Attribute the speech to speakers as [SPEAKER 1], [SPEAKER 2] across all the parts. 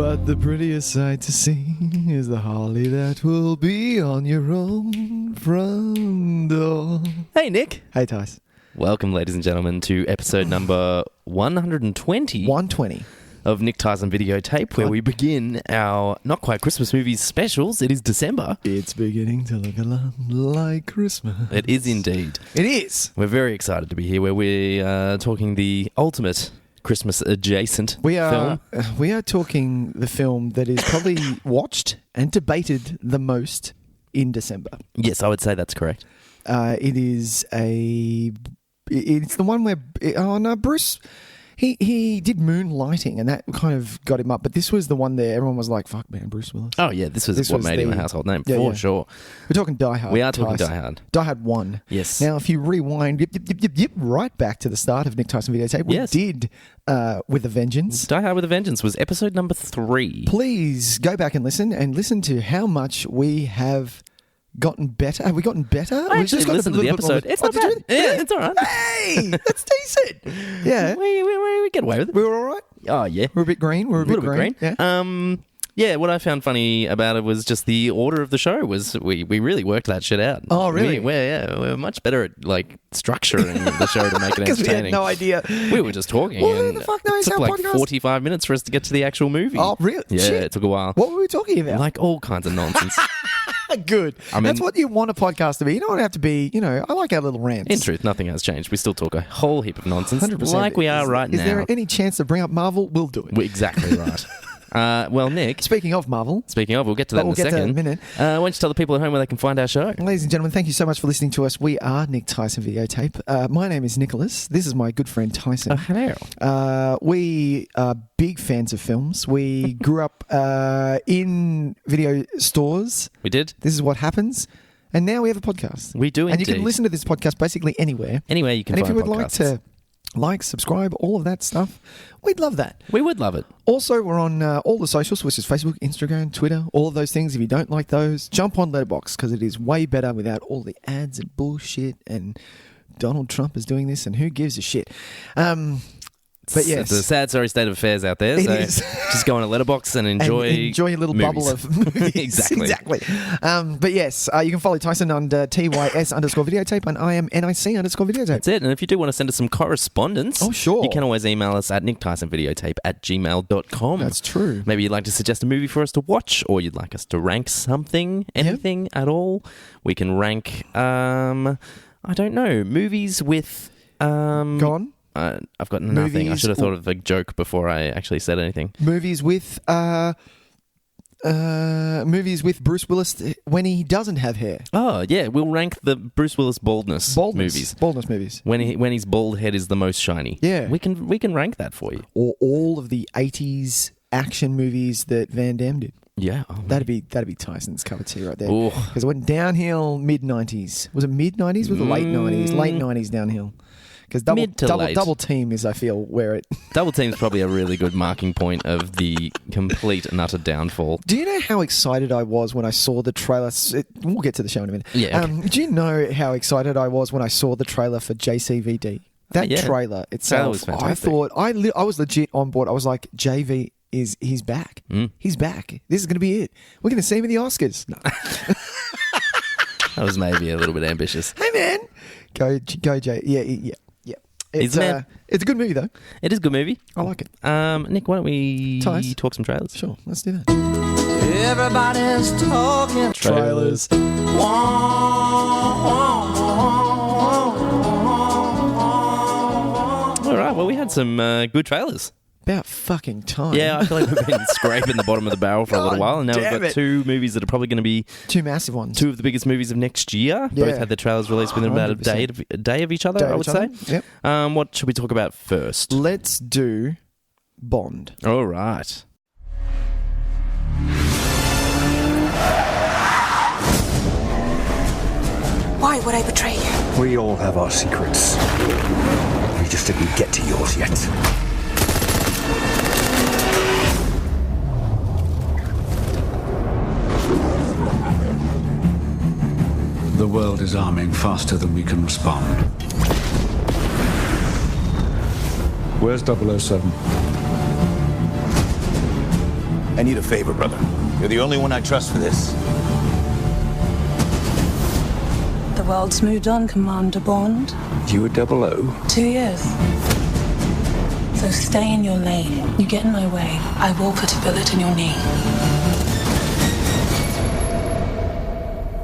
[SPEAKER 1] But the prettiest sight to see is the holly that will be on your own front door. Hey, Nick. Hey, Tys.
[SPEAKER 2] Welcome, ladies and gentlemen, to episode number 120.
[SPEAKER 1] 120.
[SPEAKER 2] Of Nick, Tys and Videotape, where we begin our not quite Christmas movies specials. It is December.
[SPEAKER 1] It's beginning to look a lot like Christmas.
[SPEAKER 2] It is indeed.
[SPEAKER 1] It is.
[SPEAKER 2] We're very excited to be here, where we are talking the ultimate Christmas-adjacent film.
[SPEAKER 1] We are talking the film that is probably watched and debated the most in December.
[SPEAKER 2] Yes, I would say that's correct.
[SPEAKER 1] It's the one where Bruce. He did Moonlighting, and that kind of got him up. But this was the one there everyone was like, fuck, man, Bruce Willis.
[SPEAKER 2] Oh, yeah, this was what made him a household name, for sure.
[SPEAKER 1] We're talking Die Hard.
[SPEAKER 2] We are talking Die Hard.
[SPEAKER 1] Die Hard 1.
[SPEAKER 2] Yes.
[SPEAKER 1] Now, if you rewind right back to the start of Nick, Tys and Videotape, we did With a Vengeance.
[SPEAKER 2] Die Hard with a Vengeance was episode number 3.
[SPEAKER 1] Please go back and listen to how much we have gotten better. Have we gotten better?
[SPEAKER 2] I actually listened to the episode. It's not bad. Yeah, it's all right.
[SPEAKER 1] Hey, that's decent. Yeah.
[SPEAKER 2] We get away with it.
[SPEAKER 1] We were all right?
[SPEAKER 2] Oh, yeah.
[SPEAKER 1] We're a bit green. We're a bit green.
[SPEAKER 2] Yeah. Yeah, what I found funny about it was just the order of the show was we really worked that shit out.
[SPEAKER 1] Oh, really?
[SPEAKER 2] We're much better at structuring the show to make it entertaining.
[SPEAKER 1] Because we had no idea.
[SPEAKER 2] We were just talking.
[SPEAKER 1] Well, who the fuck knows
[SPEAKER 2] it took
[SPEAKER 1] how
[SPEAKER 2] like
[SPEAKER 1] podcast...
[SPEAKER 2] 45 minutes for us to get to the actual movie.
[SPEAKER 1] Oh, really?
[SPEAKER 2] Yeah,
[SPEAKER 1] Shit.
[SPEAKER 2] it took a while.
[SPEAKER 1] What were we talking about?
[SPEAKER 2] Like all kinds of nonsense.
[SPEAKER 1] Good. That's what you want a podcast to be. You don't want to have to be, I like our little rants.
[SPEAKER 2] In truth, nothing has changed. We still talk a whole heap of nonsense
[SPEAKER 1] 100%.
[SPEAKER 2] like we are right now.
[SPEAKER 1] Is there any chance to bring up Marvel? We'll do it.
[SPEAKER 2] Exactly right. Well, Nick.
[SPEAKER 1] Speaking of Marvel.
[SPEAKER 2] We'll get to that in a second.
[SPEAKER 1] Get to that in a minute.
[SPEAKER 2] Why don't you tell the people at home where they can find our show?
[SPEAKER 1] Ladies and gentlemen, thank you so much for listening to us. We are Nick, Tys and Videotape. My name is Nicholas. This is my good friend Tyson.
[SPEAKER 2] Oh, hello.
[SPEAKER 1] We are big fans of films. We grew up in video stores.
[SPEAKER 2] We did.
[SPEAKER 1] This is what happens. And now we have a podcast.
[SPEAKER 2] We do indeed.
[SPEAKER 1] And you can listen to this podcast basically anywhere.
[SPEAKER 2] Anywhere you can find podcasts.
[SPEAKER 1] And if you would like to subscribe, all of that stuff, we'd love that.
[SPEAKER 2] We would love it.
[SPEAKER 1] Also, we're on all the socials, which is Facebook, Instagram, Twitter, all of those things. If you don't like those, jump on Letterboxd because it is way better without all the ads and bullshit and Donald Trump is doing this and who gives a shit. But yes.
[SPEAKER 2] It's a sad, sorry state of affairs out there. So just go on a Letterboxd and enjoy
[SPEAKER 1] your little
[SPEAKER 2] movies.
[SPEAKER 1] bubble of movies. Exactly. But yes, you can follow Tyson under TYS_videotape and I am NIC_videotape.
[SPEAKER 2] That's it. And if you do want to send us some correspondence,
[SPEAKER 1] sure,
[SPEAKER 2] you can always email us at nicktysonvideotape@gmail.com.
[SPEAKER 1] That's true.
[SPEAKER 2] Maybe you'd like to suggest a movie for us to watch, or you'd like us to rank something, anything at all. We can rank, I don't know, movies with...
[SPEAKER 1] Go on.
[SPEAKER 2] I've got nothing. I should have thought of a joke before I actually said anything.
[SPEAKER 1] Movies with Bruce Willis when he doesn't have hair.
[SPEAKER 2] Oh yeah, we'll rank the Bruce Willis baldness movies.
[SPEAKER 1] Baldness movies.
[SPEAKER 2] When his bald head is the most shiny.
[SPEAKER 1] Yeah,
[SPEAKER 2] we can rank that for you.
[SPEAKER 1] Or all of the 80s action movies that Van Damme did.
[SPEAKER 2] Yeah,
[SPEAKER 1] that'd be Tyson's cup of tea right there. Because it went downhill mid-90s. Was it mid-90s? Was it late 90s? Late 90s downhill. Because double team is, I feel, where it...
[SPEAKER 2] Double team is probably a really good marking point of the complete and utter downfall.
[SPEAKER 1] Do you know how excited I was when I saw the trailer? We'll get to the show in a minute.
[SPEAKER 2] Yeah. Okay.
[SPEAKER 1] Do you know how excited I was when I saw the trailer for JCVD? That trailer itself,
[SPEAKER 2] was fantastic.
[SPEAKER 1] I thought... I was legit on board. I was like, JV he's back. He's back. This is going to be it. We're going to see him in the Oscars. No.
[SPEAKER 2] That was maybe a little bit ambitious.
[SPEAKER 1] Hey, man. Go Jay. Yeah. It's a good movie, though.
[SPEAKER 2] It is a good movie.
[SPEAKER 1] I like it.
[SPEAKER 2] Nick, why don't we
[SPEAKER 1] Tys?
[SPEAKER 2] talk some trailers?
[SPEAKER 1] Sure, let's do that.
[SPEAKER 3] Everybody's talking
[SPEAKER 1] trailers.
[SPEAKER 3] All
[SPEAKER 2] right, well, we had some good trailers.
[SPEAKER 1] About fucking time.
[SPEAKER 2] Yeah, I feel like we've been scraping the bottom of the barrel for a little while, and now we've got 2 movies that are probably going to be...
[SPEAKER 1] 2 massive ones.
[SPEAKER 2] 2 of the biggest movies of next year.
[SPEAKER 1] Yeah.
[SPEAKER 2] Both had their trailers released within about a day of each other, I would say.
[SPEAKER 1] Yep.
[SPEAKER 2] What should we talk about first?
[SPEAKER 1] Let's do Bond.
[SPEAKER 2] All right.
[SPEAKER 4] Why would I betray you?
[SPEAKER 5] We all have our secrets. We just didn't get to yours yet.
[SPEAKER 6] The world is arming faster than we can respond. Where's 007?
[SPEAKER 5] I need a favor, brother. You're the only one I trust for this.
[SPEAKER 4] The world's moved on, Commander Bond.
[SPEAKER 5] You were 00?
[SPEAKER 4] 2 years. So stay in your lane. You get in my way, I will put a bullet in your knee.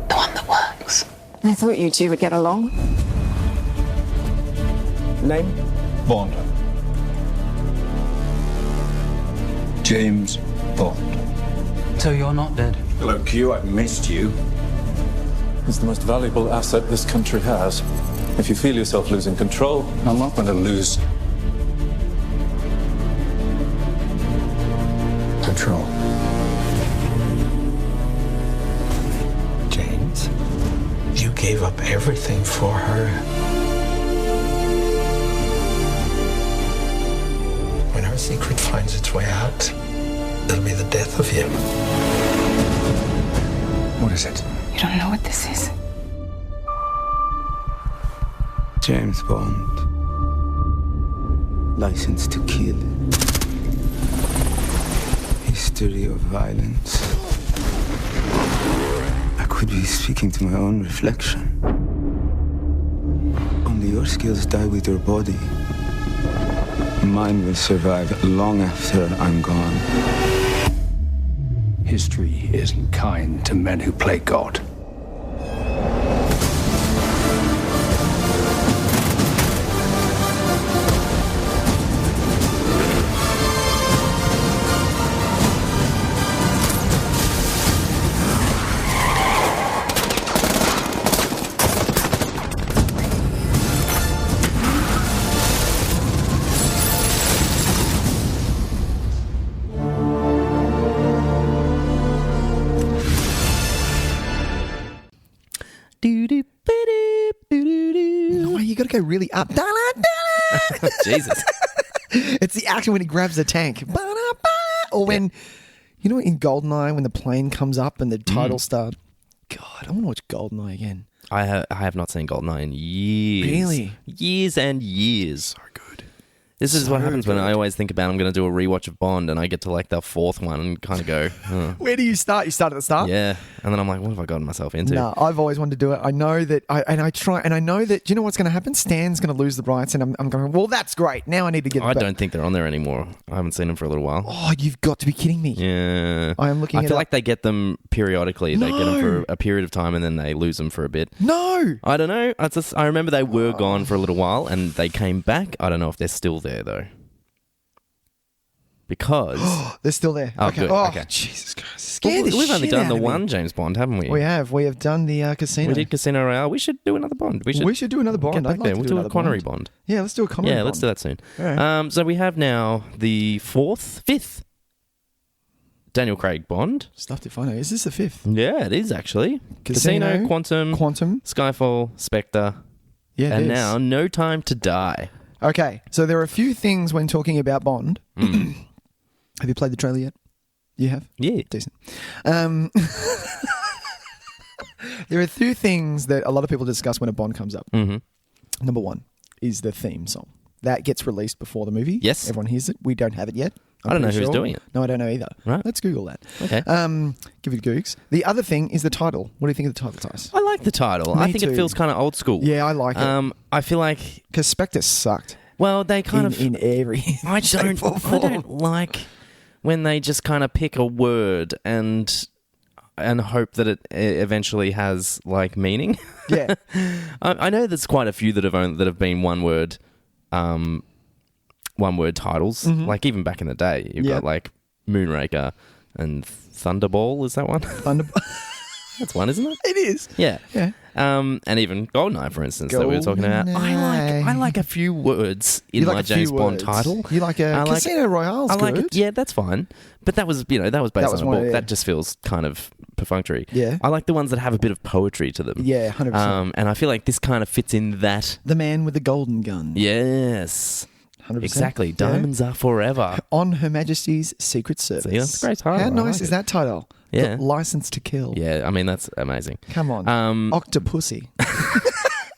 [SPEAKER 4] The one that works.
[SPEAKER 7] I thought you two would get along.
[SPEAKER 5] Name?
[SPEAKER 6] Bond. James Bond.
[SPEAKER 3] So you're not dead?
[SPEAKER 5] Hello, Q. I've missed you.
[SPEAKER 8] It's the most valuable asset this country has. If you feel yourself losing control, I'm not going to lose control.
[SPEAKER 5] James, you gave up everything for her. When her secret finds its way out, it'll be the death of him.
[SPEAKER 6] What is it?
[SPEAKER 7] You don't know what this is.
[SPEAKER 5] James Bond. License to kill. History of violence. I could be speaking to my own reflection. Only your skills die with your body. Mine will survive long after I'm gone.
[SPEAKER 6] History isn't kind to men who play God.
[SPEAKER 1] No, you got to go really up.
[SPEAKER 2] Jesus.
[SPEAKER 1] It's the action when he grabs the tank. Or when, you know, in GoldenEye, when the plane comes up and the title starts. God, I want to watch GoldenEye again.
[SPEAKER 2] I have not seen GoldenEye in years.
[SPEAKER 1] Really?
[SPEAKER 2] Years and years. So good. This is
[SPEAKER 1] So
[SPEAKER 2] what happens when
[SPEAKER 1] good.
[SPEAKER 2] I always think about I'm going to do a rewatch of Bond and I get to like the fourth one and kind of go,
[SPEAKER 1] Where do you start? You start at the start?
[SPEAKER 2] yeah. And then I'm like, what have I gotten myself into?
[SPEAKER 1] No, I've always wanted to do it. I know that, I try, and I know that, do you know what's going to happen? Stan's going to lose the rights, and I'm going, well, that's great. Now I need to get it
[SPEAKER 2] I
[SPEAKER 1] back.
[SPEAKER 2] don't think they're on there anymore. I haven't seen them for a little while.
[SPEAKER 1] Oh, you've got to be kidding me.
[SPEAKER 2] Yeah.
[SPEAKER 1] I am looking
[SPEAKER 2] I
[SPEAKER 1] it
[SPEAKER 2] feel
[SPEAKER 1] up.
[SPEAKER 2] like they get them periodically. They get them
[SPEAKER 1] No.
[SPEAKER 2] for a period of time and then they lose them for a bit.
[SPEAKER 1] No.
[SPEAKER 2] I don't know. I remember they were gone for a little while and they came back. I don't know if they're still there though. Because
[SPEAKER 1] They're still there.
[SPEAKER 2] Oh,
[SPEAKER 1] okay.
[SPEAKER 2] good.
[SPEAKER 1] Oh,
[SPEAKER 2] Okay.
[SPEAKER 1] Jesus Christ. Scare the
[SPEAKER 2] we've only
[SPEAKER 1] shit
[SPEAKER 2] done
[SPEAKER 1] out
[SPEAKER 2] the
[SPEAKER 1] of me.
[SPEAKER 2] one James Bond, haven't we?
[SPEAKER 1] We have. We have done the casino.
[SPEAKER 2] We did Casino Royale. We should do another Bond. We should
[SPEAKER 1] do another Bond.
[SPEAKER 2] get back
[SPEAKER 1] I'd like
[SPEAKER 2] there.
[SPEAKER 1] to
[SPEAKER 2] We'll
[SPEAKER 1] do
[SPEAKER 2] do a
[SPEAKER 1] another
[SPEAKER 2] Connery
[SPEAKER 1] Bond.
[SPEAKER 2] Bond.
[SPEAKER 1] Yeah, let's do a Connery
[SPEAKER 2] Yeah,
[SPEAKER 1] Bond.
[SPEAKER 2] let's do that soon.
[SPEAKER 1] All right.
[SPEAKER 2] So we have now the fifth Daniel Craig Bond.
[SPEAKER 1] Stuffed if I know. Is this the fifth?
[SPEAKER 2] Yeah, it is actually.
[SPEAKER 1] Casino,
[SPEAKER 2] Quantum, Skyfall, Spectre,
[SPEAKER 1] Yeah, it
[SPEAKER 2] and
[SPEAKER 1] is.
[SPEAKER 2] now No Time to Die.
[SPEAKER 1] Okay, so there are a few things when talking about Bond. Have you played the trailer yet? You have?
[SPEAKER 2] Yeah.
[SPEAKER 1] Decent. There are a few things that a lot of people discuss when a Bond comes up.
[SPEAKER 2] Mm-hmm.
[SPEAKER 1] Number one is the theme song. That gets released before the movie.
[SPEAKER 2] Yes.
[SPEAKER 1] Everyone hears it. We don't have it yet.
[SPEAKER 2] I don't know
[SPEAKER 1] pretty
[SPEAKER 2] who's
[SPEAKER 1] sure.
[SPEAKER 2] doing it.
[SPEAKER 1] No, I don't know either.
[SPEAKER 2] Right.
[SPEAKER 1] Let's Google that.
[SPEAKER 2] Okay.
[SPEAKER 1] Give it googs. The other thing is the title. What do you think of the title, Tys?
[SPEAKER 2] I like the title.
[SPEAKER 1] Me
[SPEAKER 2] I think
[SPEAKER 1] too.
[SPEAKER 2] it feels kind of old school.
[SPEAKER 1] Yeah, I like it.
[SPEAKER 2] I feel like,
[SPEAKER 1] Because Spectre sucked.
[SPEAKER 2] well, they kind of...
[SPEAKER 1] in every
[SPEAKER 2] I
[SPEAKER 1] shape or form.
[SPEAKER 2] don't like when they just kind of pick a word and hope that it eventually has like meaning.
[SPEAKER 1] Yeah.
[SPEAKER 2] I know there's quite a few that have been one word titles. Like even back in the day, you've got like Moonraker and Thunderball. Is that one? That's one, isn't it?
[SPEAKER 1] It is.
[SPEAKER 2] Yeah.
[SPEAKER 1] Yeah.
[SPEAKER 2] And even GoldenEye, for instance, that we were talking about. I like a few words in
[SPEAKER 1] You like
[SPEAKER 2] my
[SPEAKER 1] a few
[SPEAKER 2] James Bond
[SPEAKER 1] words.
[SPEAKER 2] title.
[SPEAKER 1] You like a Casino Royale's
[SPEAKER 2] I like
[SPEAKER 1] good.
[SPEAKER 2] it. Yeah, that's fine. But that was based
[SPEAKER 1] That was
[SPEAKER 2] on a
[SPEAKER 1] one,
[SPEAKER 2] book.
[SPEAKER 1] yeah.
[SPEAKER 2] That just feels kind of perfunctory.
[SPEAKER 1] Yeah.
[SPEAKER 2] I like the ones that have a bit of poetry to them.
[SPEAKER 1] Yeah, 100%.
[SPEAKER 2] And I feel like this kind of fits in that.
[SPEAKER 1] The man with the golden gun.
[SPEAKER 2] Yes.
[SPEAKER 1] 100%.
[SPEAKER 2] Exactly.
[SPEAKER 1] Yeah.
[SPEAKER 2] Diamonds are forever.
[SPEAKER 1] On Her Majesty's Secret Service.
[SPEAKER 2] See, that's a great title.
[SPEAKER 1] How
[SPEAKER 2] I
[SPEAKER 1] nice
[SPEAKER 2] like
[SPEAKER 1] is
[SPEAKER 2] it.
[SPEAKER 1] that title?
[SPEAKER 2] Yeah.
[SPEAKER 1] The License to Kill.
[SPEAKER 2] Yeah, I mean, that's amazing.
[SPEAKER 1] Come on.
[SPEAKER 2] Um,
[SPEAKER 1] Octopussy.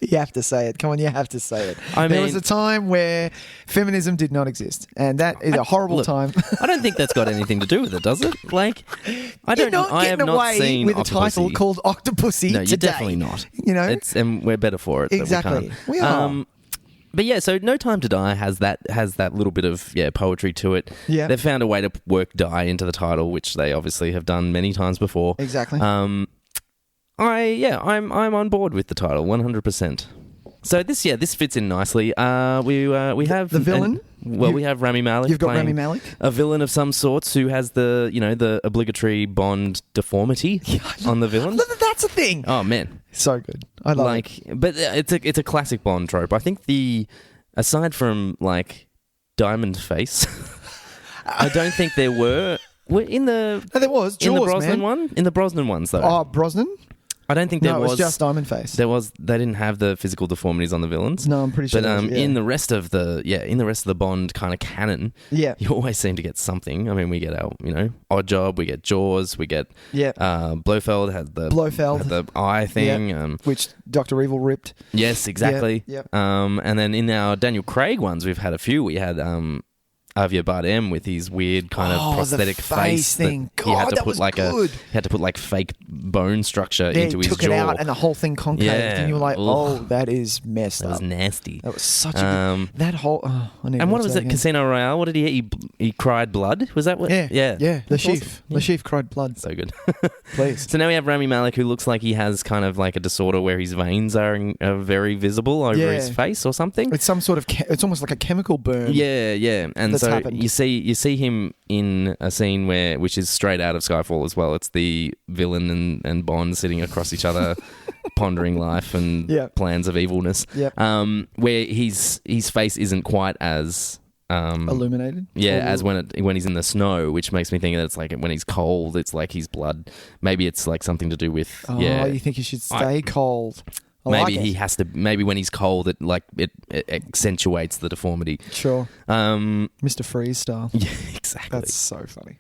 [SPEAKER 1] You have to say it. Come on, you have to say it.
[SPEAKER 2] I
[SPEAKER 1] there
[SPEAKER 2] mean-
[SPEAKER 1] was a time where feminism did not exist, and that is a horrible
[SPEAKER 2] Look,
[SPEAKER 1] time.
[SPEAKER 2] I don't think that's got anything to do with it, does it? Like, I don't.
[SPEAKER 1] You're not
[SPEAKER 2] I have
[SPEAKER 1] getting
[SPEAKER 2] not
[SPEAKER 1] away
[SPEAKER 2] seen
[SPEAKER 1] with a
[SPEAKER 2] Octopussy.
[SPEAKER 1] title called Octopussy
[SPEAKER 2] No, you're
[SPEAKER 1] today.
[SPEAKER 2] definitely not.
[SPEAKER 1] You know,
[SPEAKER 2] and we're better for it. that
[SPEAKER 1] exactly.
[SPEAKER 2] We
[SPEAKER 1] We
[SPEAKER 2] can't.
[SPEAKER 1] are.
[SPEAKER 2] But yeah, so No Time to Die has that little bit of poetry to it.
[SPEAKER 1] Yeah.
[SPEAKER 2] They've found a way to work die into the title, which they obviously have done many times before.
[SPEAKER 1] Exactly.
[SPEAKER 2] I'm on board with the title 100%. So this fits in nicely. We have
[SPEAKER 1] The villain?
[SPEAKER 2] we have Rami Malek.
[SPEAKER 1] You've got
[SPEAKER 2] playing
[SPEAKER 1] Rami Malek?
[SPEAKER 2] a villain of some sorts who has the obligatory Bond deformity on the villain.
[SPEAKER 1] That's a thing.
[SPEAKER 2] Oh man,
[SPEAKER 1] So good. I love it.
[SPEAKER 2] but it's a classic Bond trope. I think aside from like Diamond Face, I don't think there were in the
[SPEAKER 1] No, there was Jaws,
[SPEAKER 2] in the Brosnan
[SPEAKER 1] man.
[SPEAKER 2] one. In the Brosnan ones though,
[SPEAKER 1] Oh, Brosnan?
[SPEAKER 2] I don't think there
[SPEAKER 1] No, it
[SPEAKER 2] was
[SPEAKER 1] was just Diamond Face.
[SPEAKER 2] They didn't have the physical deformities on the villains.
[SPEAKER 1] No, I'm pretty sure.
[SPEAKER 2] But
[SPEAKER 1] there was, yeah.
[SPEAKER 2] in the rest of the Bond kind of canon,
[SPEAKER 1] Yeah.
[SPEAKER 2] you always seem to get something. I mean, we get our Odd Job, we get Jaws, we get Blofeld had the eye thing.
[SPEAKER 1] which Dr. Evil ripped.
[SPEAKER 2] Yes, exactly.
[SPEAKER 1] Yeah,
[SPEAKER 2] And then in our Daniel Craig ones, we've had a few. We had Javier Bardem with his weird kind of prosthetic
[SPEAKER 1] the face thing.
[SPEAKER 2] That he had
[SPEAKER 1] God,
[SPEAKER 2] to
[SPEAKER 1] that
[SPEAKER 2] put
[SPEAKER 1] was
[SPEAKER 2] like
[SPEAKER 1] good.
[SPEAKER 2] he had to put like fake bone structure
[SPEAKER 1] Yeah,
[SPEAKER 2] into
[SPEAKER 1] he
[SPEAKER 2] his
[SPEAKER 1] took
[SPEAKER 2] jaw.
[SPEAKER 1] it out and the whole thing concaved,
[SPEAKER 2] Yeah.
[SPEAKER 1] and you were like,
[SPEAKER 2] Ugh.
[SPEAKER 1] "Oh, that is messed
[SPEAKER 2] That
[SPEAKER 1] up."
[SPEAKER 2] was nasty.
[SPEAKER 1] That was such a good, that whole. Oh, I need to
[SPEAKER 2] And what
[SPEAKER 1] watch
[SPEAKER 2] was
[SPEAKER 1] that
[SPEAKER 2] it?
[SPEAKER 1] again.
[SPEAKER 2] Casino Royale? What did he? He cried blood. Was that what?
[SPEAKER 1] Yeah,
[SPEAKER 2] yeah.
[SPEAKER 1] The
[SPEAKER 2] That's
[SPEAKER 1] chief,
[SPEAKER 2] awesome.
[SPEAKER 1] the chief cried blood.
[SPEAKER 2] So good.
[SPEAKER 1] Please.
[SPEAKER 2] So now we have Rami Malek, who looks like he has kind of like a disorder where his veins are very visible over
[SPEAKER 1] Yeah.
[SPEAKER 2] his face or something.
[SPEAKER 1] It's some sort of. It's almost like a chemical burn.
[SPEAKER 2] Yeah. And
[SPEAKER 1] That's
[SPEAKER 2] so
[SPEAKER 1] happened.
[SPEAKER 2] you see him in a scene which is straight out of Skyfall as well. It's the villain and Bond sitting across each other, pondering life and
[SPEAKER 1] Yep.
[SPEAKER 2] plans of evilness.
[SPEAKER 1] Yep.
[SPEAKER 2] Where his face isn't quite as
[SPEAKER 1] Illuminated.
[SPEAKER 2] yeah,
[SPEAKER 1] Or-
[SPEAKER 2] as when he's in the snow, which makes me think that it's like when he's cold, it's like his blood. Maybe it's like something to do with
[SPEAKER 1] Oh,
[SPEAKER 2] yeah.
[SPEAKER 1] you think he should stay cold? I
[SPEAKER 2] Maybe
[SPEAKER 1] like
[SPEAKER 2] he
[SPEAKER 1] it.
[SPEAKER 2] has to. Maybe when he's cold, it accentuates the deformity.
[SPEAKER 1] Sure. Mr. Freeze style.
[SPEAKER 2] Yeah, exactly.
[SPEAKER 1] That's so funny.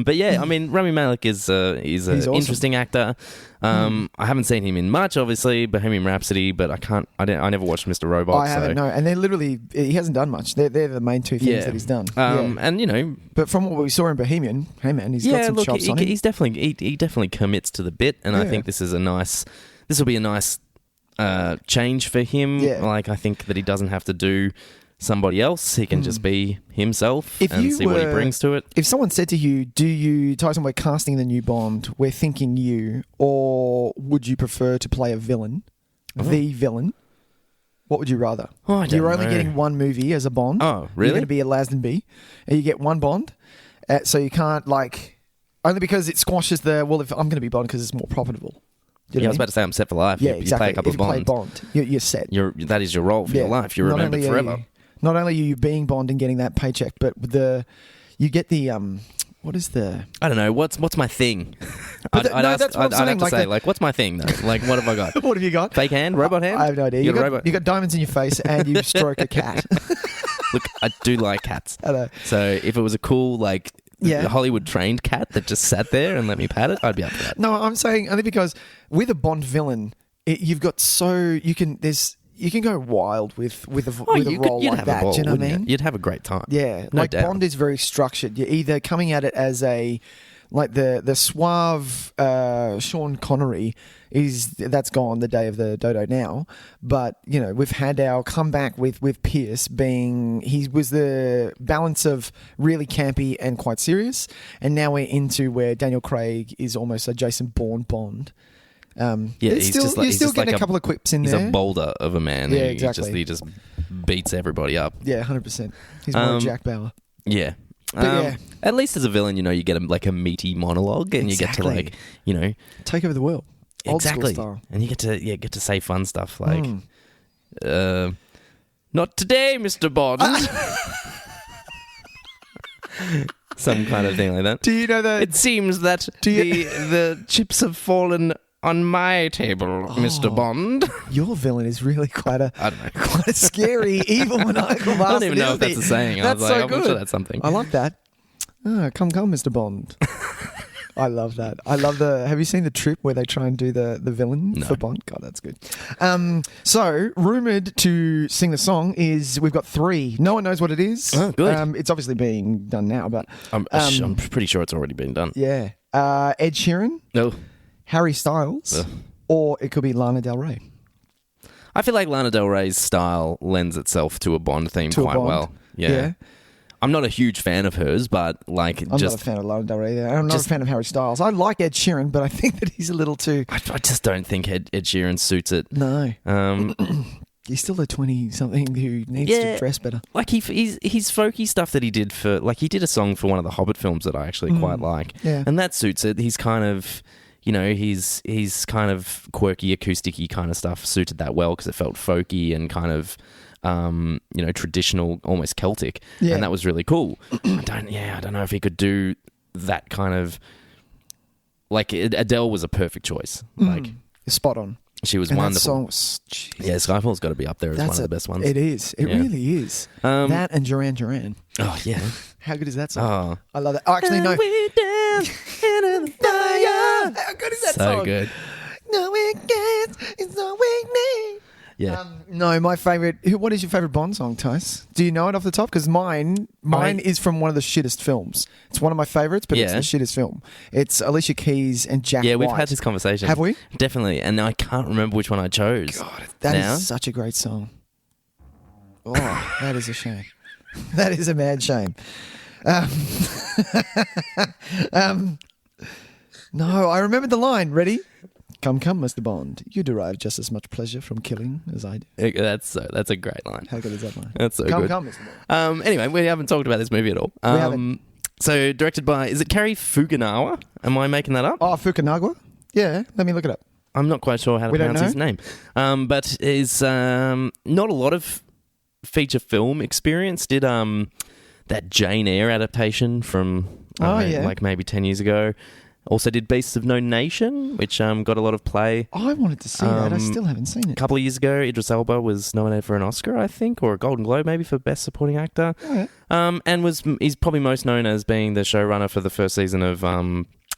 [SPEAKER 2] But yeah, I mean, Rami Malek is an
[SPEAKER 1] He's awesome.
[SPEAKER 2] interesting actor. I haven't seen him in much, obviously, Bohemian Rhapsody, but I never watched Mr. Robot.
[SPEAKER 1] I haven't, no. And they're literally, he hasn't done much. They're the main two things that he's done.
[SPEAKER 2] And
[SPEAKER 1] But from what we saw in Bohemian, hey man, he's got some chops on him.
[SPEAKER 2] he's definitely he definitely commits to the bit, and I think this will be a nice change for him.
[SPEAKER 1] Yeah.
[SPEAKER 2] Like, I think that he doesn't have to do somebody else; he can just be himself
[SPEAKER 1] If
[SPEAKER 2] and
[SPEAKER 1] you
[SPEAKER 2] see what he
[SPEAKER 1] were-
[SPEAKER 2] brings to it.
[SPEAKER 1] If someone said to you, Tyson, we're casting the new Bond, we're thinking you, or would you prefer to play a villain, the villain? What would you rather?
[SPEAKER 2] Oh, I don't
[SPEAKER 1] You're only
[SPEAKER 2] know.
[SPEAKER 1] getting one movie as a Bond.
[SPEAKER 2] Oh, really?
[SPEAKER 1] You're going to be a Lazenby, and you get one Bond, so you can't only because it squashes the if I'm going to be Bond because it's more profitable. Do you know
[SPEAKER 2] Yeah, I
[SPEAKER 1] what
[SPEAKER 2] was about to say I'm set for life.
[SPEAKER 1] Yeah,
[SPEAKER 2] you
[SPEAKER 1] exactly.
[SPEAKER 2] play a couple
[SPEAKER 1] if
[SPEAKER 2] of
[SPEAKER 1] you play
[SPEAKER 2] Bonds.
[SPEAKER 1] Bond, you're set.
[SPEAKER 2] That is your role for your life. You're
[SPEAKER 1] Not
[SPEAKER 2] remembered
[SPEAKER 1] only are
[SPEAKER 2] forever.
[SPEAKER 1] not only are you being Bond and getting that paycheck, but you get the what is the?
[SPEAKER 2] I don't know. What's my thing?
[SPEAKER 1] But that's what I'm
[SPEAKER 2] I'd
[SPEAKER 1] saying,
[SPEAKER 2] have to
[SPEAKER 1] like
[SPEAKER 2] say,
[SPEAKER 1] the-
[SPEAKER 2] like, what's my thing though? Like, what have I got?
[SPEAKER 1] What have you got?
[SPEAKER 2] Fake hand? Robot hand?
[SPEAKER 1] I have no idea.
[SPEAKER 2] You got a robot?
[SPEAKER 1] You got diamonds in your face and you stroke a cat.
[SPEAKER 2] Look, I do like cats.
[SPEAKER 1] I know.
[SPEAKER 2] So if it was a cool,
[SPEAKER 1] Yeah.
[SPEAKER 2] Hollywood trained cat that just sat there and let me pat it, I'd be up for that.
[SPEAKER 1] No, I'm saying only because with a Bond villain, you've got you can go wild with a role
[SPEAKER 2] you'd
[SPEAKER 1] like
[SPEAKER 2] have
[SPEAKER 1] that.
[SPEAKER 2] a ball,
[SPEAKER 1] Do you know what I
[SPEAKER 2] wouldn't
[SPEAKER 1] mean?
[SPEAKER 2] you? You'd have a great time.
[SPEAKER 1] Yeah,
[SPEAKER 2] No
[SPEAKER 1] like
[SPEAKER 2] doubt.
[SPEAKER 1] Bond is very structured. You're either coming at it as the suave Sean Connery that's gone, the day of the dodo now. But we've had our comeback with Pierce being he was the balance of really campy and quite serious, and now we're into where Daniel Craig is almost a Jason Bourne Bond.
[SPEAKER 2] Yeah,
[SPEAKER 1] you're
[SPEAKER 2] he's
[SPEAKER 1] still,
[SPEAKER 2] just like
[SPEAKER 1] you're
[SPEAKER 2] he's
[SPEAKER 1] still
[SPEAKER 2] just
[SPEAKER 1] getting
[SPEAKER 2] like
[SPEAKER 1] a couple of quips in
[SPEAKER 2] He's
[SPEAKER 1] there.
[SPEAKER 2] a boulder of a man.
[SPEAKER 1] Yeah,
[SPEAKER 2] and
[SPEAKER 1] exactly.
[SPEAKER 2] He just beats everybody up.
[SPEAKER 1] Yeah, 100%. He's more Jack Bauer.
[SPEAKER 2] Yeah.
[SPEAKER 1] But yeah.
[SPEAKER 2] At least as a villain, you get a meaty monologue, and
[SPEAKER 1] Exactly.
[SPEAKER 2] you get to
[SPEAKER 1] Take over the world. Old school
[SPEAKER 2] exactly,
[SPEAKER 1] style.
[SPEAKER 2] and you get to say fun stuff like, "Not today, Mr. Bond." Some kind of thing like that.
[SPEAKER 1] Do you know that?
[SPEAKER 2] It seems that the chips have fallen on my table, Mr. Bond.
[SPEAKER 1] Your villain is really quite a
[SPEAKER 2] I don't know.
[SPEAKER 1] quite a scary, evil, maniacal bastard.
[SPEAKER 2] I don't even know if
[SPEAKER 1] isn't
[SPEAKER 2] that's
[SPEAKER 1] he?
[SPEAKER 2] a saying. I
[SPEAKER 1] That's
[SPEAKER 2] was like,
[SPEAKER 1] so
[SPEAKER 2] I'm
[SPEAKER 1] good.
[SPEAKER 2] sure that's something.
[SPEAKER 1] I like that. Come, Mr. Bond. I love that. I love have you seen The Trip where they try and do the villain for Bond? God, that's good. So, rumoured to sing the song we've got 3. No one knows what it is.
[SPEAKER 2] Oh, good.
[SPEAKER 1] It's obviously being done now, but...
[SPEAKER 2] I'm pretty sure it's already been done.
[SPEAKER 1] Yeah. Ed Sheeran,
[SPEAKER 2] No.
[SPEAKER 1] Harry Styles, or it could be Lana Del Rey.
[SPEAKER 2] I feel like Lana Del Rey's style lends itself to a Bond theme quite well. Yeah. I'm not a huge fan of hers, but like,
[SPEAKER 1] I'm not a fan of Lana Del Rey. I'm not a fan of Harry Styles. I like Ed Sheeran, but I think that he's a little too.
[SPEAKER 2] I just don't think Ed Sheeran suits it.
[SPEAKER 1] No. He's still a 20-something who needs to dress better.
[SPEAKER 2] Like his folky stuff that he did he did a song for one of the Hobbit films that I actually quite like, and that suits it. He's kind of. His kind of quirky, acousticy kind of stuff suited that well because it felt folky and kind of, traditional, almost Celtic, and that was really cool. I don't know if he could do that kind of. Like Adele was a perfect choice. Like
[SPEAKER 1] spot on.
[SPEAKER 2] She was wonderful. That song, Skyfall's got to be up there as one of the best ones.
[SPEAKER 1] It is. It really is. That and Duran Duran.
[SPEAKER 2] Oh yeah.
[SPEAKER 1] How good is that song? I love that. Oh, actually, no. How good is that song?
[SPEAKER 2] So good.
[SPEAKER 1] No weekends, it's no weekend.
[SPEAKER 2] Yeah.
[SPEAKER 1] No, my favourite. What is your favourite Bond song, Tys? Do you know it off the top? Because mine is from one of the shittest films. It's one of my favourites, but it's the shittest film. It's Alicia Keys and Jack White.
[SPEAKER 2] Yeah, we've had this conversation.
[SPEAKER 1] Have we?
[SPEAKER 2] Definitely. And I can't remember which one I chose.
[SPEAKER 1] God, that is such a great song. Oh, that is a shame. That is a mad shame. No, I remember the line. Ready? Come, Mr. Bond. You derive just as much pleasure from killing as I do.
[SPEAKER 2] That's a great line.
[SPEAKER 1] How good is that line?
[SPEAKER 2] That's so good.
[SPEAKER 1] Come, Mr. Bond.
[SPEAKER 2] Anyway, we haven't talked about this movie at all.
[SPEAKER 1] We haven't.
[SPEAKER 2] So, directed by, is it Cary Fukunaga? Am I making that up?
[SPEAKER 1] Oh, Fukunaga? Yeah, let me look it up.
[SPEAKER 2] I'm not quite sure how to pronounce his name. But is not a lot of feature film experience. Did that Jane Eyre adaptation from like maybe 10 years ago. Also did Beasts of No Nation, which got a lot of play.
[SPEAKER 1] I wanted to see that. I still haven't seen it.
[SPEAKER 2] A couple of years ago, Idris Elba was nominated for an Oscar, I think, or a Golden Globe maybe for Best Supporting Actor.
[SPEAKER 1] Oh, yeah.
[SPEAKER 2] And he's probably most known as being the showrunner for the first season of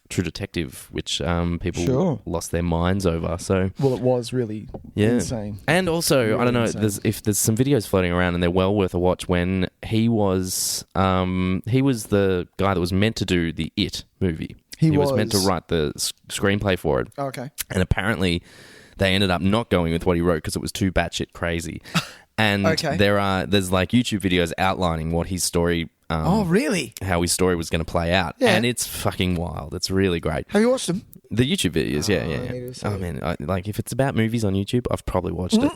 [SPEAKER 2] True Detective, which people lost their minds over. So
[SPEAKER 1] it was really insane.
[SPEAKER 2] And also,
[SPEAKER 1] really
[SPEAKER 2] I don't know,
[SPEAKER 1] insane.
[SPEAKER 2] if there's some videos floating around, and they're well worth a watch. When he was the guy that was meant to do the It movie. He was meant to write the screenplay for it.
[SPEAKER 1] Oh, okay.
[SPEAKER 2] And apparently, they ended up not going with what he wrote because it was too batshit crazy. And there's like YouTube videos outlining what his story.
[SPEAKER 1] Oh, really?
[SPEAKER 2] How his story was going to play out, and it's fucking wild. It's really great.
[SPEAKER 1] Have you watched them?
[SPEAKER 2] The YouTube videos, yeah. Oh man, like if it's about movies on YouTube, I've probably watched it.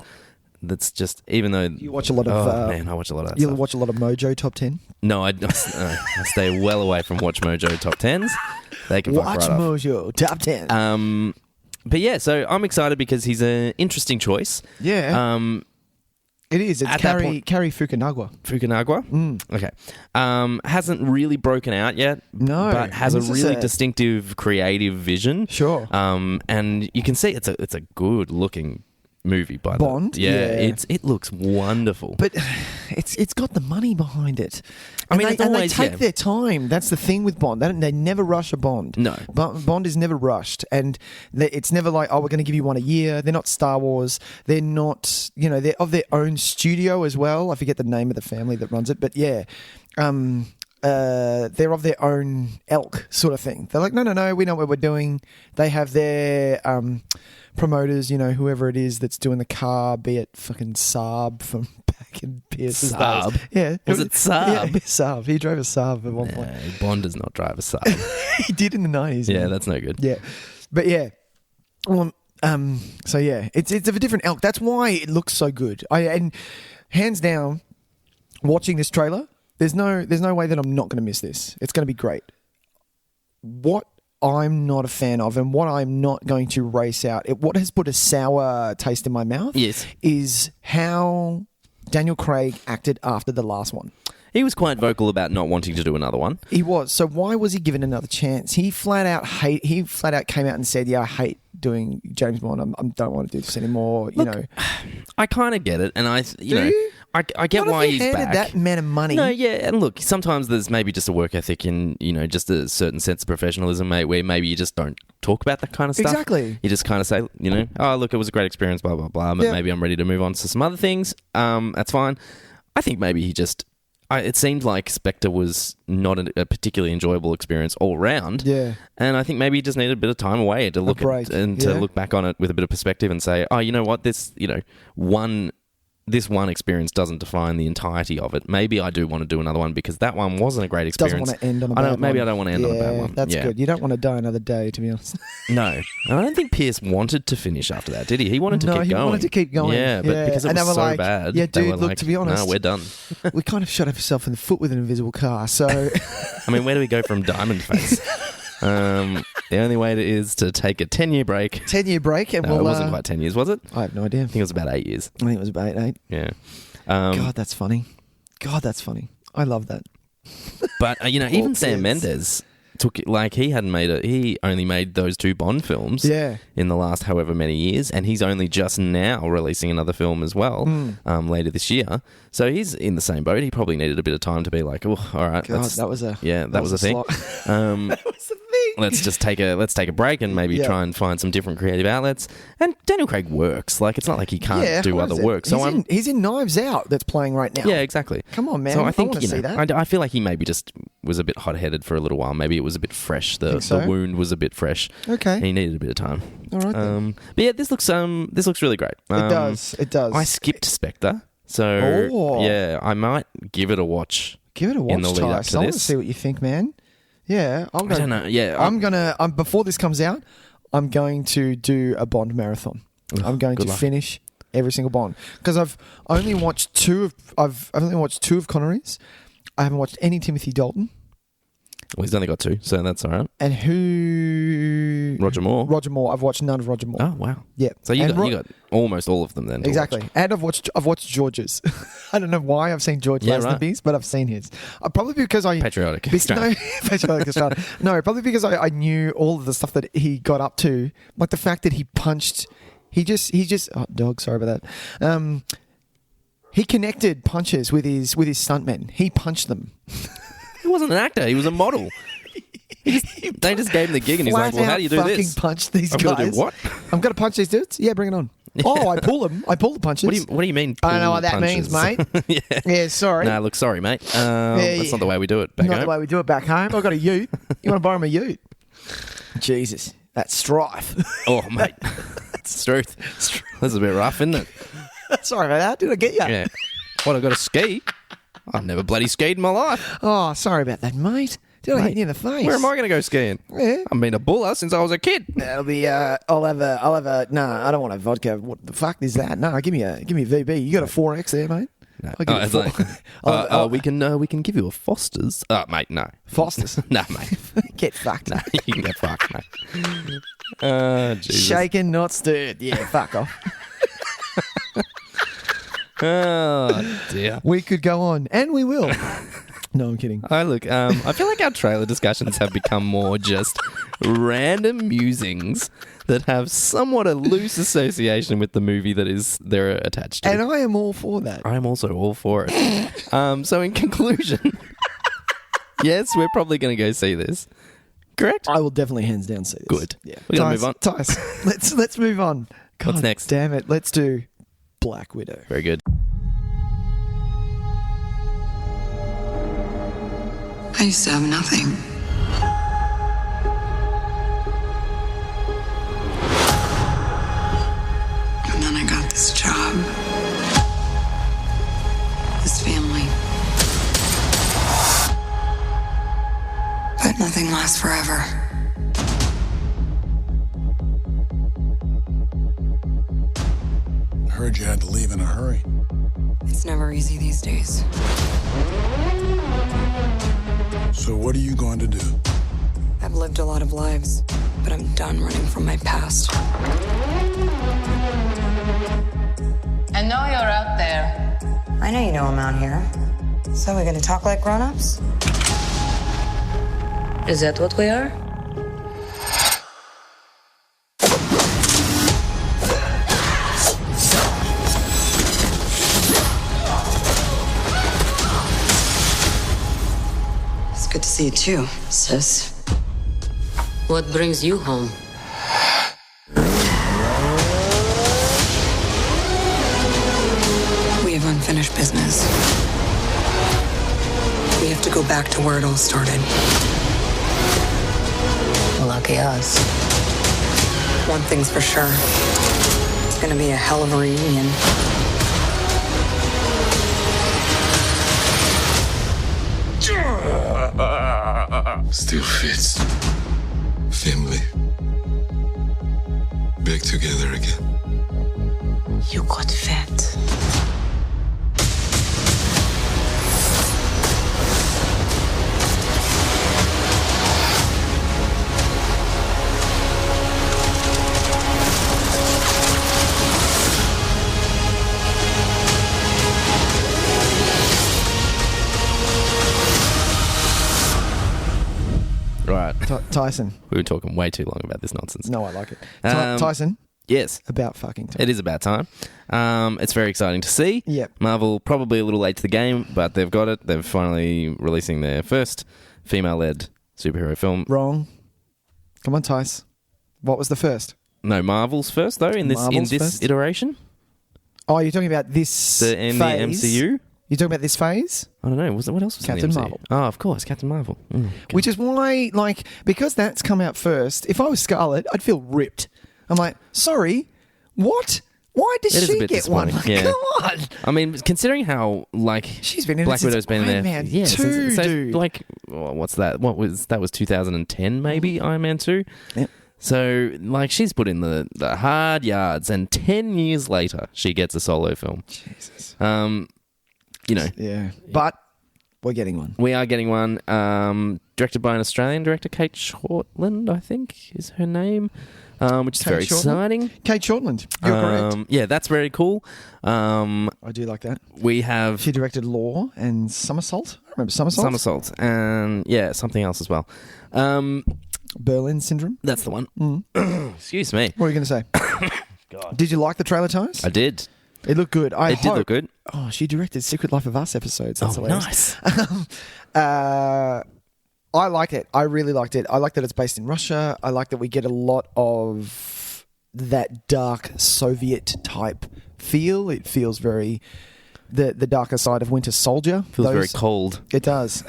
[SPEAKER 2] That's just, even though
[SPEAKER 1] you watch a lot of.
[SPEAKER 2] I watch a lot of that.
[SPEAKER 1] You
[SPEAKER 2] stuff.
[SPEAKER 1] watch a lot of Mojo Top 10.
[SPEAKER 2] No, I stay well away from Watch Mojo Top 10s. They can
[SPEAKER 1] watch Mojo Top 10.
[SPEAKER 2] But yeah, so I'm excited because he's an interesting choice.
[SPEAKER 1] Yeah. It is. It's Cary Fukunaga.
[SPEAKER 2] Fukunaga? Okay. Hasn't really broken out yet.
[SPEAKER 1] No.
[SPEAKER 2] But has a really distinctive creative vision.
[SPEAKER 1] Sure.
[SPEAKER 2] And you can see it's a good looking movie by
[SPEAKER 1] Bond.
[SPEAKER 2] It looks wonderful.
[SPEAKER 1] But it's got the money behind it.
[SPEAKER 2] I mean,
[SPEAKER 1] they take their time. That's the thing with Bond. They never rush a Bond.
[SPEAKER 2] No.
[SPEAKER 1] Bond is never rushed. And it's never like, we're going to give you one a year. They're not Star Wars. They're not, they're of their own studio as well. I forget the name of the family that runs it. But yeah, they're of their own ilk sort of thing. They're like, no, we know what we're doing. They have their promoters, whoever it is that's doing the car, be it fucking Saab from back in Pierce's days.
[SPEAKER 2] Saab?
[SPEAKER 1] Yeah.
[SPEAKER 2] Was it Saab?
[SPEAKER 1] Yeah, Saab. He drove a Saab at one point.
[SPEAKER 2] Bond does not drive a Saab.
[SPEAKER 1] He did in the 90s.
[SPEAKER 2] Yeah, that's no good.
[SPEAKER 1] Yeah. But yeah. So yeah, it's of a different ilk. That's why it looks so good. And hands down, watching this trailer, there's no way that I'm not going to miss this. It's going to be great. What I'm not a fan of, and what I'm not going to race out, what has put a sour taste in my mouth, is how Daniel Craig acted after the last one.
[SPEAKER 2] He was quite vocal about not wanting to do another one.
[SPEAKER 1] He was. So why was he given another chance? He flat out came out and said, "Yeah, I hate doing James Bond. I don't want to do this anymore."
[SPEAKER 2] Look, I kind of get it, and I get why he's back.
[SPEAKER 1] That amount of money.
[SPEAKER 2] No, yeah, and look, sometimes there's maybe just a work ethic and, just a certain sense of professionalism, mate, where maybe you just don't talk about that kind of stuff.
[SPEAKER 1] Exactly.
[SPEAKER 2] You just kind of say, oh, look, it was a great experience, blah, blah, blah, but maybe I'm ready to move on to some other things. That's fine. I think maybe he just... it seemed like Spectre was not a particularly enjoyable experience all round.
[SPEAKER 1] Yeah.
[SPEAKER 2] And I think maybe he just needed a bit of time away to look at and to look back on it with a bit of perspective and say, oh, you know what, this one experience doesn't define the entirety of it. Maybe I do want to do another one because that one wasn't a great experience.
[SPEAKER 1] Doesn't want to end on a bad one.
[SPEAKER 2] Maybe I don't want to end on a bad one.
[SPEAKER 1] That's good. You don't want to die another day, to be honest.
[SPEAKER 2] No. I don't think Pierce wanted to finish after that, did he? He wanted to keep going.
[SPEAKER 1] No, he wanted to keep going.
[SPEAKER 2] Yeah, but because it was so bad,
[SPEAKER 1] yeah,
[SPEAKER 2] they
[SPEAKER 1] dude,
[SPEAKER 2] were
[SPEAKER 1] look,
[SPEAKER 2] like,
[SPEAKER 1] to be honest,
[SPEAKER 2] no, we're done.
[SPEAKER 1] We kind of shot ourselves in the foot with an invisible car, so...
[SPEAKER 2] I mean, where do we go from Diamond Face? The only way is to take a 10-year break.
[SPEAKER 1] 10-year break? And
[SPEAKER 2] it wasn't quite 10 years, was it?
[SPEAKER 1] I have no idea.
[SPEAKER 2] I think it was about 8 years.
[SPEAKER 1] I think it was about 8.
[SPEAKER 2] Yeah.
[SPEAKER 1] God, that's funny. I love that.
[SPEAKER 2] But, even Sam Mendes took it, like, he only made those 2 Bond films in the last however many years, and he's only just now releasing another film as well later this year. So he's in the same boat. He probably needed a bit of time to be like, oh, all right.
[SPEAKER 1] God, that was a
[SPEAKER 2] thing. That was a thing.
[SPEAKER 1] That was a thing.
[SPEAKER 2] Let's take a break and maybe try and find some different creative outlets. And Daniel Craig works. Like, it's not like he can't do other work. So
[SPEAKER 1] he's in Knives Out that's playing right now.
[SPEAKER 2] Yeah, exactly.
[SPEAKER 1] Come on, man.
[SPEAKER 2] So I think
[SPEAKER 1] want to see that.
[SPEAKER 2] I feel like he maybe just was a bit hot-headed for a little while. Maybe it was a bit fresh. The wound was a bit fresh.
[SPEAKER 1] Okay.
[SPEAKER 2] He needed a bit of time.
[SPEAKER 1] All right.
[SPEAKER 2] But yeah, this looks really great.
[SPEAKER 1] It does.
[SPEAKER 2] I skipped Spectre. So yeah, I might give it a watch.
[SPEAKER 1] Give it a watch,
[SPEAKER 2] in the lead up to
[SPEAKER 1] I want
[SPEAKER 2] this.
[SPEAKER 1] to see what you think, man. Yeah, I
[SPEAKER 2] don't know. Yeah,
[SPEAKER 1] I'm gonna. before this comes out, I'm going to do a Bond marathon. I'm going to finish every single Bond because I've only watched 2 of Connery's. I haven't watched any Timothy Dalton.
[SPEAKER 2] Well, he's only got 2, so that's all right.
[SPEAKER 1] And who?
[SPEAKER 2] Roger Moore.
[SPEAKER 1] Roger Moore. I've watched none of Roger Moore.
[SPEAKER 2] Oh wow.
[SPEAKER 1] Yeah.
[SPEAKER 2] So you got almost all of them then.
[SPEAKER 1] Exactly. And I've watched George's. I don't know why I've seen George Lazenby's, but I've seen his. Probably because I
[SPEAKER 2] patriotic.
[SPEAKER 1] Patriotic Australia. No, probably because I knew all of the stuff that he got up to, like the fact that he punched. He just. Oh, dog. Sorry about that. He connected punches with his stuntmen. He punched them.
[SPEAKER 2] He wasn't an actor. He was a model. They just gave him the gig and he's like, well, how do you do this?
[SPEAKER 1] Punch these guys.
[SPEAKER 2] I'm going to do what?
[SPEAKER 1] I'm going to punch these dudes? Yeah, bring it on. Oh, I pull them. I pull the punches.
[SPEAKER 2] What do you mean
[SPEAKER 1] I don't know what that means, mate. Yeah, sorry.
[SPEAKER 2] No, look, sorry, mate. That's not the way we do it back home.
[SPEAKER 1] Not the way we do it back home. I've got a ute. You want to borrow my ute? Jesus. That's strife.
[SPEAKER 2] Oh, mate. That's the truth. This is a bit rough, isn't it?
[SPEAKER 1] Sorry about that. Did I get you?
[SPEAKER 2] Yeah. What, I've got to ski? I've never bloody skied in my life.
[SPEAKER 1] Oh, sorry about that, mate. Did I hit you in the face?
[SPEAKER 2] Where am I going to go skiing?
[SPEAKER 1] Yeah.
[SPEAKER 2] I've been a buller since I was a kid.
[SPEAKER 1] That'll be. I'll have a. No, I don't want a vodka. What the fuck is that? No, give me a VB. You got a 4X there, mate?
[SPEAKER 2] No. We can give you a Foster's. Mate, no.
[SPEAKER 1] Foster's?
[SPEAKER 2] No, mate.
[SPEAKER 1] Get fucked.
[SPEAKER 2] No, you can get fucked, mate. Jesus.
[SPEAKER 1] Shaken, not stirred. Yeah, fuck off.
[SPEAKER 2] Oh dear.
[SPEAKER 1] We could go on, and we will. No, I'm kidding.
[SPEAKER 2] I feel like our trailer discussions have become more just random musings that have somewhat a loose association with the movie that they're attached to.
[SPEAKER 1] And I am all for that.
[SPEAKER 2] I am also all for it. So in conclusion, yes, we're probably going to go see this. Correct?
[SPEAKER 1] I will definitely hands down see this.
[SPEAKER 2] Good.
[SPEAKER 1] Yeah.
[SPEAKER 2] We're going to move on.
[SPEAKER 1] Tys, let's move on. God,
[SPEAKER 2] what's next?
[SPEAKER 1] Damn it. Let's do Black Widow.
[SPEAKER 2] Very good.
[SPEAKER 7] I used to have nothing. And then I got this job. This family. But nothing lasts forever.
[SPEAKER 9] I heard you had to leave in a hurry.
[SPEAKER 7] It's never easy these days.
[SPEAKER 9] So what are you going to do?
[SPEAKER 7] I've lived a lot of lives, but I'm done running from my past.
[SPEAKER 10] I know you're out there.
[SPEAKER 11] I know you know I'm out here. So we're gonna talk like grown-ups?
[SPEAKER 10] Is that what we are?
[SPEAKER 7] Good to see you too, sis.
[SPEAKER 10] What brings you home?
[SPEAKER 7] We have unfinished business. We have to go back to where it all started.
[SPEAKER 10] Lucky us.
[SPEAKER 7] One thing's for sure. It's gonna be a hell of a reunion.
[SPEAKER 9] Still fits. Family. Back together again.
[SPEAKER 7] You got fat.
[SPEAKER 2] Right.
[SPEAKER 1] Tyson.
[SPEAKER 2] We were talking way too long about this nonsense.
[SPEAKER 1] No, I like it. Tyson.
[SPEAKER 2] Yes.
[SPEAKER 1] About fucking time.
[SPEAKER 2] It is about time. It's very exciting to see.
[SPEAKER 1] Yep.
[SPEAKER 2] Marvel probably a little late to the game, but they've got it. They're finally releasing their first female-led superhero film.
[SPEAKER 1] Wrong. Come on, Tice. What was the first?
[SPEAKER 2] No, Marvel's first, though, in this iteration.
[SPEAKER 1] Oh, you're talking about this
[SPEAKER 2] in
[SPEAKER 1] phase?
[SPEAKER 2] the MCU?
[SPEAKER 1] You're talking about this phase?
[SPEAKER 2] I don't know. What else was
[SPEAKER 1] Captain
[SPEAKER 2] in the MCU?
[SPEAKER 1] Marvel.
[SPEAKER 2] Oh, of course, Captain Marvel. Okay.
[SPEAKER 1] Which is why, because that's come out first, if I was Scarlet, I'd feel ripped. I'm like, sorry, what? Why does she get one?
[SPEAKER 2] Yeah.
[SPEAKER 1] Come on.
[SPEAKER 2] I mean, considering how,
[SPEAKER 1] she's been in
[SPEAKER 2] Black Widow's been in there.
[SPEAKER 1] Man
[SPEAKER 2] yeah,
[SPEAKER 1] 2, dude.
[SPEAKER 2] What's that? That was 2010, maybe, Iron Man 2?
[SPEAKER 1] Yep.
[SPEAKER 2] So, she's put in the hard yards, and 10 years later, she gets a solo film.
[SPEAKER 1] Jesus.
[SPEAKER 2] Yeah.
[SPEAKER 1] But we're getting one.
[SPEAKER 2] We are getting one. Directed by an Australian director, Kate Shortland, I think is her name, which is very exciting.
[SPEAKER 1] Kate Shortland. You're correct.
[SPEAKER 2] Yeah, that's very cool.
[SPEAKER 1] I do like that.
[SPEAKER 2] We have...
[SPEAKER 1] She directed Law and Somersault. I remember Somersault.
[SPEAKER 2] Somersault. And, something else as well.
[SPEAKER 1] Berlin Syndrome.
[SPEAKER 2] That's the one. Excuse me.
[SPEAKER 1] What are you going to say?
[SPEAKER 2] God.
[SPEAKER 1] Did you like the trailer, Tice?
[SPEAKER 2] I did.
[SPEAKER 1] It looked good.
[SPEAKER 2] It did look good.
[SPEAKER 1] Oh, she directed Secret Life of Us episodes. That's hilarious.
[SPEAKER 2] Nice.
[SPEAKER 1] I like it. I really liked it. I like that it's based in Russia. I like that we get a lot of that dark Soviet type feel. It feels very the darker side of Winter Soldier.
[SPEAKER 2] Feels very cold.
[SPEAKER 1] It does.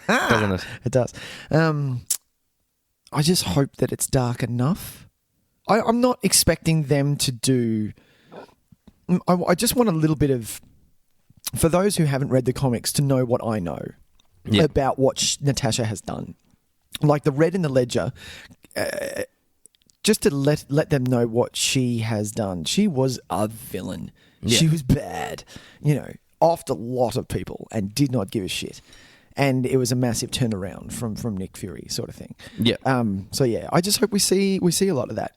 [SPEAKER 2] Doesn't it?
[SPEAKER 1] It does. I just hope that it's dark enough. I'm not expecting them to do... I just want a little bit of... For those who haven't read the comics, to know what I know about what Natasha has done. Like the Red in the Ledger, just to let them know what she has done. She was a villain. Yeah. She was bad, offed a lot of people and did not give a shit. And it was a massive turnaround from Nick Fury sort of thing.
[SPEAKER 2] Yeah.
[SPEAKER 1] I just hope we see a lot of that.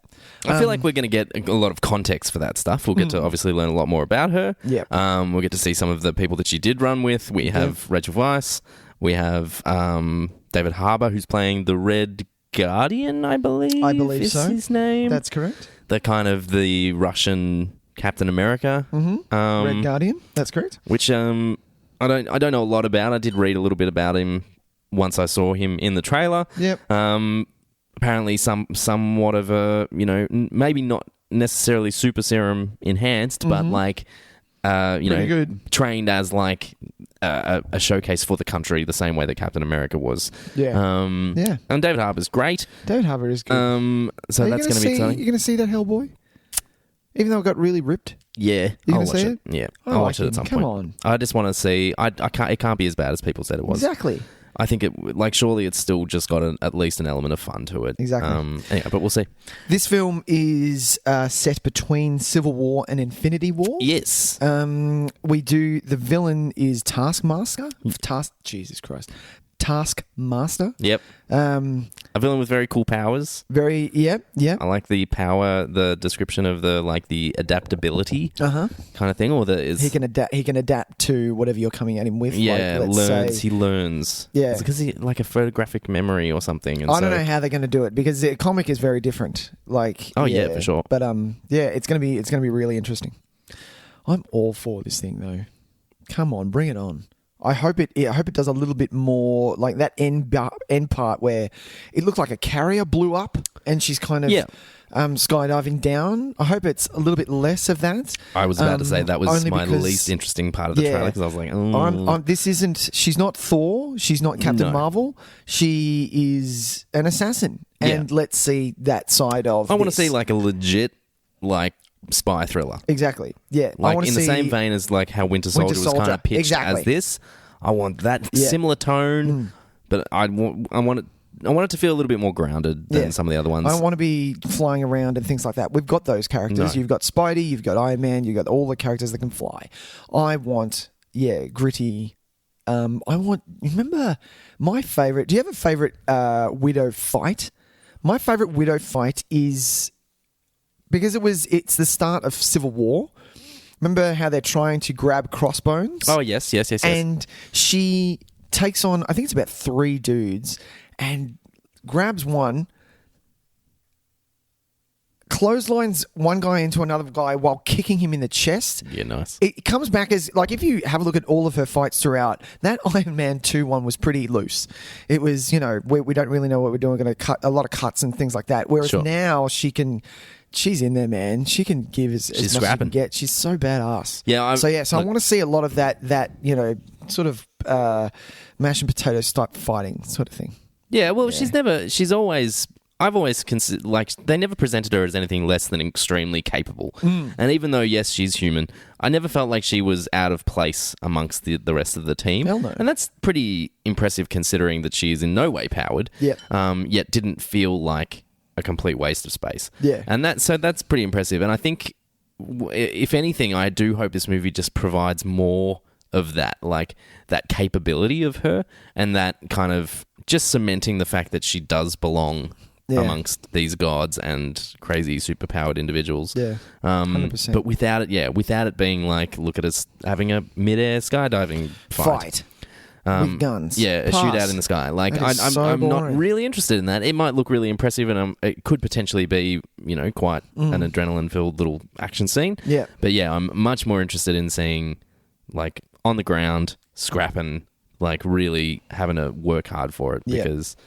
[SPEAKER 2] I feel like we're going to get a lot of context for that stuff. We'll get to obviously learn a lot more about her.
[SPEAKER 1] Yeah.
[SPEAKER 2] We'll get to see some of the people that she did run with. We have Rachel Weisz. We have David Harbour, who's playing the Red Guardian, I believe. Is
[SPEAKER 1] so.
[SPEAKER 2] His name.
[SPEAKER 1] That's correct.
[SPEAKER 2] The Russian Captain America.
[SPEAKER 1] Mm-hmm. Red Guardian. That's correct.
[SPEAKER 2] Which I don't know a lot about. I did read a little bit about him once I saw him in the trailer.
[SPEAKER 1] Yep.
[SPEAKER 2] Apparently somewhat of a, maybe not necessarily super serum enhanced, but
[SPEAKER 1] good.
[SPEAKER 2] trained as a showcase for the country the same way that Captain America was.
[SPEAKER 1] Yeah.
[SPEAKER 2] And David Harbour's great.
[SPEAKER 1] David Harbour is good.
[SPEAKER 2] So that's going to be exciting.
[SPEAKER 1] You're going to see that Hellboy? Even though it got really ripped?
[SPEAKER 2] Yeah.
[SPEAKER 1] You're going to see it?
[SPEAKER 2] Yeah.
[SPEAKER 1] I'll
[SPEAKER 2] watch it at some point.
[SPEAKER 1] Come on.
[SPEAKER 2] I just want to see... it can't be as bad as people said it was.
[SPEAKER 1] Exactly.
[SPEAKER 2] I think surely it's still just got at least an element of fun to it.
[SPEAKER 1] Exactly.
[SPEAKER 2] Anyway, but we'll see.
[SPEAKER 1] This film is set between Civil War and Infinity War.
[SPEAKER 2] Yes.
[SPEAKER 1] The villain is Taskmaster. Taskmaster.
[SPEAKER 2] Yep. A villain with very cool powers.
[SPEAKER 1] Yeah.
[SPEAKER 2] I like the power, the description of the adaptability kind of thing, or
[SPEAKER 1] he can adapt to whatever you're coming at him with.
[SPEAKER 2] Yeah, he learns.
[SPEAKER 1] Yeah,
[SPEAKER 2] because he a photographic memory or something. And
[SPEAKER 1] I don't know how they're going to do it because the comic is very different.
[SPEAKER 2] For sure.
[SPEAKER 1] But it's going to be really interesting. I'm all for this thing though. Come on, bring it on. I hope it does a little bit more like that end part where it looked like a carrier blew up and she's kind of skydiving down. I hope it's a little bit less of that.
[SPEAKER 2] I was about to say that was my least interesting part of the trailer because I was like,
[SPEAKER 1] she's not Thor. She's not Captain Marvel. She is an assassin. And let's see that side of
[SPEAKER 2] I want to see like a legit like spy thriller.
[SPEAKER 1] Exactly. Yeah.
[SPEAKER 2] Like in the same vein as like how Winter Soldier was kind of pitched as this. I want that similar tone, but I want it to feel a little bit more grounded than some of the other ones.
[SPEAKER 1] I don't want to be flying around and things like that. We've got those characters. No. You've got Spidey, you've got Iron Man, you've got all the characters that can fly. I want, gritty. Remember my favourite, do you have a favourite Widow fight? My favourite Widow fight is, because it's the start of Civil War. Remember how they're trying to grab Crossbones?
[SPEAKER 2] Oh, yes.
[SPEAKER 1] And she takes on, I think it's about 3 dudes, and grabs one, clotheslines one guy into another guy while kicking him in the chest.
[SPEAKER 2] Yeah, nice.
[SPEAKER 1] It comes back as, like, if you have a look at all of her fights throughout, that Iron Man 2 one was pretty loose. It was, we don't really know what we're doing. We're going to cut a lot of cuts and things like that. Whereas now she's in there, man. She can give as much as she can get. She's so badass.
[SPEAKER 2] Yeah.
[SPEAKER 1] So I want to see a lot of that sort of mash and potatoes type fighting sort of thing.
[SPEAKER 2] Yeah, well, I've always considered, like, they never presented her as anything less than extremely capable. And even though, yes, she's human, I never felt like she was out of place amongst the rest of the team.
[SPEAKER 1] Hell no.
[SPEAKER 2] And that's pretty impressive considering that she is in no way powered, yet didn't feel like a complete waste of space.
[SPEAKER 1] Yeah.
[SPEAKER 2] And that's pretty impressive. And I think, if anything, I do hope this movie just provides more of that, like that capability of her and that kind of just cementing the fact that she does belong amongst these gods and crazy superpowered individuals.
[SPEAKER 1] Yeah, 100%.
[SPEAKER 2] But without it being like, look at us having a mid-air skydiving fight.
[SPEAKER 1] With guns.
[SPEAKER 2] Yeah, a shootout in the sky. Like, I'm not really interested in that. It might look really impressive and it could potentially be, quite an adrenaline-filled little action scene.
[SPEAKER 1] Yeah.
[SPEAKER 2] But yeah, I'm much more interested in seeing, like, on the ground, scrapping, like, really having to work hard for it because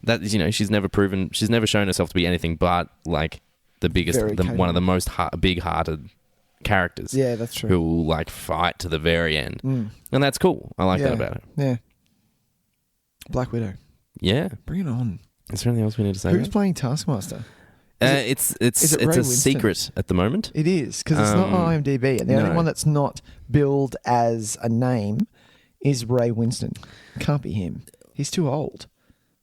[SPEAKER 2] that, she's never shown herself to be anything but, like, the biggest, one of the most big-hearted characters.
[SPEAKER 1] Yeah, that's true.
[SPEAKER 2] Who will, like, fight to the very end. And that's cool. I like that about her.
[SPEAKER 1] Yeah. Black Widow.
[SPEAKER 2] Yeah.
[SPEAKER 1] Bring it on.
[SPEAKER 2] Is there anything else we need to say?
[SPEAKER 1] Who's playing Taskmaster?
[SPEAKER 2] It's a secret at the moment.
[SPEAKER 1] It is, because it's not IMDb. And the only one that's not billed as a name is Ray Winston. Can't be him. He's too old.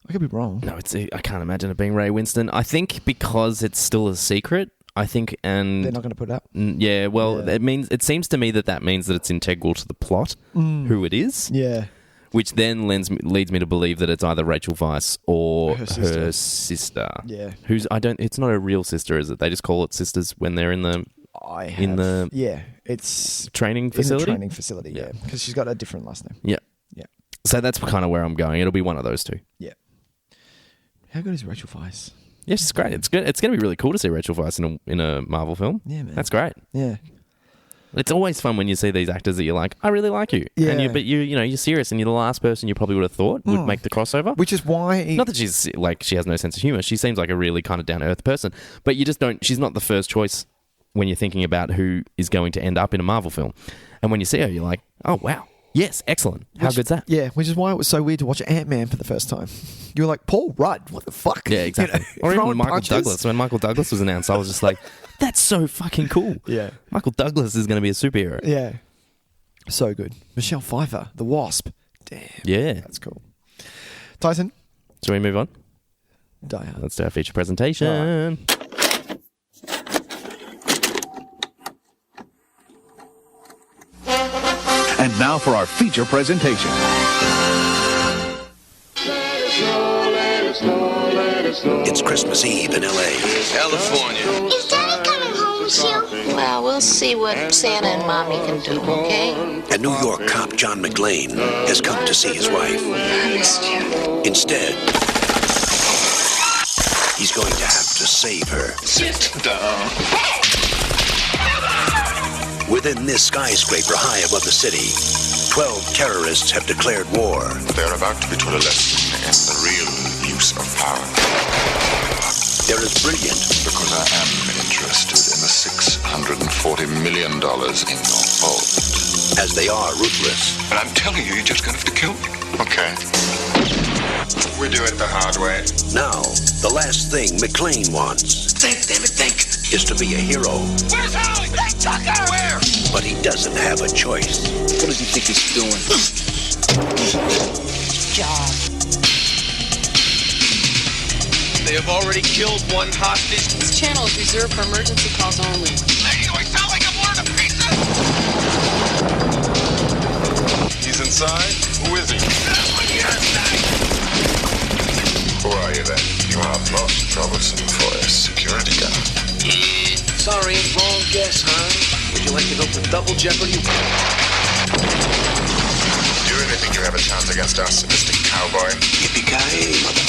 [SPEAKER 1] I could be wrong.
[SPEAKER 2] No, I can't imagine it being Ray Winston. I think because it's still a secret, and
[SPEAKER 1] they're not going to put it up.
[SPEAKER 2] Yeah, well, it seems to me that means that it's integral to the plot who it is.
[SPEAKER 1] Yeah.
[SPEAKER 2] Which then leads me to believe that it's either Rachel Weisz or her sister.
[SPEAKER 1] Yeah.
[SPEAKER 2] It's not a real sister, is it? They just call it sisters when they're in the
[SPEAKER 1] it's
[SPEAKER 2] training facility.
[SPEAKER 1] In the training facility, yeah. Because she's got a different last name.
[SPEAKER 2] Yeah.
[SPEAKER 1] Yeah.
[SPEAKER 2] So that's kind of where I'm going. It'll be one of those two.
[SPEAKER 1] Yeah. How good is Rachel Weisz?
[SPEAKER 2] Yeah, she's great. It's good. It's going to be really cool to see Rachel Weisz in a Marvel film.
[SPEAKER 1] Yeah, man.
[SPEAKER 2] That's great.
[SPEAKER 1] Yeah.
[SPEAKER 2] It's always fun when you see these actors that you're like, I really like you.
[SPEAKER 1] Yeah.
[SPEAKER 2] But you're serious and you're the last person you probably would have thought would make the crossover.
[SPEAKER 1] Which is why...
[SPEAKER 2] Not that she's like, she has no sense of humor. She seems like a really kind of down-to-earth person. But you just don't... She's not the first choice when you're thinking about who is going to end up in a Marvel film. And when you see her, you're like, oh, wow. Yes, excellent. How good's that?
[SPEAKER 1] Yeah, which is why it was so weird to watch Ant-Man for the first time. You were like, Paul Rudd, what the fuck?
[SPEAKER 2] Yeah, exactly. Or even Michael Douglas. When Michael Douglas was announced, I was just like, that's so fucking cool.
[SPEAKER 1] Yeah.
[SPEAKER 2] Michael Douglas is going to be a superhero.
[SPEAKER 1] Yeah. So good. Michelle Pfeiffer, the Wasp. Damn.
[SPEAKER 2] Yeah.
[SPEAKER 1] That's cool. Tyson?
[SPEAKER 2] Shall we move on?
[SPEAKER 1] Die Hard.
[SPEAKER 2] Let's do our feature presentation. Right.
[SPEAKER 12] And now for our feature presentation.
[SPEAKER 5] It's Christmas Eve in L.A.
[SPEAKER 9] California.
[SPEAKER 13] Is Daddy coming home soon? Well, we'll see what Santa and Mommy can do, okay?
[SPEAKER 5] A New York cop, John McClane, has come to see his wife.
[SPEAKER 13] I missed you.
[SPEAKER 5] Instead, he's going to have to save her.
[SPEAKER 9] Sit down.
[SPEAKER 5] Within this skyscraper high above the city
[SPEAKER 14] 12 terrorists have declared war.
[SPEAKER 9] They're about to be taught a lesson in the real use of power.
[SPEAKER 14] They're as brilliant.
[SPEAKER 9] Because I am interested in the $640 million in your vault.
[SPEAKER 14] As they are ruthless.
[SPEAKER 9] But I'm telling you, you're just going to have to kill me. Okay. We do it the hard way.
[SPEAKER 14] Now, the last thing McClane wants.
[SPEAKER 9] Think, damn it, think.
[SPEAKER 14] Is to be a hero.
[SPEAKER 9] Where's Howie? Hey, Tucker! Where?
[SPEAKER 14] But he doesn't have a choice.
[SPEAKER 5] What does he think he's doing?
[SPEAKER 11] Job.
[SPEAKER 15] They have already killed one hostage.
[SPEAKER 10] This channel is reserved for emergency calls only.
[SPEAKER 9] Lady, do I sound like I'm ordering a pizza? He's inside? Who is he? Who are you then? You are most troublesome for a security guard.
[SPEAKER 15] Sorry, wrong guess, hon. Would you like to go for double jeopardy?
[SPEAKER 9] Do you really think you have a chance against us, Mr. Cowboy?
[SPEAKER 14] Yippee-ki-yay, mother.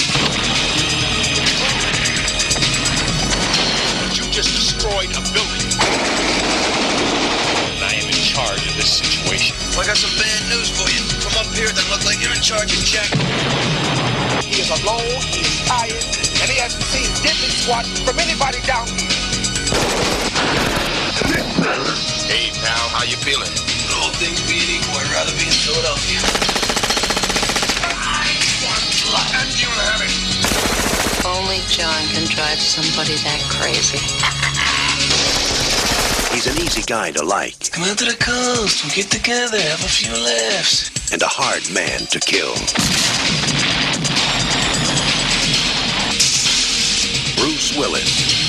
[SPEAKER 15] You just destroyed a building. I am in charge of this situation. Well, I got some bad news for you. Come up here, then look like you're in charge of Jack.
[SPEAKER 16] He is alone, he is tired, and he hasn't seen diddly squat from anybody down here.
[SPEAKER 9] Hey, pal, how you feeling?
[SPEAKER 15] All things being equal, I'd rather be in Philadelphia. I want blood.
[SPEAKER 9] And you have it.
[SPEAKER 13] Only John can drive somebody that crazy.
[SPEAKER 14] He's an easy guy to like.
[SPEAKER 15] Come out to the coast, we'll get together, have a few laughs.
[SPEAKER 14] And a hard man to kill. Bruce Willis.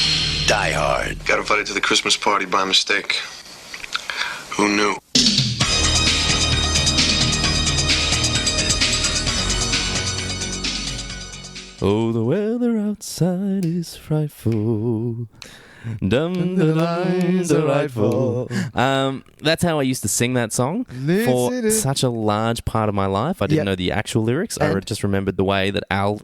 [SPEAKER 14] Die Hard.
[SPEAKER 9] Got invited to the Christmas party by mistake. Who knew?
[SPEAKER 2] Oh, the weather outside is frightful. Dum da dum, delightful. That's how I used to sing that song for such a large part of my life. I didn't know the actual lyrics. I just remembered the way that Al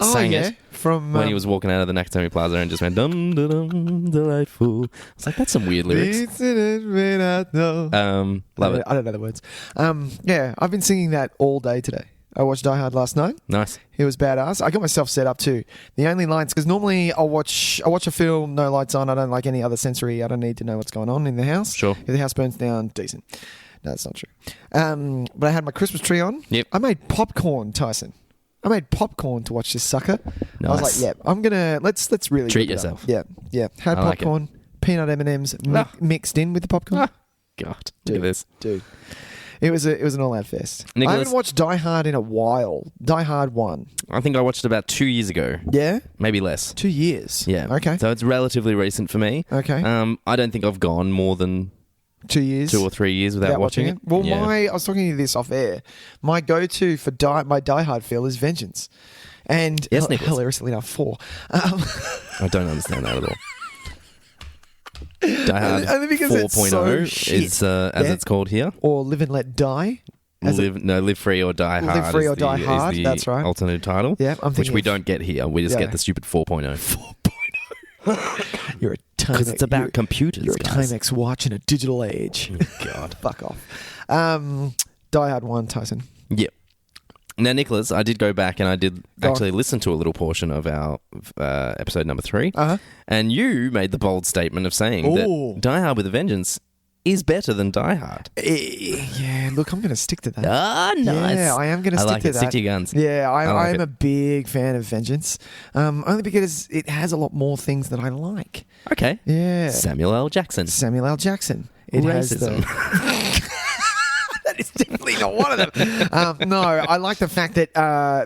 [SPEAKER 2] sang it
[SPEAKER 1] from
[SPEAKER 2] when he was walking out of the Nakatomi Plaza and just went dum da dum, delightful. I was like, that's some weird lyrics. Love it.
[SPEAKER 1] I don't know the words. Yeah, I've been singing that all day today. I watched Die Hard last night.
[SPEAKER 2] Nice.
[SPEAKER 1] It was badass. I got myself set up too. The only lights, because normally I watch a film, no lights on. I don't like any other sensory. I don't need to know what's going on in the house.
[SPEAKER 2] Sure.
[SPEAKER 1] If the house burns down, decent. No, that's not true. But I had my Christmas tree on.
[SPEAKER 2] Yep.
[SPEAKER 1] I made popcorn, Tyson. I made popcorn to watch this sucker.
[SPEAKER 2] Nice.
[SPEAKER 1] I was like, yeah, I'm gonna let's really
[SPEAKER 2] treat yourself.
[SPEAKER 1] Yeah. Had popcorn, peanut M&Ms mixed in with the popcorn.
[SPEAKER 2] God, look at this,
[SPEAKER 1] dude. It was an all-out fest.
[SPEAKER 2] Nicholas,
[SPEAKER 1] I haven't watched Die Hard in a while. Die Hard 1.
[SPEAKER 2] I think I watched it about 2 years ago.
[SPEAKER 1] Yeah?
[SPEAKER 2] Maybe less.
[SPEAKER 1] 2 years?
[SPEAKER 2] Yeah.
[SPEAKER 1] Okay.
[SPEAKER 2] So it's relatively recent for me.
[SPEAKER 1] Okay.
[SPEAKER 2] I don't think I've gone more than
[SPEAKER 1] 2 years?
[SPEAKER 2] 2 or 3 years without watching it.
[SPEAKER 1] Well, I was talking to you this off air. My go-to for my Die Hard feel is Vengeance. And
[SPEAKER 2] yes,
[SPEAKER 1] hilariously enough, 4.
[SPEAKER 2] I don't understand that at all. Die Hard 4.0 is as it's called here.
[SPEAKER 1] Or Live and Let Die.
[SPEAKER 2] Live Free or Die Hard.
[SPEAKER 1] Live Free or Die Hard, that's right.
[SPEAKER 2] Alternate title.
[SPEAKER 1] Yeah,
[SPEAKER 2] which we don't get here. We just get the stupid 4.0.
[SPEAKER 1] 4.0. You're a Timex.
[SPEAKER 2] Because it's about computers,
[SPEAKER 1] You're
[SPEAKER 2] guys.
[SPEAKER 1] a Timex watch in a digital age.
[SPEAKER 2] Oh, God.
[SPEAKER 1] Fuck off. Die Hard 1, Tyson.
[SPEAKER 2] Yep. Now, Nicholas, I did go back and I did actually listen to a little portion of our episode number 3.
[SPEAKER 1] Uh-huh.
[SPEAKER 2] And you made the bold statement of saying that Die Hard with a Vengeance is better than Die Hard.
[SPEAKER 1] Yeah, look, I'm going to stick to that.
[SPEAKER 2] Ah, nice.
[SPEAKER 1] Yeah, I am going to stick to that.
[SPEAKER 2] Stick to your guns.
[SPEAKER 1] Yeah, I am a big fan of Vengeance. Only because it has a lot more things that I like.
[SPEAKER 2] Okay.
[SPEAKER 1] Yeah.
[SPEAKER 2] Samuel L. Jackson.
[SPEAKER 1] It
[SPEAKER 2] Racism.
[SPEAKER 1] That is definitely not one of them. No, I like the fact that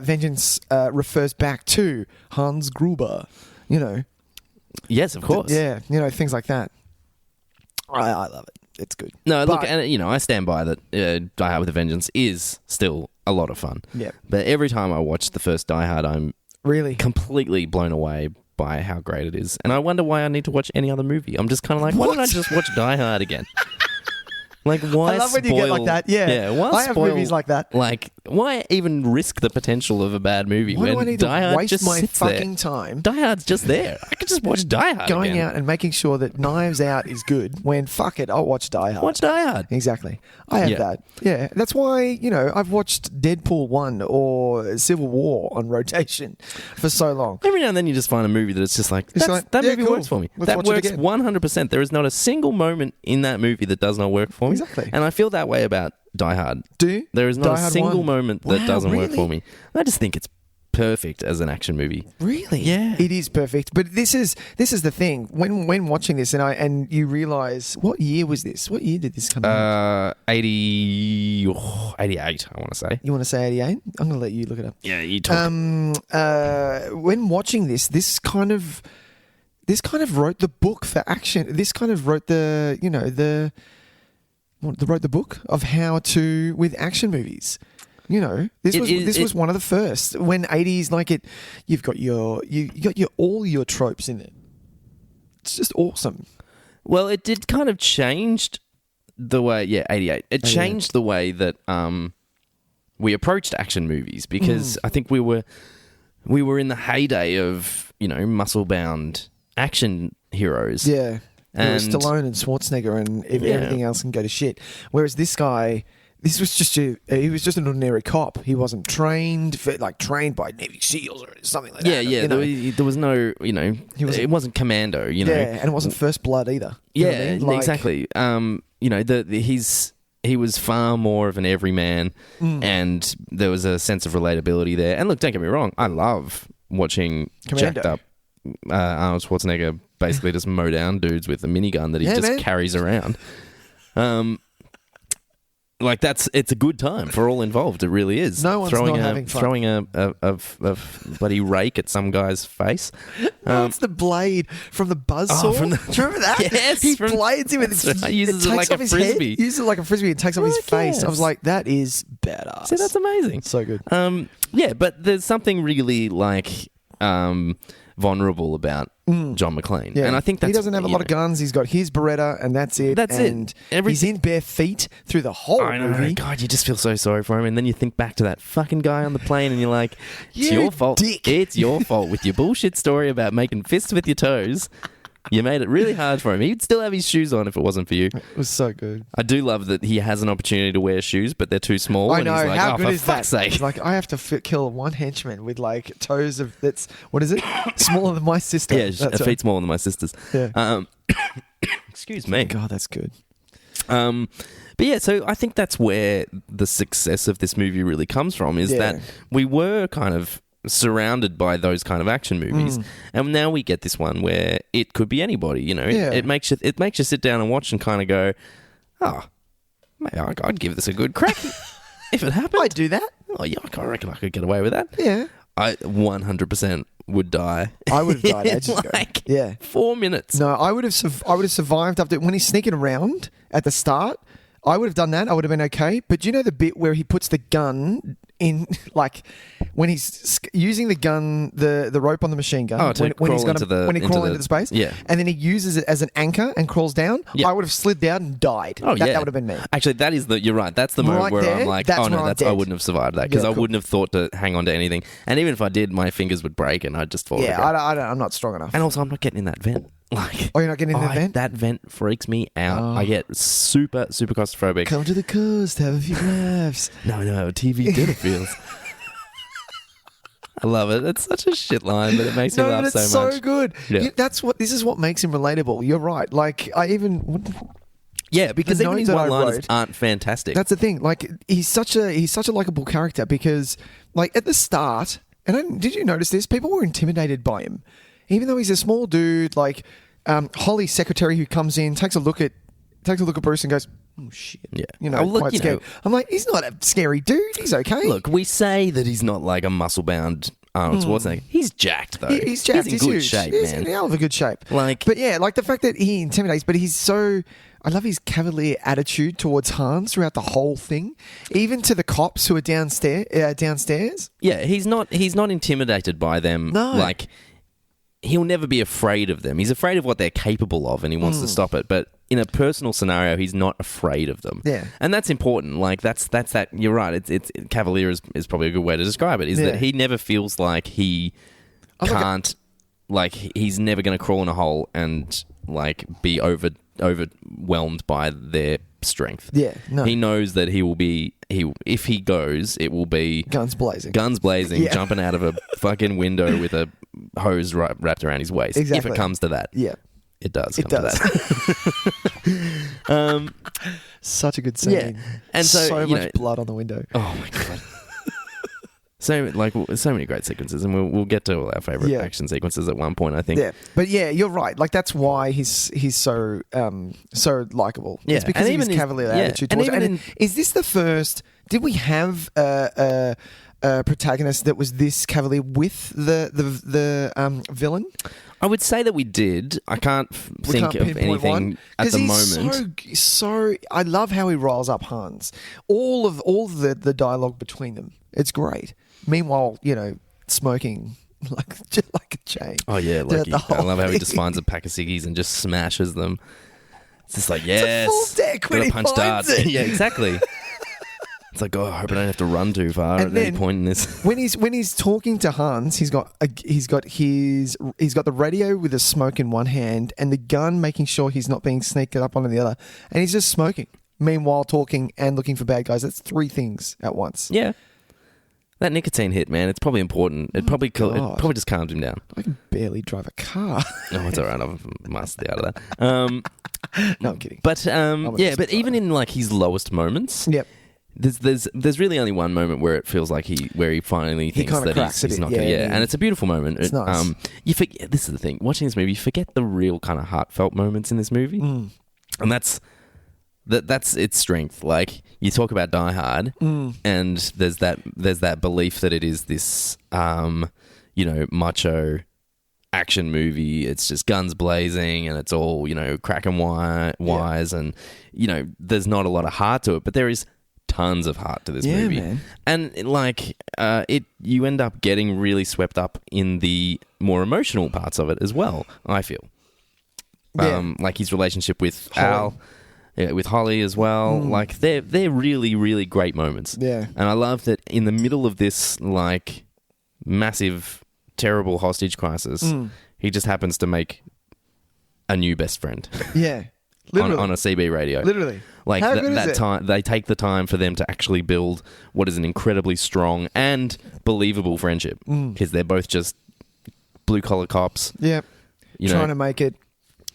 [SPEAKER 1] Vengeance refers back to Hans Gruber. You know.
[SPEAKER 2] Yes, of course.
[SPEAKER 1] Things like that. I love it. It's good.
[SPEAKER 2] No, look, and I stand by that. Die Hard with a Vengeance is still a lot of fun.
[SPEAKER 1] Yeah.
[SPEAKER 2] But every time I watch the first Die Hard, I'm
[SPEAKER 1] really
[SPEAKER 2] completely blown away by how great it is, and I wonder why I need to watch any other movie. I'm just kind of like, why don't I just watch Die Hard again? Like, why?
[SPEAKER 1] I love when you get like that. Yeah.
[SPEAKER 2] Why
[SPEAKER 1] I have movies like that.
[SPEAKER 2] Like why even risk the potential of a bad movie
[SPEAKER 1] Why
[SPEAKER 2] when
[SPEAKER 1] do I need
[SPEAKER 2] Die
[SPEAKER 1] to
[SPEAKER 2] Hard
[SPEAKER 1] waste
[SPEAKER 2] just
[SPEAKER 1] my
[SPEAKER 2] sits
[SPEAKER 1] fucking
[SPEAKER 2] there?
[SPEAKER 1] time?
[SPEAKER 2] Die Hard's just there. I could just watch Die Hard
[SPEAKER 1] Going
[SPEAKER 2] again.
[SPEAKER 1] out and making sure that Knives Out is good when, fuck it, I'll watch Die Hard.
[SPEAKER 2] Watch Die Hard.
[SPEAKER 1] Exactly. I have that. Yeah. That's why, I've watched Deadpool 1 or Civil War on rotation for so long.
[SPEAKER 2] Every now and then you just find a movie that it's just like, that movie works for me.
[SPEAKER 1] Let's
[SPEAKER 2] that
[SPEAKER 1] watch it
[SPEAKER 2] works
[SPEAKER 1] again.
[SPEAKER 2] 100%. There is not a single moment in that movie that does not work for me.
[SPEAKER 1] Exactly.
[SPEAKER 2] And I feel that way about Die Hard.
[SPEAKER 1] Do you?
[SPEAKER 2] There is not
[SPEAKER 1] Die
[SPEAKER 2] a
[SPEAKER 1] Hard
[SPEAKER 2] single
[SPEAKER 1] 1.
[SPEAKER 2] moment that doesn't work
[SPEAKER 1] really?
[SPEAKER 2] for me. I just think it's perfect as an action movie.
[SPEAKER 1] Really?
[SPEAKER 2] Yeah.
[SPEAKER 1] It is perfect. But this is the thing. When watching this and you realise, what year was this? What year did this come out?
[SPEAKER 2] 88, I want to say.
[SPEAKER 1] You want to say 88? I'm going to let you look it up.
[SPEAKER 2] Yeah, you talk.
[SPEAKER 1] When watching this kind of wrote the book for action. This kind of wrote wrote the book of how to with action movies. This was one of the first when 80s you've got all your tropes in it. It's just awesome.
[SPEAKER 2] Well, it did kind of changed the way 88. It changed the way that we approached action movies because I think we were in the heyday of, muscle bound action heroes.
[SPEAKER 1] Yeah.
[SPEAKER 2] And
[SPEAKER 1] Stallone and Schwarzenegger and everything else can go to shit. Whereas this guy, he was just an ordinary cop. He wasn't trained by Navy SEALs or something like that.
[SPEAKER 2] Yeah. There was no, it wasn't Commando,
[SPEAKER 1] Yeah, and it wasn't First Blood either. You know what I mean?
[SPEAKER 2] Exactly. He was far more of an everyman, and there was a sense of relatability there. And look, don't get me wrong, I love watching
[SPEAKER 1] Commando.
[SPEAKER 2] jacked up Arnold Schwarzenegger basically just mow down dudes with a minigun that he carries around. It's a good time for all involved. It really is.
[SPEAKER 1] No one's not having fun.
[SPEAKER 2] Throwing a bloody rake at some guy's face.
[SPEAKER 1] It's the blade from the buzzsaw. Do you remember that?
[SPEAKER 2] Yes.
[SPEAKER 1] He blades him with
[SPEAKER 2] He uses it like a frisbee.
[SPEAKER 1] Uses it like a frisbee and takes off his face. I was like, that is badass.
[SPEAKER 2] See, that's amazing.
[SPEAKER 1] So good.
[SPEAKER 2] But there's something really vulnerable about John McClane.
[SPEAKER 1] Yeah.
[SPEAKER 2] And I think that's,
[SPEAKER 1] he doesn't have a lot of guns. He's got his Beretta, and that's it. He's in bare feet through the whole movie.
[SPEAKER 2] God, you just feel so sorry for him. And then you think back to that fucking guy on the plane, and you're like, it's your fault.
[SPEAKER 1] Dick.
[SPEAKER 2] It's your fault with your bullshit story about making fists with your toes. You made it really hard for him. He'd still have his shoes on if it wasn't for you.
[SPEAKER 1] It was so good.
[SPEAKER 2] I do love that he has an opportunity to wear shoes, but they're too small.
[SPEAKER 1] I know.
[SPEAKER 2] And he's like,
[SPEAKER 1] How good
[SPEAKER 2] for
[SPEAKER 1] is
[SPEAKER 2] fuck's
[SPEAKER 1] that?
[SPEAKER 2] sake.
[SPEAKER 1] He's like, I have to kill one henchman with toes of that's what is it? Smaller than my sister.
[SPEAKER 2] Yeah, a feet smaller than my sister's.
[SPEAKER 1] Yeah.
[SPEAKER 2] Excuse me.
[SPEAKER 1] God, that's good.
[SPEAKER 2] But yeah, so I think that's where the success of this movie really comes from, is that we were kind of surrounded by those kind of action movies, and now we get this one where it could be anybody. It makes you sit down and watch and kind of go, oh, maybe I'd give this a good crack if it happened.
[SPEAKER 1] I'd do that.
[SPEAKER 2] Oh yeah, I reckon I could get away with that.
[SPEAKER 1] Yeah,
[SPEAKER 2] I 100% would die.
[SPEAKER 1] I would have died ages ago.
[SPEAKER 2] 4 minutes.
[SPEAKER 1] No, I would have survived up to when he's sneaking around at the start. I would have done that. I would have been okay. But do you know the bit where he puts the gun in, when he's using the gun, the rope on the machine gun, when he crawls into the space, and then he uses it as an anchor and crawls down. I would have slid down and died. That would have been me.
[SPEAKER 2] Actually, you're right. That's the moment where I'm like, oh no, I wouldn't have survived that because I wouldn't have thought to hang on to anything. And even if I did, my fingers would break and I'd just fall.
[SPEAKER 1] Yeah, I'm not strong enough.
[SPEAKER 2] And also, I'm not getting in that vent.
[SPEAKER 1] You're not getting in that vent?
[SPEAKER 2] That vent freaks me out. I get super, super claustrophobic.
[SPEAKER 1] Come to the coast, have a few laughs.
[SPEAKER 2] No, TV dinner feels. I love it. It's such a shit line, but it makes me laugh so much.
[SPEAKER 1] It's so good.
[SPEAKER 2] Yeah.
[SPEAKER 1] This is what makes him relatable. You're right.
[SPEAKER 2] Because even his one-liners aren't fantastic.
[SPEAKER 1] That's the thing. He's such a likable character because, at the start, and did you notice this? People were intimidated by him, even though he's a small dude. Holly's secretary who comes in takes a look at Bruce and goes, "Oh shit!"
[SPEAKER 2] Yeah,
[SPEAKER 1] quite scared. I'm like, he's not a scary dude. He's okay.
[SPEAKER 2] Look, we say that he's not like a muscle-bound Arnold Schwarzenegger. He's jacked though.
[SPEAKER 1] He's jacked.
[SPEAKER 2] He's in good
[SPEAKER 1] huge.
[SPEAKER 2] shape,
[SPEAKER 1] He's
[SPEAKER 2] man.
[SPEAKER 1] in hell of a good shape. But yeah, the fact that he intimidates, but he's so. I love his cavalier attitude towards Hans throughout the whole thing, even to the cops who are downstairs.
[SPEAKER 2] Yeah, he's not intimidated by them.
[SPEAKER 1] No.
[SPEAKER 2] he'll never be afraid of them. He's afraid of what they're capable of, and he wants to stop it. But in a personal scenario, he's not afraid of them.
[SPEAKER 1] Yeah,
[SPEAKER 2] and that's important. Like that's that. You're right. It's cavalier is probably a good way to describe it. Is that he never feels like he can't. Like he's never going to crawl in a hole and like be overwhelmed by their strength.
[SPEAKER 1] Yeah, no.
[SPEAKER 2] He knows that he will be. If he goes, it will be
[SPEAKER 1] guns blazing,
[SPEAKER 2] jumping out of a fucking window with a hose wrapped around his waist.
[SPEAKER 1] Exactly.
[SPEAKER 2] If it comes to that, it does.
[SPEAKER 1] It does.
[SPEAKER 2] To that.
[SPEAKER 1] Such a good scene.
[SPEAKER 2] Yeah, and so
[SPEAKER 1] much blood on the window.
[SPEAKER 2] Oh my god. So many great sequences, and we'll get to all our favorite action sequences at one point, I think.
[SPEAKER 1] Yeah, but you're right. Like that's why he's so likable.
[SPEAKER 2] Yeah,
[SPEAKER 1] it's because of his cavalier attitude towards it. And is this the first? Did we have a protagonist that was this cavalier with the villain?
[SPEAKER 2] I would say that we did. I can't think of anything at the moment.
[SPEAKER 1] So I love how he riles up Hans. All of the dialogue between them. It's great. Meanwhile, smoking like a chain.
[SPEAKER 2] Oh yeah, like I love how he just finds a pack of ciggies and just smashes them. It's just like, yes,
[SPEAKER 1] it's a full deck when he
[SPEAKER 2] punch
[SPEAKER 1] finds
[SPEAKER 2] darts.
[SPEAKER 1] it.
[SPEAKER 2] Yeah, exactly. It's like, I hope I don't have to run too far at any point in this.
[SPEAKER 1] When he's talking to Hans, he's got the radio with a smoke in one hand and the gun, making sure he's not being sneaked up on the other, and he's just smoking. Meanwhile, talking and looking for bad guys. That's three things at once.
[SPEAKER 2] Yeah. That nicotine hit, man, it's probably important. It probably just calms him down.
[SPEAKER 1] I can barely drive a car.
[SPEAKER 2] Oh, it's all right. I've mastered out of that.
[SPEAKER 1] No, I'm kidding.
[SPEAKER 2] But but even in like his lowest moments, there's really only one moment where it feels like he finally thinks that he's not going to. Yeah, and it's a beautiful moment.
[SPEAKER 1] It's nice.
[SPEAKER 2] You forget. This is the thing. Watching this movie, you forget the real kind of heartfelt moments in this movie, and that's its strength. Like you talk about Die Hard, and there's that belief that it is this macho action movie. It's just guns blazing and it's all crack and wise and there's not a lot of heart to it, but there is tons of heart to this movie,
[SPEAKER 1] man.
[SPEAKER 2] And you end up getting really swept up in the more emotional parts of it as well. I feel like his relationship with Al. Yeah, with Holly as well. Like they're really, really great moments.
[SPEAKER 1] Yeah.
[SPEAKER 2] And I love that in the middle of this like massive, terrible hostage crisis, he just happens to make a new best friend.
[SPEAKER 1] Yeah. Literally.
[SPEAKER 2] on a CB radio.
[SPEAKER 1] Literally.
[SPEAKER 2] Like that time they take the time for them to actually build what is an incredibly strong and believable friendship. Because they're both just blue collar cops.
[SPEAKER 1] Yeah. Trying to make it.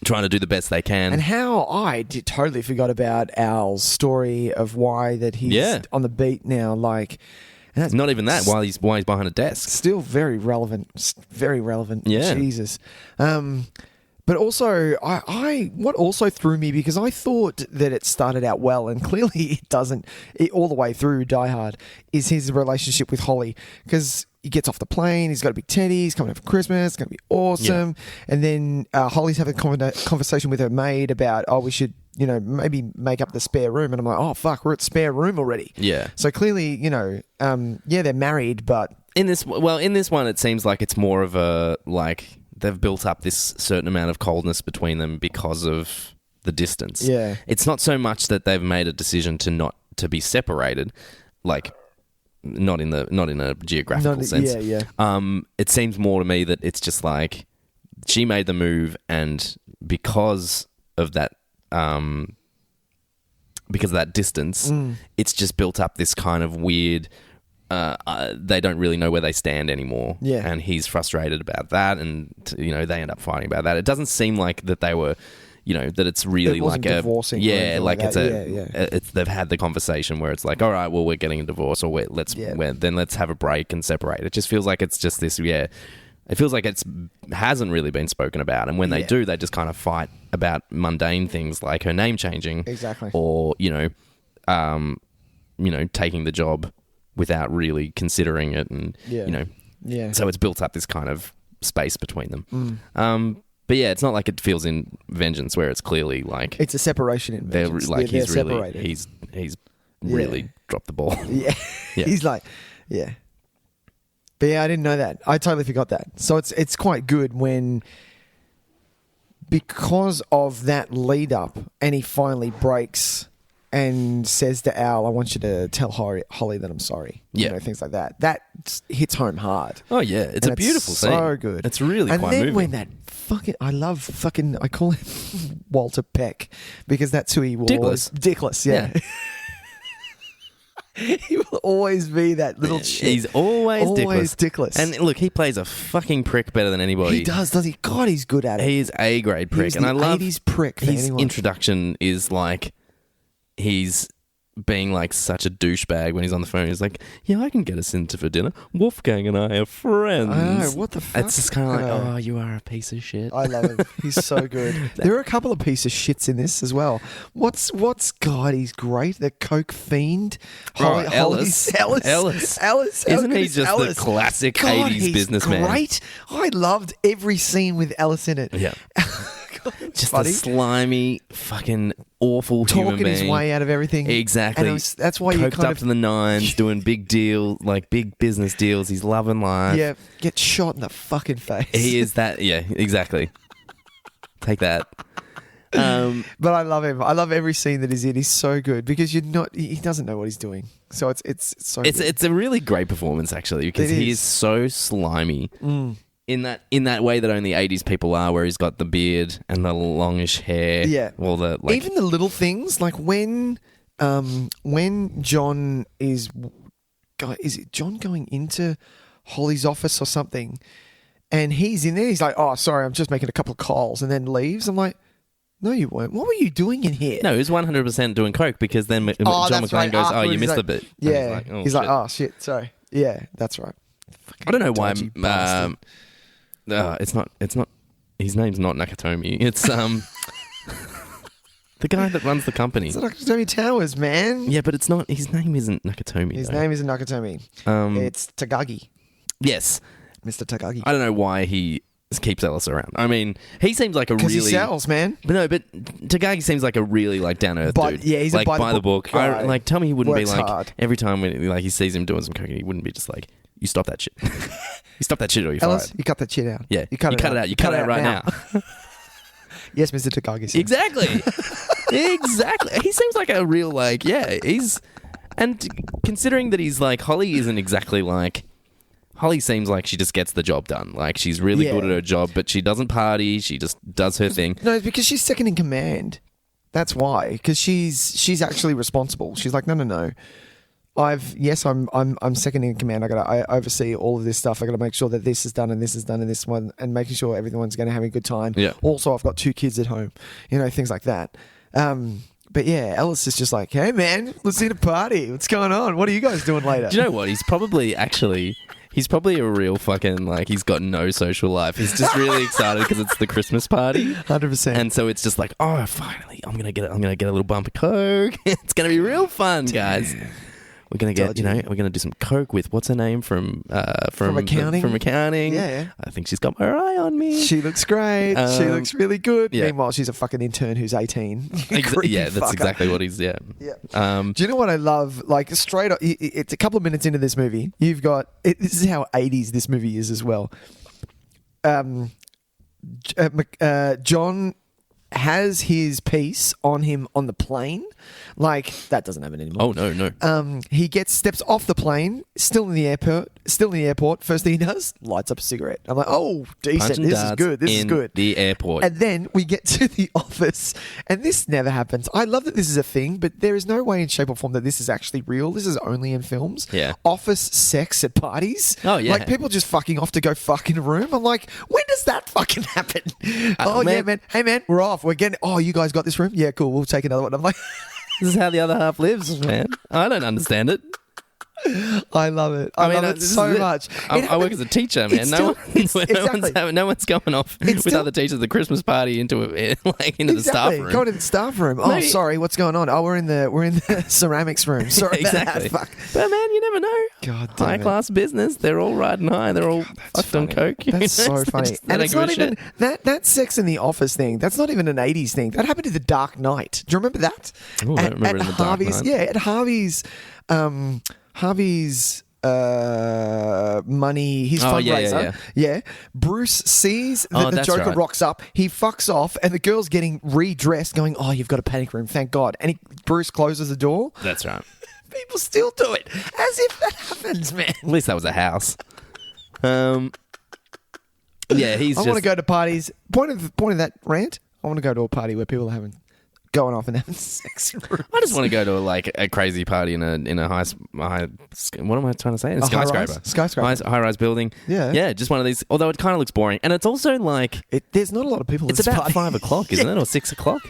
[SPEAKER 2] Trying to do the best they can.
[SPEAKER 1] And how I totally forgot about Al's story of why that he's on the beat now. Like, and that's
[SPEAKER 2] not even that. Why he's behind a desk.
[SPEAKER 1] Still very relevant. Very relevant.
[SPEAKER 2] Yeah.
[SPEAKER 1] Jesus. But also, what also threw me, because I thought that it started out well, and clearly it doesn't. All the way through Die Hard is his relationship with Holly, because he gets off the plane, he's got a big teddy, he's coming over for Christmas, it's going to be awesome. Yeah. And then Holly's having a conversation with her maid about, we should, maybe make up the spare room. And I'm like, oh, fuck, we're at spare room already.
[SPEAKER 2] Yeah.
[SPEAKER 1] So clearly, they're married, but...
[SPEAKER 2] In this one, it seems like it's more of a, like, they've built up this certain amount of coldness between them because of the distance.
[SPEAKER 1] Yeah.
[SPEAKER 2] It's not so much that they've made a decision to be separated, like... Not in a geographical sense.
[SPEAKER 1] Yeah.
[SPEAKER 2] It seems more to me that it's just like she made the move, and because of that distance, it's just built up this kind of weird. They don't really know where they stand anymore.
[SPEAKER 1] Yeah,
[SPEAKER 2] and he's frustrated about that, and they end up fighting about that. It doesn't seem like that they were. That it's really like a
[SPEAKER 1] divorcing.
[SPEAKER 2] Like it's it's they've had the conversation where it's like, all right, well, we're getting a divorce, or let's have a break and separate. It just feels like it's just this. Yeah, it feels like it's hasn't really been spoken about, and when they do, they just kind of fight about mundane things like her name changing,
[SPEAKER 1] exactly,
[SPEAKER 2] or taking the job without really considering it, and so it's built up this kind of space between them. But yeah, it's not like it feels in Vengeance where it's clearly like
[SPEAKER 1] it's a separation in Vengeance.
[SPEAKER 2] He's separated. He's really dropped the ball.
[SPEAKER 1] Yeah. He's like, But yeah, I didn't know that. I totally forgot that. So it's quite good when, because of that lead up, and he finally breaks and says to Al, I want you to tell Holly that I'm sorry.
[SPEAKER 2] Yeah.
[SPEAKER 1] You know, things like that. That hits home hard.
[SPEAKER 2] Oh, yeah. It's a beautiful scene.
[SPEAKER 1] So good.
[SPEAKER 2] It's really
[SPEAKER 1] and
[SPEAKER 2] quite
[SPEAKER 1] then
[SPEAKER 2] moving.
[SPEAKER 1] when that I call him Walter Peck, because that's who he will
[SPEAKER 2] Dickless.
[SPEAKER 1] Dickless, yeah. He will always be that little shit.
[SPEAKER 2] He's always
[SPEAKER 1] Dickless.
[SPEAKER 2] And look, he plays a fucking prick better than anybody.
[SPEAKER 1] He does he? God, he's good at it.
[SPEAKER 2] He is a grade prick.
[SPEAKER 1] He's
[SPEAKER 2] and
[SPEAKER 1] the
[SPEAKER 2] I love
[SPEAKER 1] 80s prick for
[SPEAKER 2] his
[SPEAKER 1] anyone.
[SPEAKER 2] introduction is like he's being like such a douchebag when he's on the phone. He's like, yeah, I can get us into for dinner. Wolfgang and I are friends.
[SPEAKER 1] I know, what the fuck?
[SPEAKER 2] It's just kind of like, oh, you are a piece of shit.
[SPEAKER 1] I love him. He's so good. There are a couple of pieces of shits in this as well. What's God, he's great. The Coke fiend.
[SPEAKER 2] Ellis. Isn't he just the classic 80s businessman?
[SPEAKER 1] Great. I loved every scene with Ellis in it.
[SPEAKER 2] Yeah. Just
[SPEAKER 1] funny.
[SPEAKER 2] a slimy, fucking awful human
[SPEAKER 1] Talking
[SPEAKER 2] being.
[SPEAKER 1] his way out of everything.
[SPEAKER 2] Exactly.
[SPEAKER 1] And that's why you
[SPEAKER 2] coked
[SPEAKER 1] kind
[SPEAKER 2] up
[SPEAKER 1] of
[SPEAKER 2] to the nines, doing big deal, like big business deals. He's loving life.
[SPEAKER 1] Yeah, get shot in the fucking face.
[SPEAKER 2] He is that. Yeah, exactly. Take that.
[SPEAKER 1] But I love him. I love every scene that he's in. He's so good because he doesn't know what he's doing. So it's so good.
[SPEAKER 2] It's a really great performance actually because he is so slimy. In that way that only 80s people are, where he's got the beard and the longish hair.
[SPEAKER 1] Yeah.
[SPEAKER 2] Well,
[SPEAKER 1] even the little things, like when John is it John going into Holly's office or something, and he's in there, he's like, oh, sorry, I'm just making a couple of calls, and then leaves. I'm like, no, you weren't. What were you doing in here?
[SPEAKER 2] No, he was 100% doing coke because then John McClane goes, oh, you missed a bit.
[SPEAKER 1] Yeah.
[SPEAKER 2] He's like,
[SPEAKER 1] oh, shit, sorry. Yeah, that's right.
[SPEAKER 2] I don't know why. It's not. His name's not Nakatomi. It's the guy that runs the company.
[SPEAKER 1] It's Nakatomi Towers, man.
[SPEAKER 2] Yeah, but it's not. His name isn't Nakatomi.
[SPEAKER 1] His name isn't Nakatomi. It's Takagi.
[SPEAKER 2] Yes,
[SPEAKER 1] Mr. Takagi.
[SPEAKER 2] I don't know why he keeps Ellis around. I mean, he seems like a really
[SPEAKER 1] he sells, man.
[SPEAKER 2] But no, but Takagi seems like a really like down earth dude.
[SPEAKER 1] Yeah, he's
[SPEAKER 2] like
[SPEAKER 1] a by the
[SPEAKER 2] book. Tell me he wouldn't be like
[SPEAKER 1] hard.
[SPEAKER 2] every time when like he sees him doing some cocaine, he wouldn't be just like, you stop that shit. You stop that shit or you're
[SPEAKER 1] Ellis,
[SPEAKER 2] fired.
[SPEAKER 1] you cut that shit out.
[SPEAKER 2] Yeah,
[SPEAKER 1] you cut it out.
[SPEAKER 2] You cut it out right now.
[SPEAKER 1] Yes, Mr. Takagi.
[SPEAKER 2] Exactly. Exactly. He seems like a real he's, and considering that he's like, Holly isn't exactly like, Holly seems like she just gets the job done. Like she's really good at her job, but she doesn't party. She just does her thing.
[SPEAKER 1] No, it's because she's second in command. That's why. Because she's actually responsible. She's like, no. I'm second in command. I oversee all of this stuff. I got to make sure that this is done and this is done and this one, and making sure everyone's going to have a good time.
[SPEAKER 2] Yeah.
[SPEAKER 1] Also, I've got 2 kids at home. Things like that. But yeah, Ellis is just like, hey man, let's see the party. What's going on? What are you guys doing later?
[SPEAKER 2] Do you know what? He's probably a real fucking, like, he's got no social life. He's just really excited because it's the Christmas party.
[SPEAKER 1] 100%.
[SPEAKER 2] And so it's just like, oh, finally, I'm gonna get a little bump of coke. It's gonna be real fun, guys. We're gonna get, we're gonna do some coke with what's her name from
[SPEAKER 1] accounting.
[SPEAKER 2] From accounting.
[SPEAKER 1] Yeah.
[SPEAKER 2] I think she's got her eye on me.
[SPEAKER 1] She looks great. She looks really good.
[SPEAKER 2] Yeah.
[SPEAKER 1] Meanwhile, she's a fucking intern who's 18.
[SPEAKER 2] Yeah, that's exactly what he's. Yeah.
[SPEAKER 1] Yeah. Do you know what I love? Like straight up, it's a couple of minutes into this movie. You've got this is how 80s this movie is as well. John has his piece on him on the plane. Like, that doesn't happen anymore.
[SPEAKER 2] Oh, no.
[SPEAKER 1] He steps off the plane, still in the airport. First thing he does, lights up a cigarette. I'm like, oh, decent. This is good. This is good.
[SPEAKER 2] The airport.
[SPEAKER 1] And then we get to the office, and this never happens. I love that this is a thing, but there is no way in shape or form that this is actually real. This is only in films.
[SPEAKER 2] Yeah.
[SPEAKER 1] Office sex at parties.
[SPEAKER 2] Oh, yeah.
[SPEAKER 1] Like, people just fucking off to go fuck in a room. I'm like, when does that fucking happen?
[SPEAKER 2] Man.
[SPEAKER 1] Yeah, man. Hey, man, we're off. We're getting... Oh, you guys got this room? Yeah, cool. We'll take another one. I'm like...
[SPEAKER 2] This is how the other half lives, man. I don't understand it.
[SPEAKER 1] I love it. I love it so much.
[SPEAKER 2] I work as a teacher, man. No one's going off with other teachers at the Christmas party into the staff room.
[SPEAKER 1] Go to the staff room. Oh, sorry, what's going on? Oh, we're in the ceramics room. Sorry about that. Fuck.
[SPEAKER 2] But man, you never know.
[SPEAKER 1] God damn
[SPEAKER 2] High class business. They're all riding high. They're all fucked on coke.
[SPEAKER 1] That's so funny. And it's not even that Sex in the Office thing. That's not even an 80s thing. That happened in The Dark Knight. Do you remember that?
[SPEAKER 2] Oh, I remember in The Dark Knight.
[SPEAKER 1] Yeah, at Harvey's money, his fundraiser. Yeah. Bruce sees that the Joker rocks up. He fucks off, and the girl's getting redressed, going, "Oh, you've got a panic room, thank God." And Bruce closes the door.
[SPEAKER 2] That's right.
[SPEAKER 1] People still do it as if that happens, man.
[SPEAKER 2] At least that was a house. Yeah, he's.
[SPEAKER 1] I want to go to parties. Point of that rant. I want to go to a party where people are going off and having sex in rooms.
[SPEAKER 2] I just want to go to a crazy party in a high. What am I trying to say? In a skyscraper. High-rise building. Yeah. Just one of these. Although it kind of looks boring, and it's also
[SPEAKER 1] there's not a lot of people.
[SPEAKER 2] It's about 5 o'clock, isn't it, or 6 o'clock?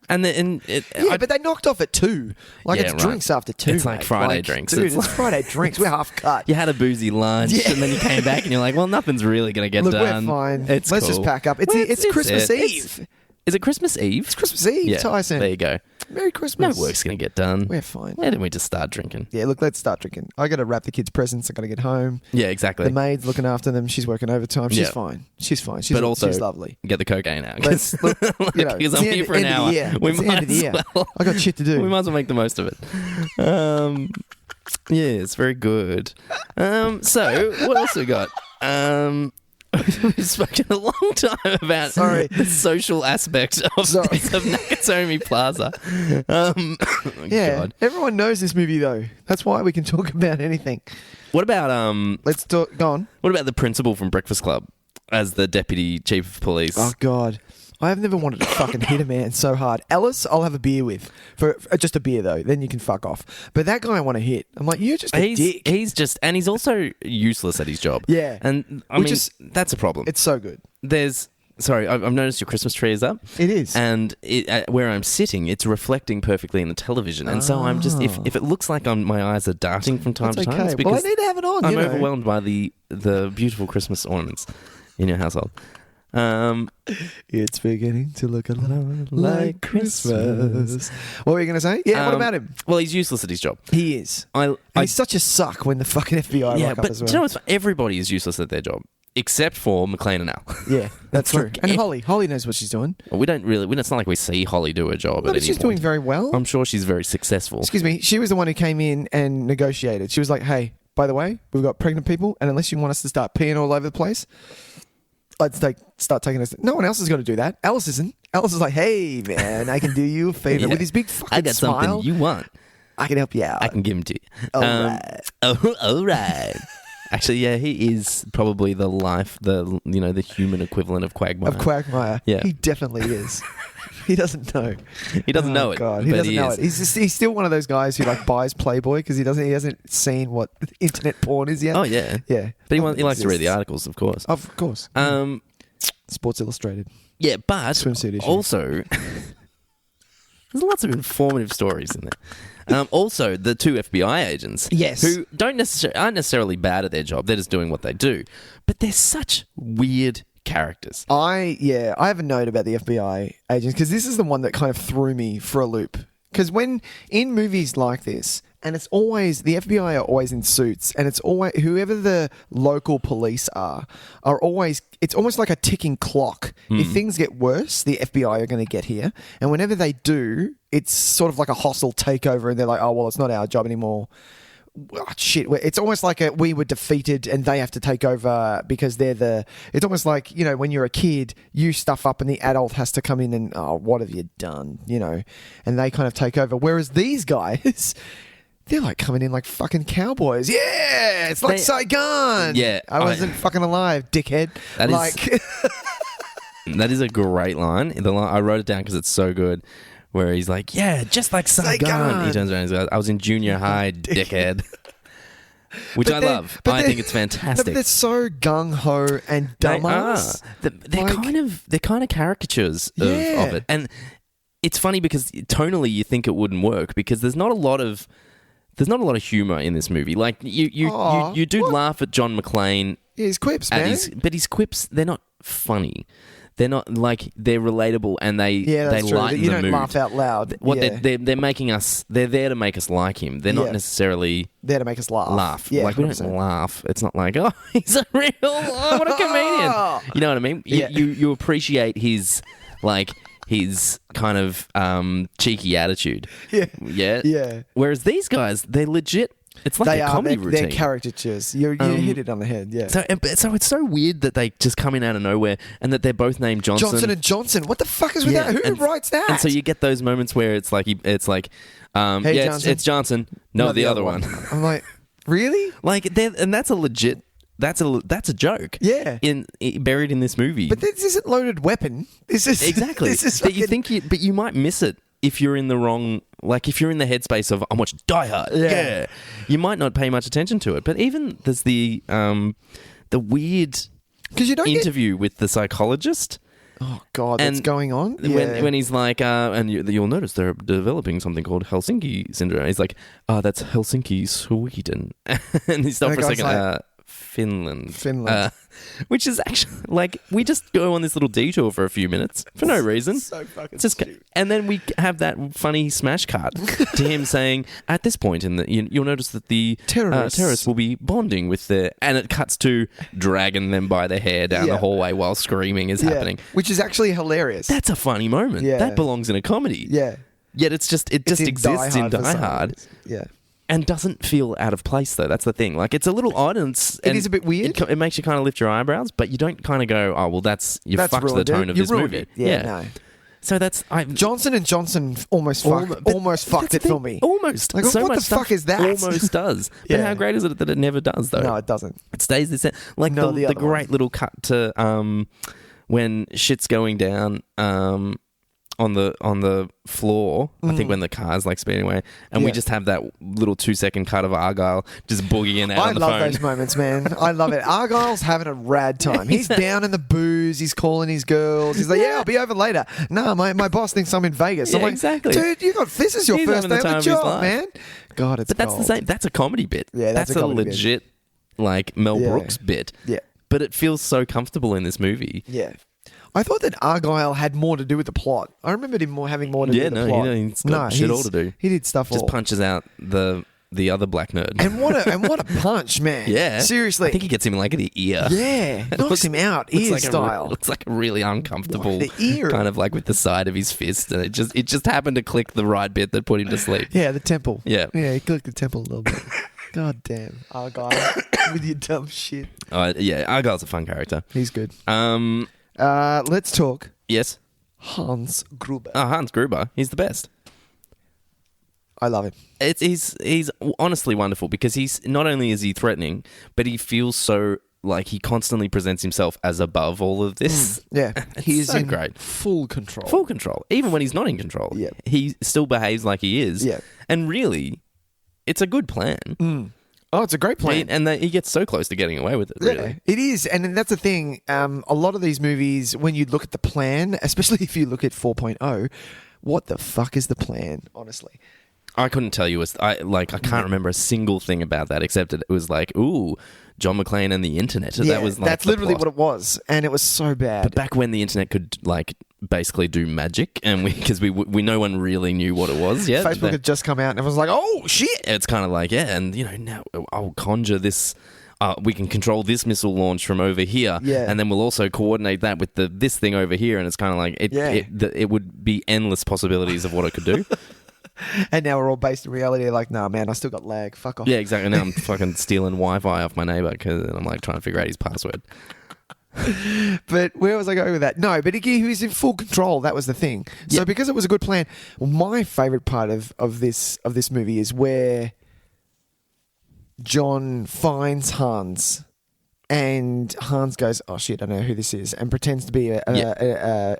[SPEAKER 2] But they knocked off at 2. It's drinks after 2. It's like Friday drinks.
[SPEAKER 1] Dude, it's Friday drinks. We're half cut.
[SPEAKER 2] You had a boozy lunch, and then you came back, and you're like, well, nothing's really going to get done.
[SPEAKER 1] We're fine.
[SPEAKER 2] Let's
[SPEAKER 1] just pack up. It's Christmas Eve.
[SPEAKER 2] Is it Christmas Eve?
[SPEAKER 1] It's Christmas Eve,
[SPEAKER 2] yeah,
[SPEAKER 1] Tyson.
[SPEAKER 2] There you go.
[SPEAKER 1] Merry Christmas.
[SPEAKER 2] No work's going to get done.
[SPEAKER 1] We're fine.
[SPEAKER 2] Why don't we just start drinking?
[SPEAKER 1] Yeah, look, let's start drinking. I got to wrap the kids' presents. I got to get home.
[SPEAKER 2] Yeah, exactly.
[SPEAKER 1] The maid's looking after them. She's working overtime. She's fine. She's fine. She's lovely.
[SPEAKER 2] Get the cocaine out.
[SPEAKER 1] Because
[SPEAKER 2] I'm here for an hour. We might as well.
[SPEAKER 1] I got shit to do.
[SPEAKER 2] We might as well make the most of it. Yeah, it's very good. So, what else we got? We've spoken a long time about the social aspect of Nakatomi Plaza. God.
[SPEAKER 1] Everyone knows this movie though. That's why we can talk about anything.
[SPEAKER 2] What about
[SPEAKER 1] Let's talk. Go on.
[SPEAKER 2] What about the principal from Breakfast Club as the deputy chief of police?
[SPEAKER 1] Oh God. I have never wanted to fucking hit a man so hard. Ellis, I'll have a beer with. For just a beer, though. Then you can fuck off. But that guy I want to hit. I'm like, you're just a dick.
[SPEAKER 2] And he's also useless at his job.
[SPEAKER 1] Yeah.
[SPEAKER 2] And that's a problem.
[SPEAKER 1] It's so good.
[SPEAKER 2] I've noticed your Christmas tree is up.
[SPEAKER 1] It is.
[SPEAKER 2] And where I'm sitting, it's reflecting perfectly in the television. And so I'm just, if it looks like my eyes are darting from time to time, it's because
[SPEAKER 1] I need to have it on.
[SPEAKER 2] I'm overwhelmed by the beautiful Christmas ornaments in your household.
[SPEAKER 1] It's beginning to look a lot like Christmas. What were you going to say? Yeah, what about him?
[SPEAKER 2] Well, he's useless at his job.
[SPEAKER 1] He is. He's such a suck when the fucking FBI rock up as well.
[SPEAKER 2] Do you know what? Everybody is useless at their job. Except for McLean and Al.
[SPEAKER 1] Yeah, that's true. And Holly. Holly knows what she's doing.
[SPEAKER 2] Well, it's not like we see Holly do a job at any point.
[SPEAKER 1] She's doing very well.
[SPEAKER 2] I'm sure she's very successful.
[SPEAKER 1] Excuse me. She was the one who came in and negotiated. She was like, hey, by the way, we've got pregnant people, and unless you want us to start peeing all over the place, I'd start taking us. No one else is going to do that. Alice isn't. Alice is like, hey, man, I can do you a favor with his big fucking smile.
[SPEAKER 2] I got something you want.
[SPEAKER 1] I can help you out.
[SPEAKER 2] I can give him to you.
[SPEAKER 1] All right.
[SPEAKER 2] All right. Actually, yeah, he is probably the human equivalent of Quagmire.
[SPEAKER 1] Of Quagmire.
[SPEAKER 2] Yeah.
[SPEAKER 1] He definitely is. He doesn't know.
[SPEAKER 2] He doesn't know it.
[SPEAKER 1] God, he doesn't know it. He's still one of those guys who buys Playboy because he hasn't seen what internet porn is yet.
[SPEAKER 2] Oh yeah,
[SPEAKER 1] yeah.
[SPEAKER 2] But he likes to read the articles, of course.
[SPEAKER 1] Of course. Sports Illustrated.
[SPEAKER 2] Yeah, but
[SPEAKER 1] swimsuit issue.
[SPEAKER 2] Also, there's lots of informative stories in there. Also, the 2 FBI agents,
[SPEAKER 1] yes,
[SPEAKER 2] who aren't necessarily bad at their job. They're just doing what they do, but they're such weird characters.
[SPEAKER 1] I have a note about the FBI agents because this is the one that kind of threw me for a loop. Because when in movies like this, and it's always the FBI are always in suits, and it's always whoever the local police are always. It's almost like a ticking clock. If things get worse, the FBI are going to get here, and whenever they do, it's sort of like a hostile takeover, and they're like, "Oh well, it's not our job anymore." Oh, shit, it's almost like we were defeated and they have to take over because it's almost like, when you're a kid, you stuff up and the adult has to come in and, oh, what have you done? And they kind of take over. Whereas these guys, they're like coming in like fucking cowboys. Yeah, it's like Saigon.
[SPEAKER 2] Yeah.
[SPEAKER 1] I wasn't fucking alive, dickhead.
[SPEAKER 2] That is a great line. I wrote it down because it's so good. Where he's like, yeah, just like Saigon. He turns around and goes, I was in junior high, dickhead. Which I love. I think it's fantastic.
[SPEAKER 1] But they're so gung-ho and dumbass.
[SPEAKER 2] They're kind of caricatures of it. And it's funny because tonally you think it wouldn't work because there's not a lot of humor in this movie. Like you do laugh at John McClane.
[SPEAKER 1] Yeah, his quips, man.
[SPEAKER 2] But his quips, they're not funny. They're not they're relatable and they lighten the mood.
[SPEAKER 1] You don't laugh out loud.
[SPEAKER 2] They're making us. They're there to make us like him. They're not necessarily
[SPEAKER 1] there to make us laugh.
[SPEAKER 2] Yeah, we don't laugh. It's not like, oh, he's a real what a comedian. You know what I mean?
[SPEAKER 1] Yeah.
[SPEAKER 2] You appreciate his kind of cheeky attitude.
[SPEAKER 1] Yeah.
[SPEAKER 2] Whereas these guys, they're legit It's like a comedy routine.
[SPEAKER 1] They're caricatures. You hit it on the head, yeah.
[SPEAKER 2] So it's so weird that they just come in out of nowhere and that they're both named Johnson.
[SPEAKER 1] Johnson and Johnson. What the fuck is with that? Who writes that?
[SPEAKER 2] And so you get those moments where it's like,
[SPEAKER 1] Hey, Johnson.
[SPEAKER 2] it's Johnson. No, the other one.
[SPEAKER 1] I'm like, really?
[SPEAKER 2] Like, and that's a legit. That's a joke.
[SPEAKER 1] Yeah.
[SPEAKER 2] Buried in this movie.
[SPEAKER 1] But this isn't loaded weapon. This is
[SPEAKER 2] exactly.
[SPEAKER 1] This is
[SPEAKER 2] but you might miss it if you're in the wrong. Like if you're in the headspace of I'm watching Die Hard. Yeah. You might not pay much attention to it. But even there's the weird interview with the psychologist.
[SPEAKER 1] Oh God, that's going on.
[SPEAKER 2] When he's like, and you'll notice they're developing something called Helsinki syndrome. He's like, that's Helsinki, Sweden, and he stopped for a second. Finland. Which is actually like we just go on this little detour for a few minutes for no reason.
[SPEAKER 1] So fucking stupid.
[SPEAKER 2] And then we have that funny smash cut to him saying, at this point in you'll notice that the terrorists will be bonding with and it cuts to dragging them by the hair down the hallway while screaming is happening,
[SPEAKER 1] which is actually hilarious.
[SPEAKER 2] That's a funny moment. Yeah. That belongs in a comedy.
[SPEAKER 1] Yeah.
[SPEAKER 2] Yet it just exists in Die Hard.
[SPEAKER 1] Yeah.
[SPEAKER 2] And doesn't feel out of place, though. That's the thing. Like, it's a little odd, and
[SPEAKER 1] it is a bit weird.
[SPEAKER 2] It makes you kind of lift your eyebrows, but you don't kind of go, "Oh, well, that's fucked the tone of this movie."
[SPEAKER 1] It. Yeah, no.
[SPEAKER 2] So that's
[SPEAKER 1] Johnson and Johnson almost fucked it for me.
[SPEAKER 2] Almost.
[SPEAKER 1] Like,
[SPEAKER 2] so
[SPEAKER 1] what
[SPEAKER 2] much
[SPEAKER 1] the fuck is that?
[SPEAKER 2] Almost does. But how great is it that it never does, though?
[SPEAKER 1] No, it doesn't.
[SPEAKER 2] It stays the same. Like the great little cut to when shit's going down. On the floor, I think when the car's like speeding away, and we just have that little 2-second cut of Argyle just boogieing out on the phone.
[SPEAKER 1] I love those moments, man. I love it. Argyle's having a rad time. He's down in the booze. He's calling his girls. He's like, "Yeah, I'll be over later." No, my boss thinks I'm in Vegas. I'm like,
[SPEAKER 2] exactly,
[SPEAKER 1] dude. This is your first day of the job, man. God, it's.
[SPEAKER 2] But that's the same. That's a comedy bit.
[SPEAKER 1] Yeah,
[SPEAKER 2] that's a legit like Mel Brooks bit.
[SPEAKER 1] Yeah,
[SPEAKER 2] but it feels so comfortable in this movie.
[SPEAKER 1] Yeah. I thought that Argyle had more to do with the plot. I remembered him having more to do with the plot.
[SPEAKER 2] He's got shit all to do.
[SPEAKER 1] He did stuff
[SPEAKER 2] Just punches out the other black nerd.
[SPEAKER 1] And what a punch, man.
[SPEAKER 2] Yeah.
[SPEAKER 1] Seriously.
[SPEAKER 2] I think he gets him in like the ear.
[SPEAKER 1] Yeah. Knocks him out, ear style.
[SPEAKER 2] It's like a really uncomfortable,
[SPEAKER 1] the ear.
[SPEAKER 2] Kind of like with the side of his fist. And it just happened to click the right bit that put him to sleep.
[SPEAKER 1] Yeah, the temple.
[SPEAKER 2] Yeah.
[SPEAKER 1] Yeah, he clicked the temple a little bit. God damn. Argyle with your dumb shit.
[SPEAKER 2] Yeah, Argyle's a fun character.
[SPEAKER 1] He's good. Let's talk.
[SPEAKER 2] Yes.
[SPEAKER 1] Hans Gruber.
[SPEAKER 2] Hans Gruber. He's the best.
[SPEAKER 1] I love him.
[SPEAKER 2] He's honestly wonderful because he's not only is he threatening, but he feels so like he constantly presents himself as above all of this.
[SPEAKER 1] Yeah.
[SPEAKER 2] He's so great.
[SPEAKER 1] Full control.
[SPEAKER 2] Full control. Even when he's not in control.
[SPEAKER 1] Yeah.
[SPEAKER 2] He still behaves like he is.
[SPEAKER 1] Yeah.
[SPEAKER 2] And really, it's a good plan.
[SPEAKER 1] Oh, it's a great plan.
[SPEAKER 2] And he gets so close to getting away with it, really.
[SPEAKER 1] Yeah, it is. And that's the thing. A lot of these movies, when you look at the plan, especially if you look at 4.0, what the fuck is the plan, honestly?
[SPEAKER 2] I couldn't tell you. I can't remember a single thing about that except that it was like, ooh, John McClane and the internet.
[SPEAKER 1] Yeah,
[SPEAKER 2] that was like
[SPEAKER 1] that's literally what it was. And it was so bad.
[SPEAKER 2] But back when the internet could like basically do magic, and because we no one really knew what it was yet.
[SPEAKER 1] Facebook had just come out and everyone was like, oh shit.
[SPEAKER 2] It's kind of like, and now I'll conjure this. We can control this missile launch from over here, and then we'll also coordinate that with this thing over here, and it's kind of like it would be endless possibilities of what it could do.
[SPEAKER 1] And now we're all based in reality. Like, nah, man, I still got lag. Fuck off.
[SPEAKER 2] Yeah, exactly. Now I'm fucking stealing Wi-Fi off my neighbor because I'm like trying to figure out his password.
[SPEAKER 1] But where was I going with that? No, but he was in full control. That was the thing. So because it was a good plan, my favorite part of this movie is where John finds Hans, and Hans goes, "Oh shit, I know who this is," and pretends to be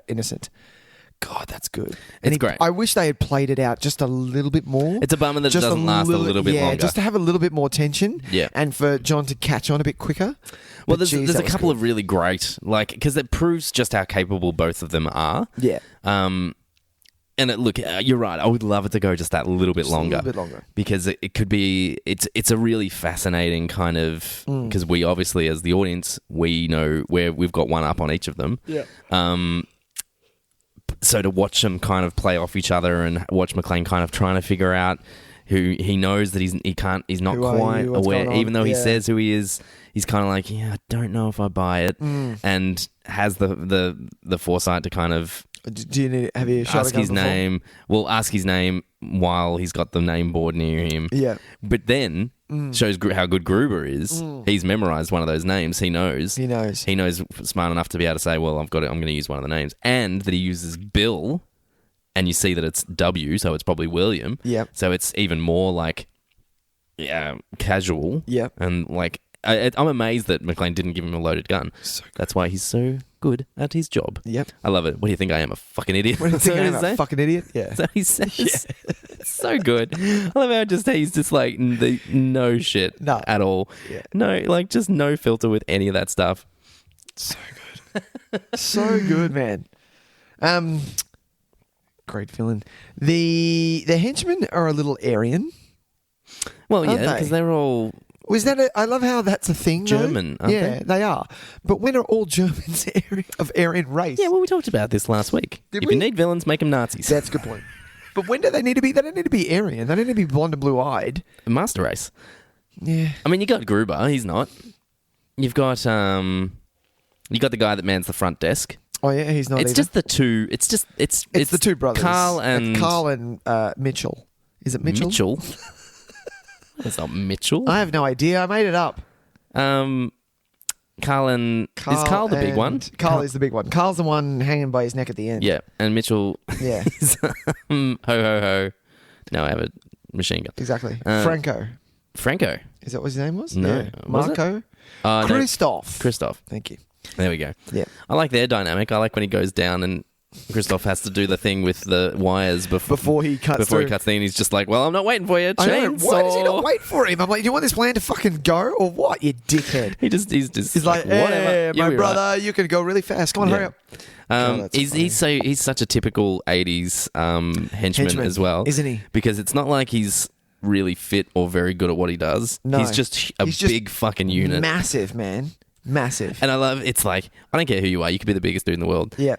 [SPEAKER 1] innocent. God, that's good.
[SPEAKER 2] It's great.
[SPEAKER 1] I wish they had played it out just a little bit more.
[SPEAKER 2] It's a bummer that it doesn't last a little bit longer.
[SPEAKER 1] Just to have a little bit more tension.
[SPEAKER 2] Yeah.
[SPEAKER 1] And for John to catch on a ball quicker.
[SPEAKER 2] Well, there's a couple of really great, like, because it proves just how capable both of them are.
[SPEAKER 1] Yeah.
[SPEAKER 2] And look, you're right. I would love it to go just that little bit longer.
[SPEAKER 1] A little bit longer. Because
[SPEAKER 2] it could be, it's a really fascinating kind of, because we obviously, as the audience, we know where we've got one up on each of them.
[SPEAKER 1] Yeah.
[SPEAKER 2] So to watch them kind of play off each other and watch McClane kind of trying to figure out who he knows that he's not quite aware, even though he says who he is, he's kind of like, yeah, I don't know if I buy it, and has the foresight to kind of
[SPEAKER 1] have you shot
[SPEAKER 2] ask his name. Well, ask his name while he's got the name board near him.
[SPEAKER 1] Yeah,
[SPEAKER 2] but then Shows how good Gruber is. He's memorized one of those names. He knows. He knows smart enough to be able to say, well, I'm going to use one of the names. And that he uses Bill, and you see that it's W, so it's probably William.
[SPEAKER 1] Yep.
[SPEAKER 2] So it's even more like casual.
[SPEAKER 1] Yep.
[SPEAKER 2] And like, I'm amazed that McClane didn't give him a loaded gun. That's why he's so good at his job.
[SPEAKER 1] Yep.
[SPEAKER 2] I love it. What do you think I am, a fucking idiot?
[SPEAKER 1] What do you think I am, a fucking idiot? Yeah.
[SPEAKER 2] That's what he says. Yeah. It's so good. I love how he's just like no shit at all.
[SPEAKER 1] Yeah.
[SPEAKER 2] No, like just no filter with any of that stuff.
[SPEAKER 1] So good. So good, man. Great villain. The henchmen are a little Aryan.
[SPEAKER 2] Well, yeah, because they're all...
[SPEAKER 1] Was that I love how that's a thing,
[SPEAKER 2] German,
[SPEAKER 1] though.
[SPEAKER 2] aren't
[SPEAKER 1] they are. But when are all Germans of Aryan race?
[SPEAKER 2] Yeah, well, we talked about this last week. If you need villains, make them Nazis.
[SPEAKER 1] That's a good point. But when do they need to be? They don't need to be Aryan. They don't need to be blonde and blue-eyed.
[SPEAKER 2] Master race.
[SPEAKER 1] Yeah.
[SPEAKER 2] I mean, you got Gruber. He's not. You've got the guy that mans the front desk.
[SPEAKER 1] Oh yeah, he's not.
[SPEAKER 2] It's
[SPEAKER 1] either.
[SPEAKER 2] just the two. It's
[SPEAKER 1] the two brothers.
[SPEAKER 2] Carl and
[SPEAKER 1] Mitchell. Is it Mitchell?
[SPEAKER 2] Mitchell. It's not Mitchell.
[SPEAKER 1] I have no idea. I made it up.
[SPEAKER 2] Is Carl the big one?
[SPEAKER 1] Carl is the big one. Carl's the one hanging by his neck at the end.
[SPEAKER 2] Yeah, and Mitchell is ho ho ho. Now I have a machine gun.
[SPEAKER 1] Exactly. Franco. Is that what his name was?
[SPEAKER 2] No.
[SPEAKER 1] Yeah. Marco?
[SPEAKER 2] No.
[SPEAKER 1] Christoph. Thank you.
[SPEAKER 2] There we go.
[SPEAKER 1] Yeah.
[SPEAKER 2] I like their dynamic. I like when he goes down and Christoph has to do the thing with the wires before
[SPEAKER 1] he cuts
[SPEAKER 2] in. He's just like, well, I'm not waiting for you.
[SPEAKER 1] I know. Why does he not wait for him? I'm like, do you want this plan to fucking go or what, you dickhead?
[SPEAKER 2] He's
[SPEAKER 1] like,
[SPEAKER 2] whatever.
[SPEAKER 1] Hey, my brother, right. You can go really fast. Come on, hurry up.
[SPEAKER 2] He's such a typical 80s henchman as well.
[SPEAKER 1] Isn't he?
[SPEAKER 2] Because it's not like he's really fit or very good at what he does.
[SPEAKER 1] No.
[SPEAKER 2] He's just a big fucking unit.
[SPEAKER 1] Massive, man. Massive.
[SPEAKER 2] And I love, it's like, I don't care who you are. You could be the biggest dude in the world.
[SPEAKER 1] Yeah.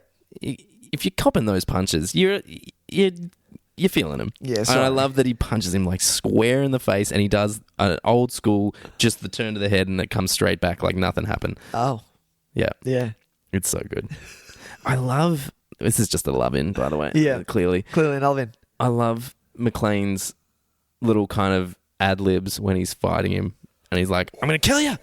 [SPEAKER 2] If you're copping those punches, you're feeling him.
[SPEAKER 1] Yeah,
[SPEAKER 2] and I love that he punches him like square in the face, and he does an old school, just the turn to the head, and it comes straight back like nothing happened.
[SPEAKER 1] Oh,
[SPEAKER 2] yeah, it's so good. I love. This is just a love in, by the way.
[SPEAKER 1] Yeah,
[SPEAKER 2] clearly
[SPEAKER 1] an love in.
[SPEAKER 2] I love McClane's little kind of ad libs when he's fighting him, and he's like, "I'm gonna kill you.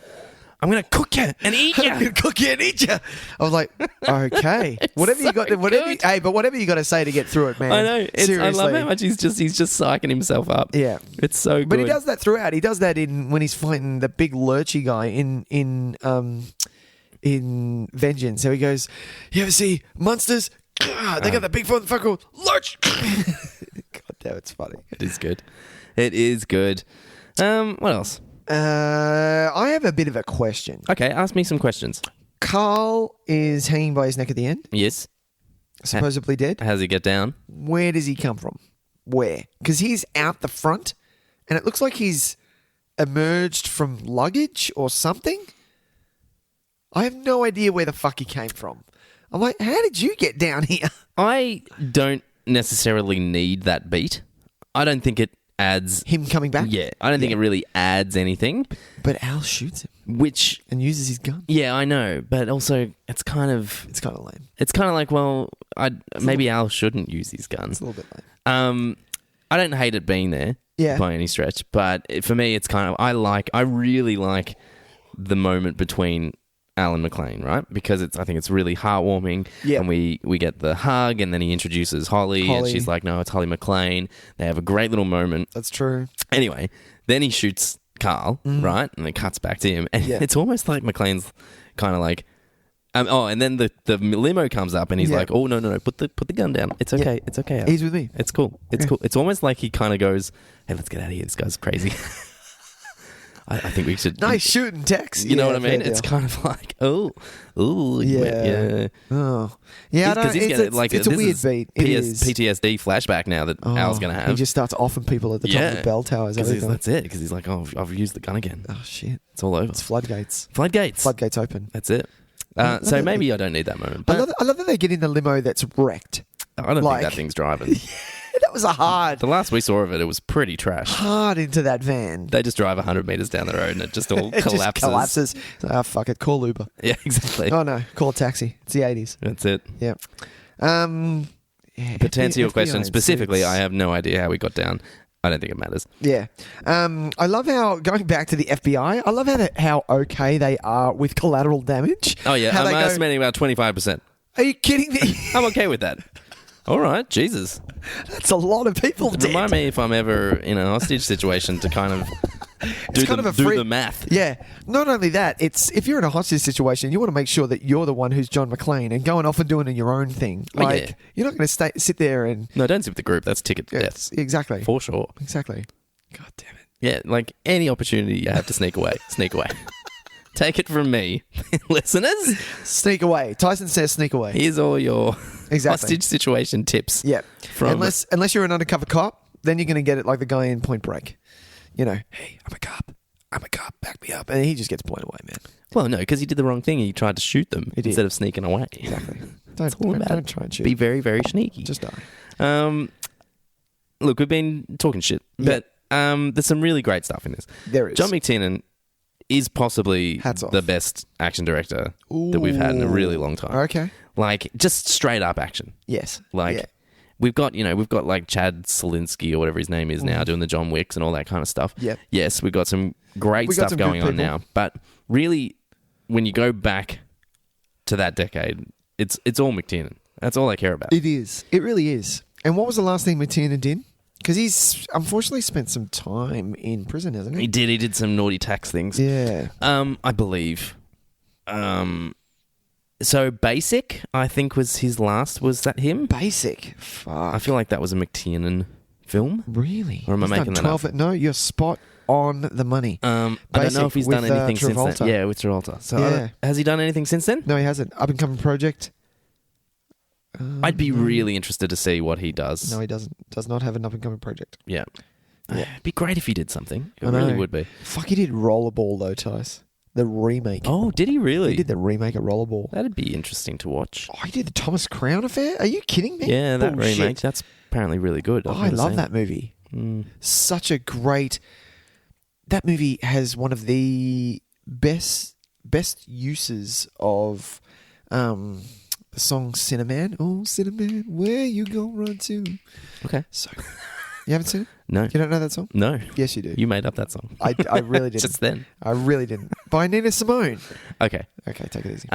[SPEAKER 2] I'm going to cook you and eat you.
[SPEAKER 1] I'm going to cook you and eat you." I was like, okay. Whatever you got to, whatever you got to say to get through it, man.
[SPEAKER 2] I know.
[SPEAKER 1] Seriously.
[SPEAKER 2] I love how much he's just psyching himself up.
[SPEAKER 1] Yeah.
[SPEAKER 2] It's so good.
[SPEAKER 1] But he does that throughout. He does that when he's fighting the big lurchy guy in Vengeance. So he goes, "You ever see monsters? They got the big fucking lurch." God damn, it's funny.
[SPEAKER 2] It is good. It is good. What else?
[SPEAKER 1] I have a bit of a question.
[SPEAKER 2] Okay, ask me some questions.
[SPEAKER 1] Carl is hanging by his neck at the end.
[SPEAKER 2] Yes.
[SPEAKER 1] Supposedly dead.
[SPEAKER 2] How does he get down?
[SPEAKER 1] Where does he come from? Where? Because he's out the front, and it looks like he's emerged from luggage or something. I have no idea where the fuck he came from. I'm like, how did you get down here?
[SPEAKER 2] I don't necessarily need that beat. I don't think it adds
[SPEAKER 1] him coming back.
[SPEAKER 2] Yeah, I don't think it really adds anything.
[SPEAKER 1] But Al shoots him,
[SPEAKER 2] and
[SPEAKER 1] uses his gun.
[SPEAKER 2] Yeah, I know, but also it's kind of
[SPEAKER 1] lame.
[SPEAKER 2] It's kind of like, well, maybe Al shouldn't use his gun.
[SPEAKER 1] It's a little bit lame.
[SPEAKER 2] I don't hate it being there, by any stretch, but for me, it's kind of I really like the moment between Al and McClane, right? Because I think it's really heartwarming.
[SPEAKER 1] Yeah.
[SPEAKER 2] And we get the hug, and then he introduces Holly, and she's like, "No, it's Holly McClane." They have a great little moment.
[SPEAKER 1] That's true.
[SPEAKER 2] Anyway, then he shoots Carl, right? And it cuts back to him, and it's almost like McClane's kind of like, and then the limo comes up, and he's like, "Oh no, put the gun down. It's okay. It's okay. Al.
[SPEAKER 1] He's with me.
[SPEAKER 2] It's cool. It's cool." It's almost like he kind of goes, "Hey, let's get out of here. This guy's crazy." I think we should...
[SPEAKER 1] Nice shooting, Tex.
[SPEAKER 2] You know what I mean? It's kind of like, yeah.
[SPEAKER 1] Oh. Yeah, it's a weird beat. It is.
[SPEAKER 2] PTSD flashback now that Al's going to have.
[SPEAKER 1] He just starts offing people at the top of the bell towers.
[SPEAKER 2] That's it, because he's like, "Oh, I've used the gun again."
[SPEAKER 1] Oh, shit.
[SPEAKER 2] It's all over.
[SPEAKER 1] It's floodgates.
[SPEAKER 2] Floodgates
[SPEAKER 1] open.
[SPEAKER 2] That's it. So maybe I don't need that moment.
[SPEAKER 1] I love that they get in the limo that's wrecked.
[SPEAKER 2] I don't think that thing's driving.
[SPEAKER 1] That was
[SPEAKER 2] the last we saw of it was pretty trash.
[SPEAKER 1] Hard into that van.
[SPEAKER 2] They just drive 100 meters down the road and it just all collapses.
[SPEAKER 1] Just collapses. Fuck it. Call Uber.
[SPEAKER 2] Yeah, exactly.
[SPEAKER 1] Oh no, call a taxi. It's the 80s.
[SPEAKER 2] That's it.
[SPEAKER 1] Yeah.
[SPEAKER 2] But to answer your question specifically, I have no idea how we got down. I don't think it matters.
[SPEAKER 1] Yeah. I love how, going back to the FBI, I love how okay they are with collateral damage.
[SPEAKER 2] Oh, yeah. I'm estimating about 25%.
[SPEAKER 1] Are you kidding me?
[SPEAKER 2] I'm okay with that. All right. Jesus.
[SPEAKER 1] That's a lot of people dead.
[SPEAKER 2] Remind me if I'm ever in a hostage situation to kind of do the math.
[SPEAKER 1] Yeah. Not only that, it's if you're in a hostage situation, you want to make sure that you're the one who's John McClane and going off and doing your own thing. Like, you're not going to sit there and...
[SPEAKER 2] No, don't sit with the group. That's ticket to death.
[SPEAKER 1] Exactly.
[SPEAKER 2] For sure.
[SPEAKER 1] Exactly. God damn it.
[SPEAKER 2] Yeah, like any opportunity you have to sneak away, sneak away. Take it from me, listeners.
[SPEAKER 1] Sneak away. Tyson says sneak away.
[SPEAKER 2] Here's all your hostage situation tips.
[SPEAKER 1] Yeah. Unless you're an undercover cop, then you're going to get it like the guy in Point Break. You know, hey, I'm a cop. Back me up. And he just gets blown away, man.
[SPEAKER 2] Well, no, because he did the wrong thing. He tried to shoot them instead of sneaking away.
[SPEAKER 1] Exactly.
[SPEAKER 2] Don't
[SPEAKER 1] try and shoot.
[SPEAKER 2] Be very, very sneaky.
[SPEAKER 1] Just die.
[SPEAKER 2] Look, we've been talking shit, but there's some really great stuff in this.
[SPEAKER 1] There is.
[SPEAKER 2] John McTiernan is possibly the best action director that we've had in a really long time.
[SPEAKER 1] Okay.
[SPEAKER 2] Like, just straight up action.
[SPEAKER 1] Yes.
[SPEAKER 2] Like, we've got like Chad Selinsky or whatever his name is now doing the John Wicks and all that kind of stuff.
[SPEAKER 1] Yep.
[SPEAKER 2] Yes, we've got some great stuff going on now. But really, when you go back to that decade, it's all McTiernan. That's all I care about.
[SPEAKER 1] It is. It really is. And what was the last thing McTiernan did? Because he's unfortunately spent some time in prison, hasn't he?
[SPEAKER 2] He did. He did some naughty tax things.
[SPEAKER 1] Yeah.
[SPEAKER 2] I believe. So Basic, I think, was his last. Was that him?
[SPEAKER 1] Basic? Fuck.
[SPEAKER 2] I feel like that was a McTiernan film.
[SPEAKER 1] Really?
[SPEAKER 2] Or am I making that up?
[SPEAKER 1] No, you're spot on the money.
[SPEAKER 2] I don't know if he's done anything since then. Yeah, with Travolta. So has he done anything since then?
[SPEAKER 1] No, he hasn't. Up and coming project.
[SPEAKER 2] I'd be really interested to see what he does.
[SPEAKER 1] No, he doesn't. Does not have an up-and-coming project.
[SPEAKER 2] Yeah. It'd be great if he did something. It really would be.
[SPEAKER 1] Fuck, he did Rollerball, though, Tys. The remake.
[SPEAKER 2] Oh, did he really?
[SPEAKER 1] He did the remake of Rollerball.
[SPEAKER 2] That'd be interesting to watch.
[SPEAKER 1] Oh, he did the Thomas Crown Affair? Are you kidding me?
[SPEAKER 2] Yeah, that remake. That's apparently really good.
[SPEAKER 1] I love that movie. Such a great... That movie has one of the best uses of... the song Cinnamon. Oh, Cinnamon, where you gonna run to?
[SPEAKER 2] Okay.
[SPEAKER 1] So, you haven't seen it?
[SPEAKER 2] No.
[SPEAKER 1] You don't know that song?
[SPEAKER 2] No.
[SPEAKER 1] Yes, you do.
[SPEAKER 2] You made up that song.
[SPEAKER 1] I really didn't.
[SPEAKER 2] Just then.
[SPEAKER 1] I really didn't. By Nina Simone.
[SPEAKER 2] Okay.
[SPEAKER 1] Okay, take it easy.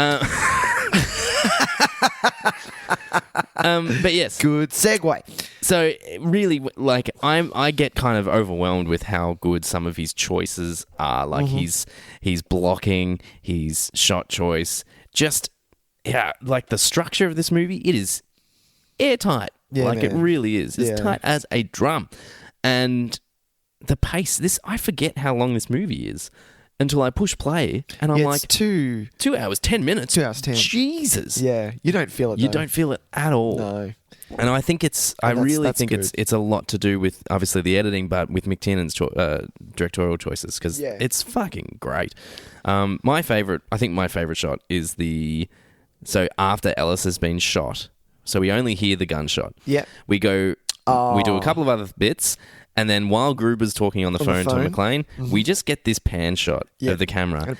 [SPEAKER 2] But yes.
[SPEAKER 1] Good segue.
[SPEAKER 2] So really, like, I get kind of overwhelmed with how good some of his choices are. Like he's blocking, his shot choice, just... Yeah, like the structure of this movie, it is airtight.
[SPEAKER 1] Yeah,
[SPEAKER 2] like it really is. It's tight as a drum. And the pace, I forget how long this movie is until I push play and I'm like,
[SPEAKER 1] 2
[SPEAKER 2] hours, 10 minutes.
[SPEAKER 1] 2 hours, 10.
[SPEAKER 2] Jesus.
[SPEAKER 1] Yeah, you don't feel it.
[SPEAKER 2] You don't feel it at all.
[SPEAKER 1] No.
[SPEAKER 2] And I think I really think it's a lot to do with obviously the editing, but with McTiernan's directorial choices because it's fucking great. My favorite shot is so after Ellis has been shot, so we only hear the gunshot.
[SPEAKER 1] Yeah.
[SPEAKER 2] We go, we do a couple of other bits, and then while Gruber's talking on the phone to McClane, we just get this pan shot of the camera.
[SPEAKER 1] And it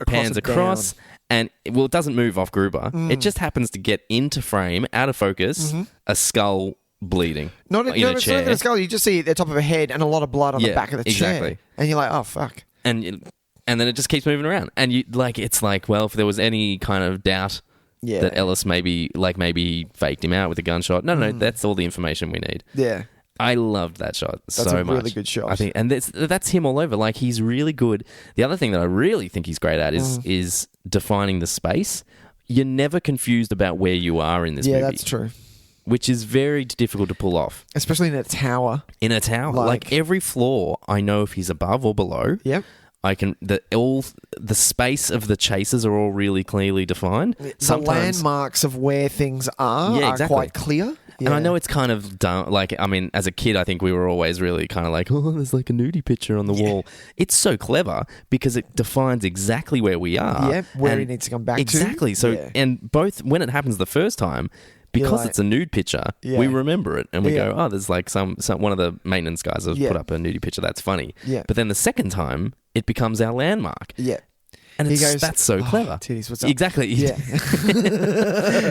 [SPEAKER 1] pans
[SPEAKER 2] across and it doesn't move off Gruber. It just happens to get into frame, out of focus, a skull bleeding.
[SPEAKER 1] It's not even a skull. You just see the top of a head and a lot of blood on the back of the chair. And you're like, oh, fuck.
[SPEAKER 2] And then it just keeps moving around. And it's like, well, if there was any kind of doubt that Ellis maybe faked him out with a gunshot. No, that's all the information we need.
[SPEAKER 1] Yeah.
[SPEAKER 2] I loved that shot so much.
[SPEAKER 1] That's a really good shot.
[SPEAKER 2] I think, and that's him all over. Like, he's really good. The other thing that I really think he's great at is defining the space. You're never confused about where you are in this movie.
[SPEAKER 1] Yeah, that's true.
[SPEAKER 2] Which is very difficult to pull off.
[SPEAKER 1] Especially in a tower.
[SPEAKER 2] Like every floor, I know if he's above or below.
[SPEAKER 1] Yep.
[SPEAKER 2] I can the space of the chases are all really clearly defined.
[SPEAKER 1] The landmarks of where things are quite clear. Yeah.
[SPEAKER 2] And I know it's kind of dumb. Like, I mean, as a kid, I think we were always really kind of like, oh, there's like a nudie picture on the wall. It's so clever because it defines exactly where we are.
[SPEAKER 1] Yeah, where he needs to come back to.
[SPEAKER 2] Exactly. So, and both when it happens the first time, because it's a nude picture, we remember it and we go, oh, there's like some one of the maintenance guys has put up a nudie picture. That's funny.
[SPEAKER 1] Yeah.
[SPEAKER 2] But then the second time, it becomes our landmark.
[SPEAKER 1] Yeah.
[SPEAKER 2] And that's so clever.
[SPEAKER 1] Titties, what's up?
[SPEAKER 2] Exactly.
[SPEAKER 1] Yeah.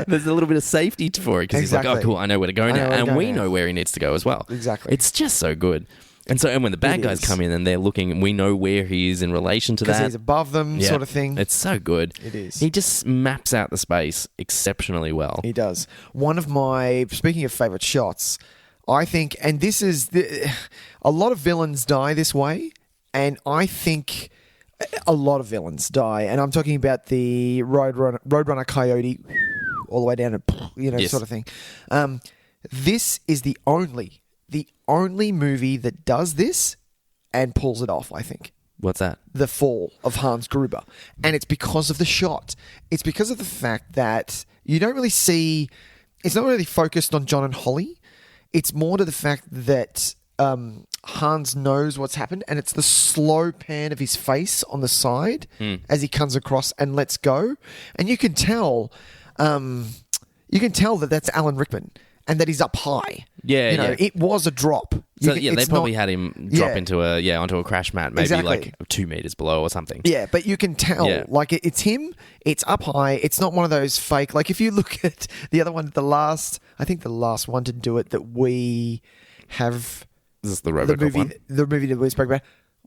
[SPEAKER 2] There's a little bit of safety for it because he's like, oh, cool, I know where to go now. And we know where he needs to go as well.
[SPEAKER 1] Exactly.
[SPEAKER 2] It's just so good. And when the bad guys come in and they're looking, we know where he is in relation to that.
[SPEAKER 1] Because he's above them, sort of thing.
[SPEAKER 2] It's so good.
[SPEAKER 1] It is.
[SPEAKER 2] He just maps out the space exceptionally well.
[SPEAKER 1] He does. One of my, speaking of favourite shots, I think, and this is, a lot of villains die this way, and I think a lot of villains die, and I'm talking about the Roadrunner Coyote, all the way down to, sort of thing. This is the only movie that does this and pulls it off, I think.
[SPEAKER 2] What's that?
[SPEAKER 1] The Fall of Hans Gruber. And it's because of the shot. It's because of the fact that you don't really see... It's not really focused on John and Holly. It's more to the fact that Hans knows what's happened, and it's the slow pan of his face on the side as he comes across and lets go. And you can tell... that that's Alan Rickman. And that he's up high.
[SPEAKER 2] Yeah,
[SPEAKER 1] It was a drop.
[SPEAKER 2] They probably had him drop onto a crash mat, maybe like 2 meters below or something.
[SPEAKER 1] Yeah, but you can tell, it's him. It's up high. It's not one of those fake. Like if you look at the other one, the last one to do it that we have.
[SPEAKER 2] This is the RoboCop one.
[SPEAKER 1] The movie that we spoke about.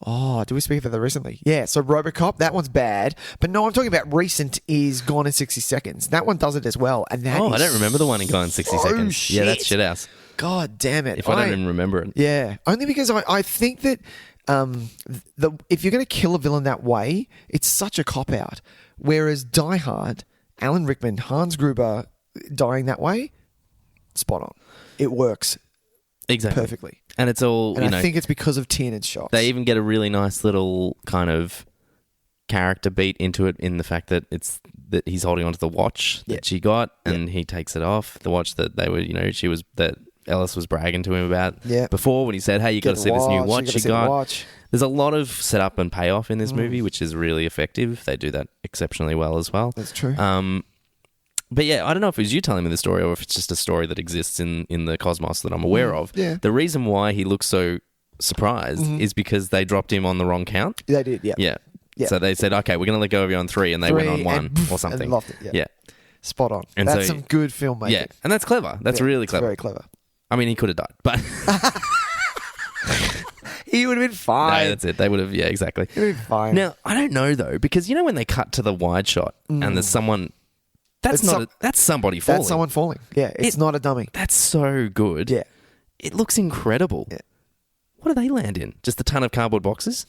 [SPEAKER 1] Oh, did we speak about that recently? Yeah, so RoboCop, that one's bad. But no, I'm talking about recent is Gone in 60 Seconds. That one does it as well. And that
[SPEAKER 2] I don't remember the one in Gone in 60 Seconds.
[SPEAKER 1] Shit.
[SPEAKER 2] Yeah, that's shit house.
[SPEAKER 1] God damn it.
[SPEAKER 2] If I don't even remember it.
[SPEAKER 1] Yeah, only because I think that if you're going to kill a villain that way, it's such a cop-out. Whereas Die Hard, Alan Rickman, Hans Gruber dying that way, spot on. It works.
[SPEAKER 2] Exactly.
[SPEAKER 1] Perfectly.
[SPEAKER 2] And it's all,
[SPEAKER 1] I think it's because of Tiernan's shots.
[SPEAKER 2] They even get a really nice little kind of character beat into it in the fact that that he's holding onto the watch that she got and he takes it off. The watch that they were, that Ellis was bragging to him about before when he said, hey, you got to see this new watch you got. There's a lot of setup and payoff in this movie, which is really effective. They do that exceptionally well as well.
[SPEAKER 1] That's true.
[SPEAKER 2] But yeah, I don't know if it was you telling me the story or if it's just a story that exists in the cosmos that I'm aware of.
[SPEAKER 1] Yeah.
[SPEAKER 2] The reason why he looks so surprised is because they dropped him on the wrong count.
[SPEAKER 1] They did, yeah.
[SPEAKER 2] Yeah. So they said, okay, we're going to let go of you on 3, and they went on 1 or something.
[SPEAKER 1] And loved it, yeah. Spot on.
[SPEAKER 2] And
[SPEAKER 1] that's some good filmmaking.
[SPEAKER 2] Yeah, and that's clever. That's really clever.
[SPEAKER 1] Very clever.
[SPEAKER 2] I mean, he could have died, but...
[SPEAKER 1] He would have been fine.
[SPEAKER 2] No, that's it. They would have, exactly.
[SPEAKER 1] He would have been fine.
[SPEAKER 2] Now, I don't know, though, because when they cut to the wide shot and there's someone... That's somebody falling.
[SPEAKER 1] That's someone falling. Yeah, it's not a dummy.
[SPEAKER 2] That's so good.
[SPEAKER 1] Yeah.
[SPEAKER 2] It looks incredible.
[SPEAKER 1] Yeah.
[SPEAKER 2] What do they land in? Just a ton of cardboard boxes?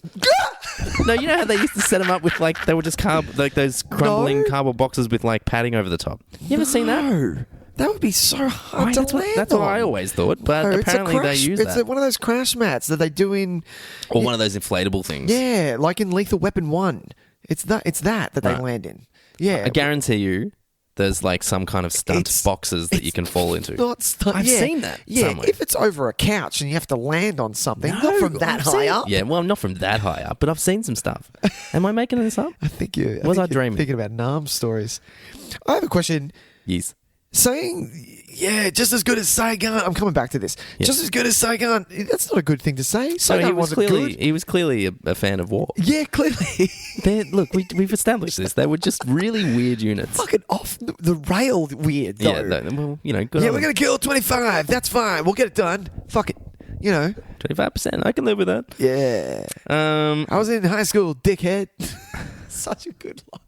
[SPEAKER 2] No, you know how they used to set them up with they were just those crumbling cardboard boxes with padding over the top. You ever seen that?
[SPEAKER 1] No. That would be so hard to land
[SPEAKER 2] That's what I always thought, but apparently they use that.
[SPEAKER 1] It's one of those crash mats that they do in...
[SPEAKER 2] Or one of those inflatable things.
[SPEAKER 1] Yeah, like in Lethal Weapon 1. It's that they land in. Yeah.
[SPEAKER 2] I guarantee you there's some kind of stunt boxes that you can fall into.
[SPEAKER 1] Not stunt.
[SPEAKER 2] I've seen that somewhere.
[SPEAKER 1] If it's over a couch and you have to land on something, not from that high up.
[SPEAKER 2] Yeah, well, not from that high up, but I've seen some stuff. Am I making this up?
[SPEAKER 1] I think you...
[SPEAKER 2] Was I dreaming?
[SPEAKER 1] Thinking about Nam stories. I have a question.
[SPEAKER 2] Yes.
[SPEAKER 1] Saying, just as good as Saigon. I'm coming back to this. Yes. Just as good as Saigon. That's not a good thing to say. Saigon wasn't good.
[SPEAKER 2] He was clearly a fan of war.
[SPEAKER 1] Yeah, clearly.
[SPEAKER 2] Look, we've established this. They were just really weird units.
[SPEAKER 1] Fucking off the rail weird, though.
[SPEAKER 2] Yeah, good
[SPEAKER 1] we're going to kill 25. That's fine. We'll get it done. Fuck it.
[SPEAKER 2] 25%. I can live with that.
[SPEAKER 1] Yeah. I was in high school, dickhead. Such a good line.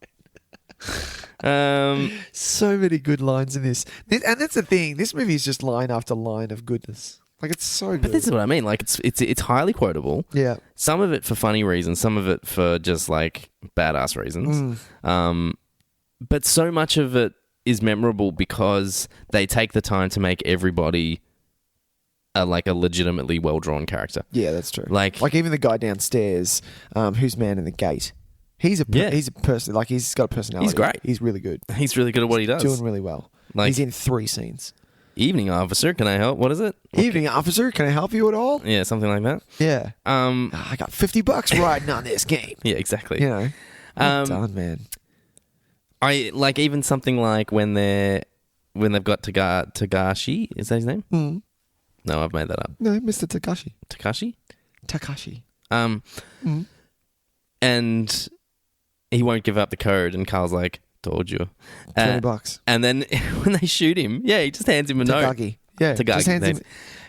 [SPEAKER 1] So many good lines in this, and that's the thing. This movie is just line after line of goodness. It's so good.
[SPEAKER 2] But this is what I mean. It's highly quotable.
[SPEAKER 1] Yeah.
[SPEAKER 2] Some of it for funny reasons. Some of it for just badass reasons. But so much of it is memorable because they take the time to make everybody a legitimately well drawn character.
[SPEAKER 1] Yeah, that's true. Like even the guy downstairs, who's man in the gate. He's a person. He's got a personality.
[SPEAKER 2] He's great.
[SPEAKER 1] He's really good.
[SPEAKER 2] He's really good at what he does.
[SPEAKER 1] Doing really well. He's in 3 scenes.
[SPEAKER 2] Evening officer, can I help? What is it?
[SPEAKER 1] Evening officer, can I help you at all?
[SPEAKER 2] Yeah, something like that.
[SPEAKER 1] Yeah. I got $50 riding on this game.
[SPEAKER 2] Yeah, exactly.
[SPEAKER 1] Well done, man.
[SPEAKER 2] I even something like when they've got Tagashi. Is that his name?
[SPEAKER 1] Mm.
[SPEAKER 2] No, I've made that up.
[SPEAKER 1] No, Mr. Takashi.
[SPEAKER 2] Takashi. And he won't give up the code, and Carl's like, told you.
[SPEAKER 1] $20.
[SPEAKER 2] And then when they shoot him, he just hands him a note.
[SPEAKER 1] Yeah,
[SPEAKER 2] to go.
[SPEAKER 1] just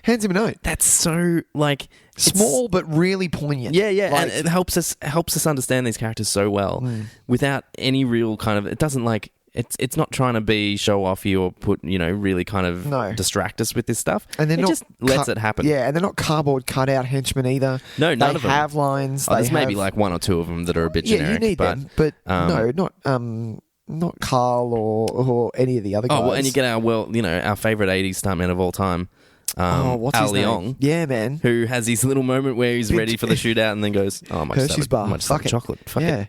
[SPEAKER 1] hands him a note.
[SPEAKER 2] That's so like
[SPEAKER 1] small but really poignant.
[SPEAKER 2] Yeah, and it helps us understand these characters so well without any real kind of. It doesn't like it's not trying to be show offy or put really kind of distract us with this stuff. And then just lets it happen.
[SPEAKER 1] Yeah, and they're not cardboard cutout henchmen either.
[SPEAKER 2] No, none of them.
[SPEAKER 1] They have lines.
[SPEAKER 2] There's maybe like one or two of them that are a bit generic.
[SPEAKER 1] Yeah, you need them, but not Carl or any of the other guys.
[SPEAKER 2] Oh, well, and you get our favorite 80s stuntman of all time.
[SPEAKER 1] What's
[SPEAKER 2] Al
[SPEAKER 1] his name?
[SPEAKER 2] Leong,
[SPEAKER 1] yeah, man,
[SPEAKER 2] who has his little moment where he's ready for the shootout and then goes, "Oh, my
[SPEAKER 1] Hershey's bar,
[SPEAKER 2] much chocolate." Fuck
[SPEAKER 1] yeah,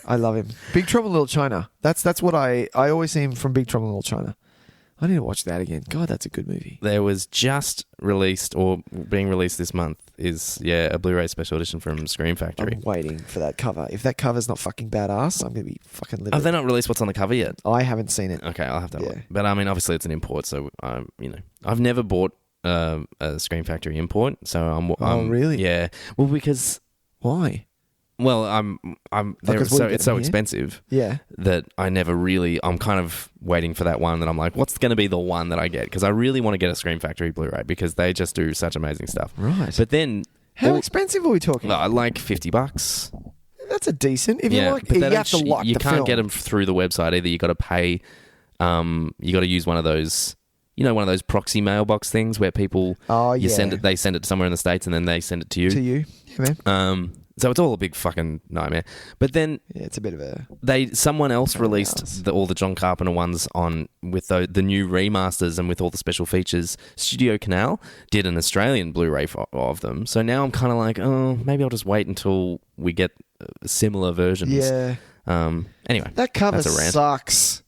[SPEAKER 1] I love him. Big Trouble in Little China. That's what I always see him from. Big Trouble in Little China. I need to watch that again. God, that's a good movie.
[SPEAKER 2] There was just released or being released this month is a Blu-ray special edition from Scream Factory.
[SPEAKER 1] I'm waiting for that cover. If that cover's not fucking badass, I'm gonna be fucking livid.
[SPEAKER 2] Have they not released what's on the cover yet?
[SPEAKER 1] I haven't seen it.
[SPEAKER 2] Okay, I'll have to look. But I mean, obviously it's an import, so I've never bought a Scream Factory import, so I'm
[SPEAKER 1] really?
[SPEAKER 2] Yeah. Well, because
[SPEAKER 1] why?
[SPEAKER 2] Well, it's so expensive that I never really. I'm kind of waiting for that one that I'm like, what's going to be the one that I get? Because I really want to get a Scream Factory Blu-ray because they just do such amazing stuff.
[SPEAKER 1] Right.
[SPEAKER 2] But then,
[SPEAKER 1] how expensive are we talking?
[SPEAKER 2] Like $50.
[SPEAKER 1] That's a decent. If you like,
[SPEAKER 2] but
[SPEAKER 1] you have to like
[SPEAKER 2] you
[SPEAKER 1] the
[SPEAKER 2] can't
[SPEAKER 1] film.
[SPEAKER 2] get them through the website either. You got to pay. You got to use one of those. One of those proxy mailbox things where people send it. They send it somewhere in the States and then they send it to you.
[SPEAKER 1] Yeah, man.
[SPEAKER 2] So it's all a big fucking nightmare. But then
[SPEAKER 1] it's a bit of a.
[SPEAKER 2] Someone else released all the John Carpenter ones with the new remasters and with all the special features. Studio Canal did an Australian Blu-ray of them. So now I'm kind of like, oh, maybe I'll just wait until we get similar versions.
[SPEAKER 1] Yeah.
[SPEAKER 2] Anyway,
[SPEAKER 1] that cover
[SPEAKER 2] that's a rant.
[SPEAKER 1] sucks.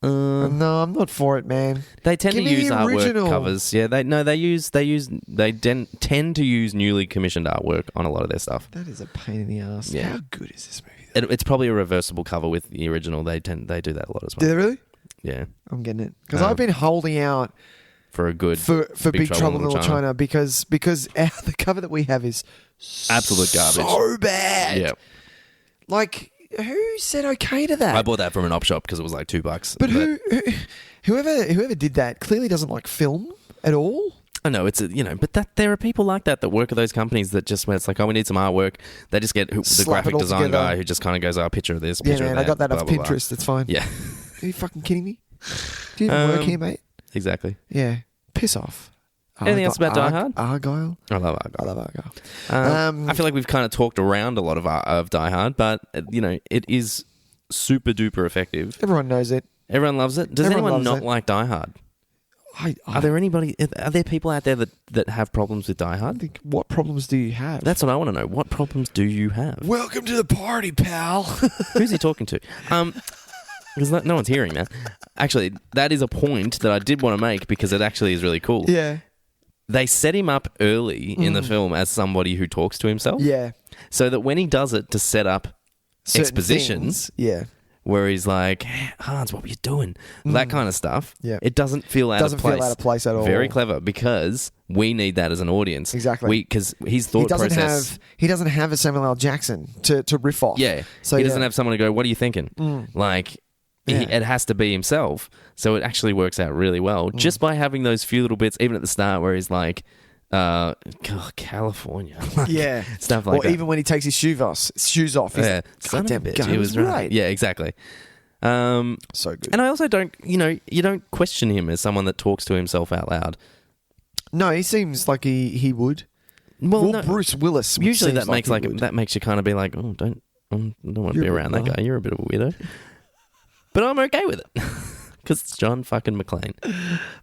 [SPEAKER 1] No, I'm not for it, man.
[SPEAKER 2] They tend to use artwork
[SPEAKER 1] original
[SPEAKER 2] covers. Yeah, they tend to use newly commissioned artwork on a lot of their stuff.
[SPEAKER 1] That is a pain in the ass.
[SPEAKER 2] Yeah.
[SPEAKER 1] How good is this movie?
[SPEAKER 2] It's probably a reversible cover with the original. They do that a lot as well.
[SPEAKER 1] Do they really?
[SPEAKER 2] Yeah,
[SPEAKER 1] I'm getting it because I've been holding out
[SPEAKER 2] for a good
[SPEAKER 1] for Big Trouble in Little China because the cover that we have is
[SPEAKER 2] absolute garbage,
[SPEAKER 1] so bad.
[SPEAKER 2] Yeah,
[SPEAKER 1] like. Who said okay to that?
[SPEAKER 2] I bought that from an op shop because it was like $2.
[SPEAKER 1] But whoever did that clearly doesn't like film at all.
[SPEAKER 2] I know it's but there are people like that work at those companies that just when it's like, oh, we need some artwork, they just get the graphic design guy who just kind of goes, oh, picture of this, picture of that.
[SPEAKER 1] I got that
[SPEAKER 2] blah,
[SPEAKER 1] off
[SPEAKER 2] blah,
[SPEAKER 1] Pinterest.
[SPEAKER 2] blah.
[SPEAKER 1] It's fine.
[SPEAKER 2] Yeah,
[SPEAKER 1] are you fucking kidding me? Do you even work here, mate?
[SPEAKER 2] Exactly.
[SPEAKER 1] Yeah, piss off.
[SPEAKER 2] Anything else about Die Hard?
[SPEAKER 1] Argyle.
[SPEAKER 2] I love Argyle. I feel like we've kind of talked around a lot of Die Hard, but it is super duper effective.
[SPEAKER 1] Everyone knows it.
[SPEAKER 2] Everyone loves it. Does anyone not like Die Hard? Are there people out there that have problems with Die Hard?
[SPEAKER 1] What problems do you have?
[SPEAKER 2] That's what I want to know. What problems do you have?
[SPEAKER 1] Welcome to the party, pal.
[SPEAKER 2] Who's he talking to? Because no one's hearing that. Actually, that is a point that I did want to make because it actually is really cool.
[SPEAKER 1] Yeah.
[SPEAKER 2] They set him up early in the film as somebody who talks to himself.
[SPEAKER 1] Yeah.
[SPEAKER 2] So that when he does it to set up
[SPEAKER 1] certain
[SPEAKER 2] expositions,
[SPEAKER 1] things,
[SPEAKER 2] where he's like, hey, Hans, what were you doing? That kind of stuff.
[SPEAKER 1] Yeah.
[SPEAKER 2] It doesn't feel out of place.
[SPEAKER 1] Feel out of place at all.
[SPEAKER 2] Very clever because we need that as an audience.
[SPEAKER 1] Exactly.
[SPEAKER 2] Because his thought process.
[SPEAKER 1] He doesn't have a Samuel L. Jackson to riff off.
[SPEAKER 2] Yeah. So he doesn't have someone to go, what are you thinking? Like. Yeah. It has to be himself, so it actually works out really well just by having those few little bits, even at the start where he's like, California, stuff like that.
[SPEAKER 1] Or even when he takes his shoes off.
[SPEAKER 2] Yeah,
[SPEAKER 1] God damn it, he was right.
[SPEAKER 2] Yeah, exactly.
[SPEAKER 1] So good.
[SPEAKER 2] And I also don't, you don't question him as someone that talks to himself out loud.
[SPEAKER 1] No, he seems like he would.
[SPEAKER 2] Well, no,
[SPEAKER 1] Bruce Willis.
[SPEAKER 2] Usually that makes you kind of be like, oh, don't want to be around that guy. You're a bit of a weirdo. But I'm okay with it. Because it's John fucking McClane.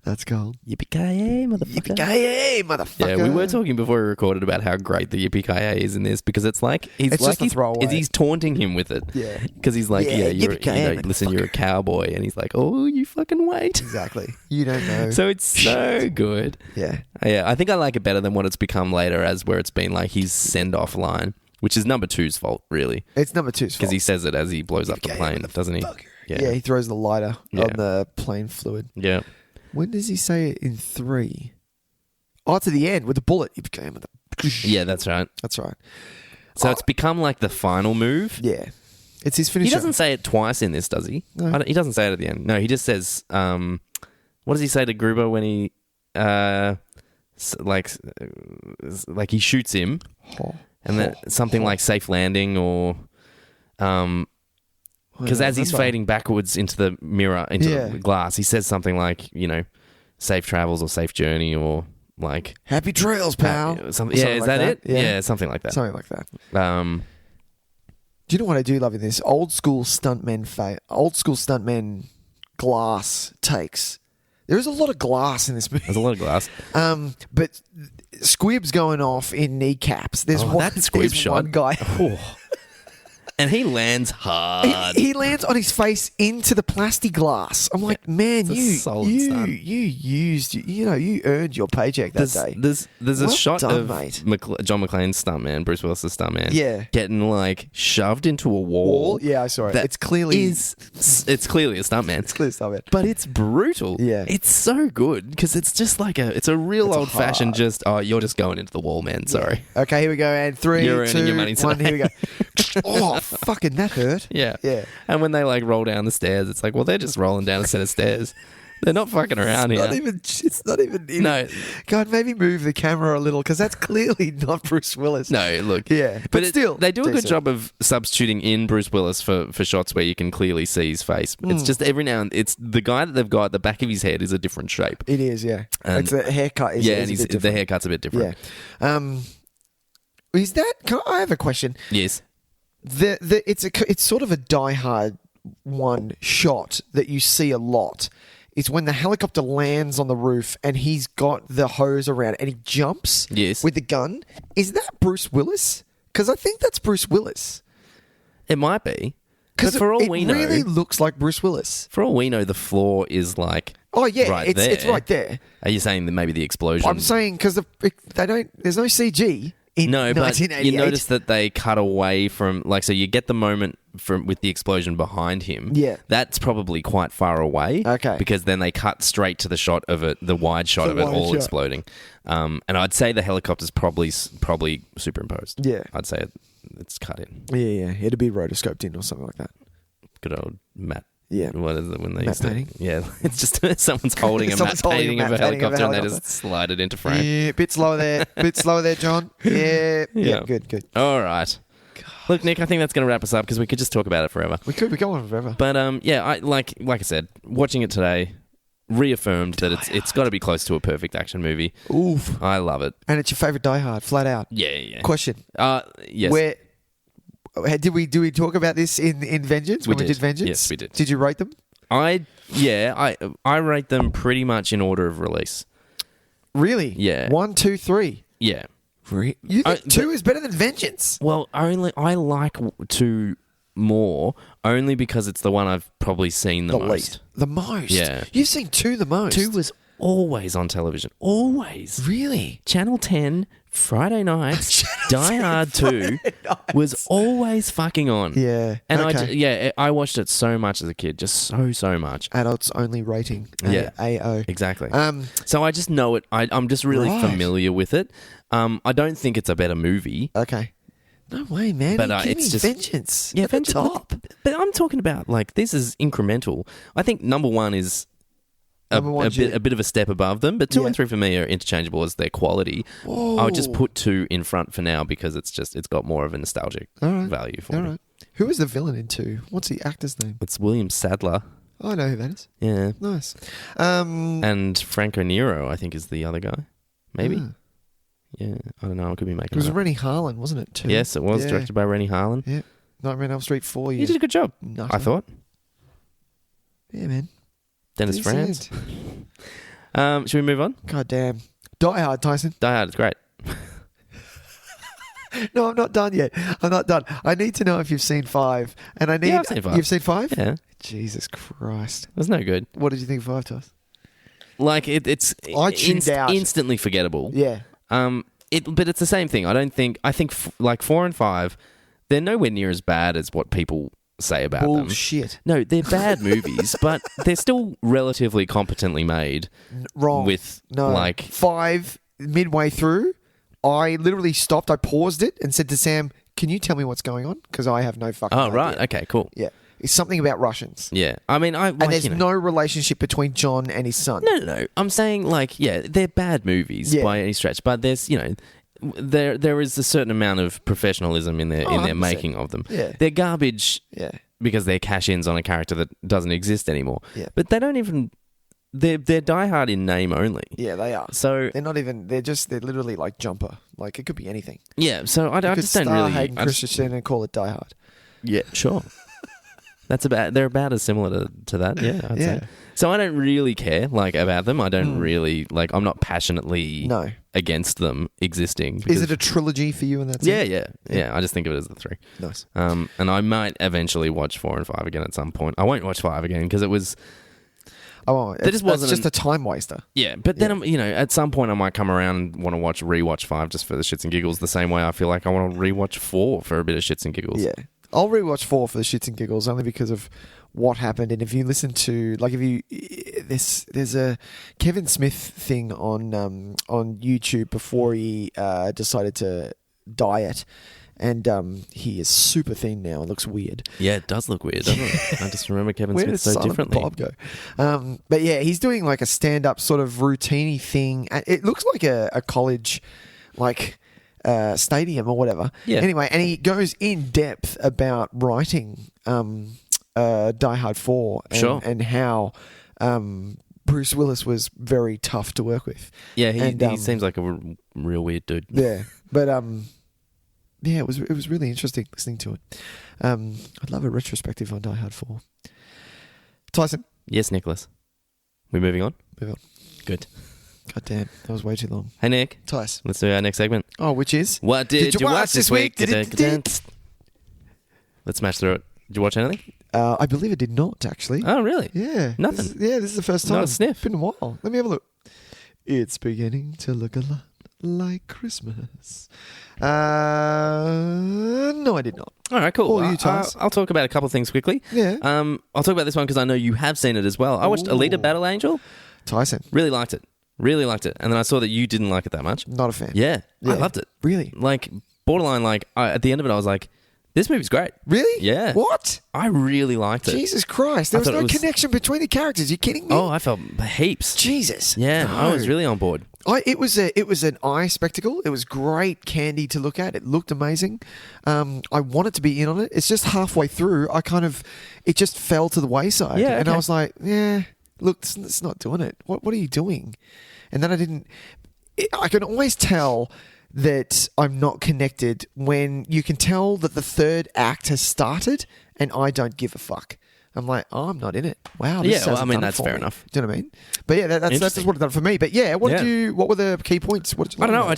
[SPEAKER 1] That's cool.
[SPEAKER 2] Yippee-ki-yay, motherfucker.
[SPEAKER 1] Yippee-ki-yay, motherfucker.
[SPEAKER 2] Yeah, we were talking before we recorded about how great the yippee-ki-yay is in this because it's like he's taunting him with it.
[SPEAKER 1] Yeah.
[SPEAKER 2] Because he's like, listen, you're a cowboy. And he's like, oh, you fucking wait.
[SPEAKER 1] Exactly. You don't know.
[SPEAKER 2] So it's so good.
[SPEAKER 1] Yeah.
[SPEAKER 2] Yeah, I think I like it better than what it's become later as where it's been like his send-off line, which is number 2's fault, really.
[SPEAKER 1] It's number 2's fault.
[SPEAKER 2] Because he says it as he blows up the plane, doesn't he?
[SPEAKER 1] Yeah, he throws the lighter on the plane fluid.
[SPEAKER 2] Yeah.
[SPEAKER 1] When does he say it in 3? Oh, to the end with the bullet.
[SPEAKER 2] Yeah, that's right.
[SPEAKER 1] That's right.
[SPEAKER 2] So it's become like the final move.
[SPEAKER 1] Yeah. It's his finisher.
[SPEAKER 2] He doesn't say it twice in this, does he?
[SPEAKER 1] No.
[SPEAKER 2] He doesn't say it at the end. No, he just says, what does he say to Gruber when he like he shoots him, and then something like safe landing or because as he's fading backwards into the mirror into the glass, he says something like safe travels or safe journey or like
[SPEAKER 1] happy trails, pal.
[SPEAKER 2] Is that it? Yeah, something like that.
[SPEAKER 1] Something like that. Do you know what I do love in this old school stuntmen glass takes? There is a lot of glass in this movie.
[SPEAKER 2] There's a lot of glass.
[SPEAKER 1] But squibs going off in kneecaps. There's one guy.
[SPEAKER 2] And he lands hard.
[SPEAKER 1] He lands on his face into the plastiglass. I'm like, man, you earned your paycheck that day.
[SPEAKER 2] There's a shot of John McClane's stuntman, Bruce Willis' stuntman, getting like shoved into a wall.
[SPEAKER 1] Yeah, I saw it. It's clearly
[SPEAKER 2] a stuntman.
[SPEAKER 1] It's clearly a stuntman,
[SPEAKER 2] but it's brutal.
[SPEAKER 1] Yeah,
[SPEAKER 2] it's so good because it's just like it's a real old fashioned. Just you're just going into the wall, man. Sorry.
[SPEAKER 1] Yeah. Okay, here we go. And 3,
[SPEAKER 2] you're
[SPEAKER 1] 2,
[SPEAKER 2] your money
[SPEAKER 1] 1. Here we go. Oh, fucking that hurt.
[SPEAKER 2] Yeah.
[SPEAKER 1] Yeah.
[SPEAKER 2] And when they like roll down the stairs, it's like, well, they're just rolling down a set of stairs. They're not fucking around here.
[SPEAKER 1] It's not even.
[SPEAKER 2] No.
[SPEAKER 1] God, maybe move the camera a little because that's clearly not Bruce Willis.
[SPEAKER 2] No, look.
[SPEAKER 1] Yeah. But still.
[SPEAKER 2] They do a good job of substituting in Bruce Willis for shots where you can clearly see his face. It's just every now and it's the guy that they've got at the back of his head is a different shape.
[SPEAKER 1] It is, yeah.
[SPEAKER 2] And
[SPEAKER 1] it's the haircut is
[SPEAKER 2] and the haircut's a bit different.
[SPEAKER 1] Yeah. Is that. I have a question.
[SPEAKER 2] Yes.
[SPEAKER 1] It's sort of a Die Hard one shot that you see a lot. It's when the helicopter lands on the roof and he's got the hose around and he jumps with the gun. Is that Bruce Willis? Because I think that's Bruce Willis.
[SPEAKER 2] It might be.
[SPEAKER 1] Because
[SPEAKER 2] for all we know,
[SPEAKER 1] it really looks like Bruce Willis.
[SPEAKER 2] For all we know, the floor is like
[SPEAKER 1] it's right there.
[SPEAKER 2] Are you saying that maybe the explosion?
[SPEAKER 1] I'm saying because there's no CG.
[SPEAKER 2] No, but you notice that they cut away from so you get the moment with the explosion behind him.
[SPEAKER 1] Yeah,
[SPEAKER 2] that's probably quite far away.
[SPEAKER 1] Okay,
[SPEAKER 2] because then they cut straight to the shot of it, the wide shot of it all exploding. And I'd say the helicopter's probably superimposed.
[SPEAKER 1] Yeah,
[SPEAKER 2] I'd say it's cut in.
[SPEAKER 1] Yeah, it'd be rotoscoped in or something like that.
[SPEAKER 2] Good old matte.
[SPEAKER 1] Yeah.
[SPEAKER 2] What is it when they
[SPEAKER 1] matte painting?
[SPEAKER 2] It's just someone's holding a matte painting of a helicopter and they just slide it into frame.
[SPEAKER 1] Yeah, bit slower there, John. Yeah. Good.
[SPEAKER 2] All right. God. Look, Nick, I think that's going to wrap us up because we could just talk about it forever.
[SPEAKER 1] We could be going forever.
[SPEAKER 2] But I like I said, watching it today reaffirmed that it's got to be close to a perfect action movie.
[SPEAKER 1] Oof.
[SPEAKER 2] I love it.
[SPEAKER 1] And it's your favourite Die Hard, flat out.
[SPEAKER 2] Yeah.
[SPEAKER 1] Question.
[SPEAKER 2] Yes.
[SPEAKER 1] Did we talk about this in Vengeance? We did Vengeance?
[SPEAKER 2] Yes, we did.
[SPEAKER 1] Did you rate them?
[SPEAKER 2] I rate them pretty much in order of release.
[SPEAKER 1] Really?
[SPEAKER 2] Yeah.
[SPEAKER 1] 1, 2, 3.
[SPEAKER 2] Yeah.
[SPEAKER 1] You think 2 is better than Vengeance?
[SPEAKER 2] Well, I like 2 more only because it's the one I've probably seen the most.
[SPEAKER 1] The most?
[SPEAKER 2] Yeah.
[SPEAKER 1] You've seen 2 the most?
[SPEAKER 2] 2 was always on television. Always.
[SPEAKER 1] Really?
[SPEAKER 2] Channel 10, Friday nights, Die Hard 2 was always fucking on.
[SPEAKER 1] Yeah.
[SPEAKER 2] And I watched it so much as a kid, just so much.
[SPEAKER 1] Adults only rating.
[SPEAKER 2] Yeah.
[SPEAKER 1] AO.
[SPEAKER 2] Exactly. So I just know it. I'm just really familiar with it. I don't think it's a better movie.
[SPEAKER 1] Okay. No way, man.
[SPEAKER 2] But
[SPEAKER 1] it's just Vengeance.
[SPEAKER 2] Yeah,
[SPEAKER 1] at the top.
[SPEAKER 2] But I'm talking about this is incremental. I think number 1 is a bit of a step above them, but 2 and 3 for me are interchangeable as their quality.
[SPEAKER 1] Whoa.
[SPEAKER 2] I would just put 2 in front for now because it's got more of a nostalgic value for me.
[SPEAKER 1] Right. Who is the villain in 2? What's the actor's name?
[SPEAKER 2] It's William Sadler.
[SPEAKER 1] Oh, I know who that is.
[SPEAKER 2] Yeah.
[SPEAKER 1] Nice.
[SPEAKER 2] And Franco Nero, I think, is the other guy. Maybe. Yeah, I don't know. I could be making
[SPEAKER 1] it was Rennie Harlan, wasn't it, too?
[SPEAKER 2] Yes, it was. Directed by Rennie Harlan.
[SPEAKER 1] Yeah. Nightmare on Elm Street 4 years.
[SPEAKER 2] You did a good job, I thought.
[SPEAKER 1] Yeah, man.
[SPEAKER 2] Dennis Franz. Should we move on?
[SPEAKER 1] God damn. Die Hard, Tyson.
[SPEAKER 2] Die Hard is great.
[SPEAKER 1] No, I'm not done yet. I'm not done. I need to know if you've seen 5. And I need.
[SPEAKER 2] Yeah, I've seen 5.
[SPEAKER 1] You've seen 5?
[SPEAKER 2] Yeah.
[SPEAKER 1] Jesus Christ.
[SPEAKER 2] It was no good.
[SPEAKER 1] What did you think of 5, Tyson?
[SPEAKER 2] Like, it's
[SPEAKER 1] I tuned out.
[SPEAKER 2] Instantly forgettable.
[SPEAKER 1] Yeah.
[SPEAKER 2] But it's the same thing. I think 4 and 5, they're nowhere near as bad as what people say about them.
[SPEAKER 1] Bullshit.
[SPEAKER 2] No, they're bad movies, but they're still relatively competently made.
[SPEAKER 1] Wrong.
[SPEAKER 2] With
[SPEAKER 1] 5 midway through, I literally stopped. I paused it and said to Sam, "Can you tell me what's going on? Because I have no fucking idea."
[SPEAKER 2] Right. Okay. Cool.
[SPEAKER 1] Yeah. It's something about Russians.
[SPEAKER 2] Yeah. I mean,
[SPEAKER 1] and there's no relationship between John and his son.
[SPEAKER 2] No. I'm saying, like, yeah, they're bad movies by any stretch, but there's, there is a certain amount of professionalism in their making of them.
[SPEAKER 1] Yeah.
[SPEAKER 2] They're garbage because they're cash-ins on a character that doesn't exist anymore.
[SPEAKER 1] Yeah.
[SPEAKER 2] But they don't even... They're Die Hard in name only.
[SPEAKER 1] Yeah, they are.
[SPEAKER 2] So
[SPEAKER 1] they're not even. They're literally like Jumper. Like it could be anything.
[SPEAKER 2] Yeah. So I just don't really.
[SPEAKER 1] Hayden Christensen and call it Die Hard.
[SPEAKER 2] Yeah, sure. They're about as similar to that. Yeah, I'd say. So I don't really care about them. I don't really I'm not passionately against them existing.
[SPEAKER 1] Is it a trilogy for you in that sense?
[SPEAKER 2] Yeah. I just think of it as the 3.
[SPEAKER 1] Nice.
[SPEAKER 2] And I might eventually watch 4 and 5 again at some point. I won't watch 5 again because it was.
[SPEAKER 1] Oh, it's just a time waster.
[SPEAKER 2] Yeah, but then at some point I might come around and want to rewatch 5 just for the shits and giggles. The same way I feel like I want to rewatch 4 for a bit of shits and giggles.
[SPEAKER 1] Yeah, I'll rewatch 4 for the shits and giggles only because of what happened. And if you listen to there's a Kevin Smith thing on YouTube before he decided to diet. And he is super thin now. It looks weird.
[SPEAKER 2] Yeah, it does look weird, doesn't it? I just remember Kevin Smith so differently.
[SPEAKER 1] Bob go? But yeah, he's doing like a stand-up sort of routine-y thing. It looks like a college, stadium or whatever.
[SPEAKER 2] Yeah.
[SPEAKER 1] Anyway, and he goes in depth about writing Die Hard 4 and how Bruce Willis was very tough to work with.
[SPEAKER 2] Yeah, he seems like a real weird dude.
[SPEAKER 1] Yeah, but yeah, it was really interesting listening to it. I'd love a retrospective on Die Hard 4. Tyson?
[SPEAKER 2] Yes, Nicholas. We moving on?
[SPEAKER 1] Move on.
[SPEAKER 2] Good.
[SPEAKER 1] God damn, that was way too long.
[SPEAKER 2] Hey, Nick.
[SPEAKER 1] Tyson.
[SPEAKER 2] Let's do our next segment.
[SPEAKER 1] Oh, which is?
[SPEAKER 2] What did you watch this week? Let's smash through it. Did you watch anything?
[SPEAKER 1] I believe it did not, actually.
[SPEAKER 2] Oh, really?
[SPEAKER 1] Yeah.
[SPEAKER 2] Nothing?
[SPEAKER 1] This is the first time.
[SPEAKER 2] Not a sniff.
[SPEAKER 1] It's been a while. Let me have a look. It's beginning to look a lot like Christmas. No, I did not.
[SPEAKER 2] All right, cool.
[SPEAKER 1] Or you, Tys.
[SPEAKER 2] I'll talk about a couple of things quickly.
[SPEAKER 1] Yeah.
[SPEAKER 2] I'll talk about this one because I know you have seen it as well. I watched Alita Battle Angel.
[SPEAKER 1] Tyson.
[SPEAKER 2] Really liked it. And then I saw that you didn't like it that much.
[SPEAKER 1] Not a fan.
[SPEAKER 2] Yeah. I loved it.
[SPEAKER 1] Really?
[SPEAKER 2] Borderline, at the end of it, I was like, this movie's great.
[SPEAKER 1] Really?
[SPEAKER 2] Yeah.
[SPEAKER 1] What?
[SPEAKER 2] I really liked it.
[SPEAKER 1] Jesus Christ. There was no connection between the characters. Are you kidding me?
[SPEAKER 2] Oh, I felt heaps.
[SPEAKER 1] Jesus.
[SPEAKER 2] Yeah, no. I was really on board.
[SPEAKER 1] It was an eye spectacle. It was great candy to look at. It looked amazing. I wanted to be in on it. It's just halfway through, it just fell to the wayside.
[SPEAKER 2] Yeah,
[SPEAKER 1] and I was like, look, it's not doing it. What are you doing? And then I can always tell that I'm not connected when you can tell that the third act has started and I don't give a fuck. I'm like, I'm not in it. Wow. This
[SPEAKER 2] that's fair enough.
[SPEAKER 1] Do you know what I mean? But yeah, that's just what it done for me. But yeah, what were the key points? What did you
[SPEAKER 2] I don't know.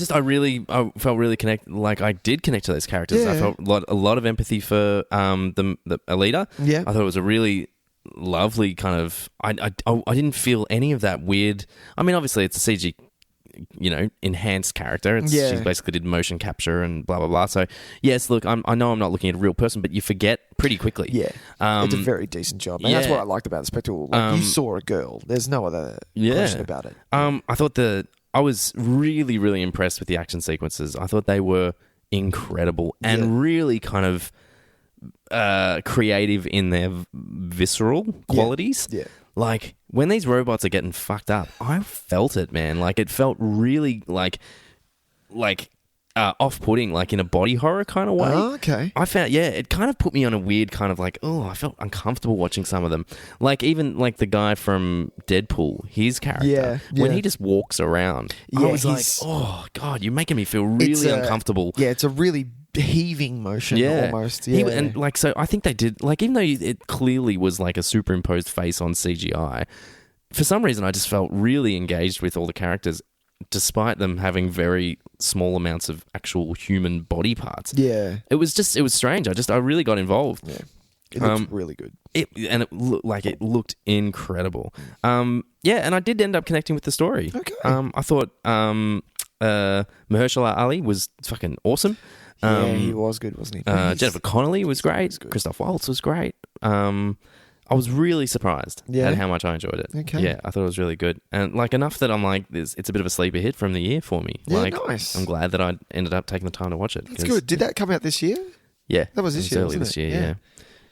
[SPEAKER 2] I felt really connected. I did connect to those characters.
[SPEAKER 1] Yeah.
[SPEAKER 2] I felt a lot of empathy for the Alita.
[SPEAKER 1] Yeah.
[SPEAKER 2] I thought it was a really lovely kind of. I didn't feel any of that weird. I mean, obviously it's a CG, enhanced character. She basically did motion capture and blah blah blah. So yes, look, I know I'm not looking at a real person, but you forget pretty quickly.
[SPEAKER 1] Yeah, it's a very decent job, and that's what I liked about the spectacle. You saw a girl. There's no other question about it.
[SPEAKER 2] I thought I was really really impressed with the action sequences. I thought they were incredible and really kind of creative in their visceral qualities.
[SPEAKER 1] Yeah.
[SPEAKER 2] When these robots are getting fucked up, I felt it, man. It felt really off-putting, in a body horror kind of way.
[SPEAKER 1] Oh, okay.
[SPEAKER 2] I found, it kind of put me on a weird kind of I felt uncomfortable watching some of them. Even the guy from Deadpool, his character, when he just walks around, I was like, oh, God, you're making me feel really uncomfortable.
[SPEAKER 1] Yeah, it's a really heaving motion almost. Yeah.
[SPEAKER 2] So I think they did, even though it clearly was a superimposed face on CGI, for some reason I just felt really engaged with all the characters despite them having very small amounts of actual human body parts.
[SPEAKER 1] Yeah.
[SPEAKER 2] It was strange. I really got involved.
[SPEAKER 1] Yeah. It looked really good.
[SPEAKER 2] It looked incredible. And I did end up connecting with the story.
[SPEAKER 1] Okay.
[SPEAKER 2] I thought Mahershala Ali was fucking awesome.
[SPEAKER 1] He was good, wasn't he?
[SPEAKER 2] Jennifer Connelly was great. Christoph Waltz was great. I was really surprised at how much I enjoyed it.
[SPEAKER 1] Okay.
[SPEAKER 2] Yeah, I thought it was really good. And enough that I'm it's a bit of a sleeper hit from the year for me.
[SPEAKER 1] Yeah, nice.
[SPEAKER 2] I'm glad that I ended up taking the time to watch it.
[SPEAKER 1] That's good. Did that come out this year?
[SPEAKER 2] Yeah.
[SPEAKER 1] That was this year,
[SPEAKER 2] early this year,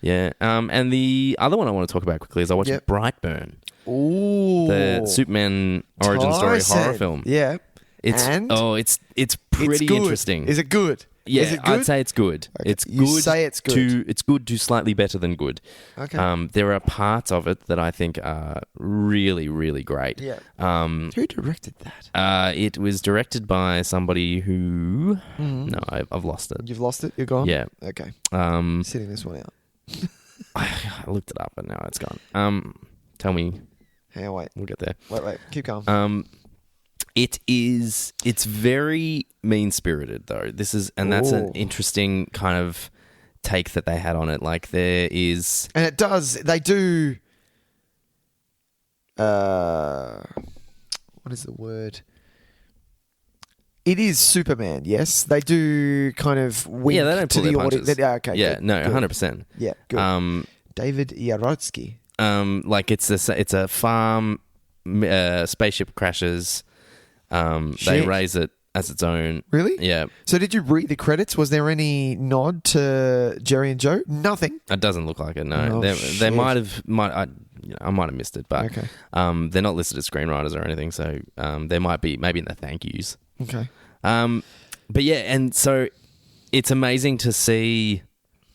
[SPEAKER 2] Yeah. And the other one I want to talk about quickly is I watched Brightburn.
[SPEAKER 1] Ooh.
[SPEAKER 2] The Superman origin story horror film.
[SPEAKER 1] Yeah.
[SPEAKER 2] It's pretty interesting.
[SPEAKER 1] Is it good?
[SPEAKER 2] Yeah,
[SPEAKER 1] is it good?
[SPEAKER 2] I'd say it's good.
[SPEAKER 1] Okay.
[SPEAKER 2] It's
[SPEAKER 1] You
[SPEAKER 2] good.
[SPEAKER 1] say it's good.
[SPEAKER 2] It's good to slightly better than good.
[SPEAKER 1] Okay.
[SPEAKER 2] There are parts of it that I think are really, really great.
[SPEAKER 1] Yeah. Who directed that?
[SPEAKER 2] It was directed by somebody who... No, I've lost it.
[SPEAKER 1] You've lost it? You're gone?
[SPEAKER 2] Yeah.
[SPEAKER 1] Okay. Sitting this one out.
[SPEAKER 2] I looked it up, but now it's gone. Tell me.
[SPEAKER 1] Hang on, wait.
[SPEAKER 2] We'll get there.
[SPEAKER 1] Wait. Keep going.
[SPEAKER 2] It's very mean-spirited though. That's an interesting kind of take that they had on it. Like there is,
[SPEAKER 1] and they do. What is the word? It is Superman. Yes, they do kind of wink
[SPEAKER 2] they don't pull
[SPEAKER 1] to the
[SPEAKER 2] their
[SPEAKER 1] audience.
[SPEAKER 2] punches.
[SPEAKER 1] Okay.
[SPEAKER 2] Yeah,
[SPEAKER 1] good,
[SPEAKER 2] no,
[SPEAKER 1] good.
[SPEAKER 2] 100%.
[SPEAKER 1] Yeah, good. David Yarotsky.
[SPEAKER 2] Like it's a farm. Spaceship crashes. They raise it as its own.
[SPEAKER 1] Really?
[SPEAKER 2] Yeah.
[SPEAKER 1] So did you read the credits? Was there any nod to Jerry and Joe? Nothing.
[SPEAKER 2] It doesn't look like it. No. They might have. I might have missed it, but
[SPEAKER 1] okay.
[SPEAKER 2] They're not listed as screenwriters or anything. So there might be maybe in the thank yous.
[SPEAKER 1] Okay.
[SPEAKER 2] But yeah, and so it's amazing to see.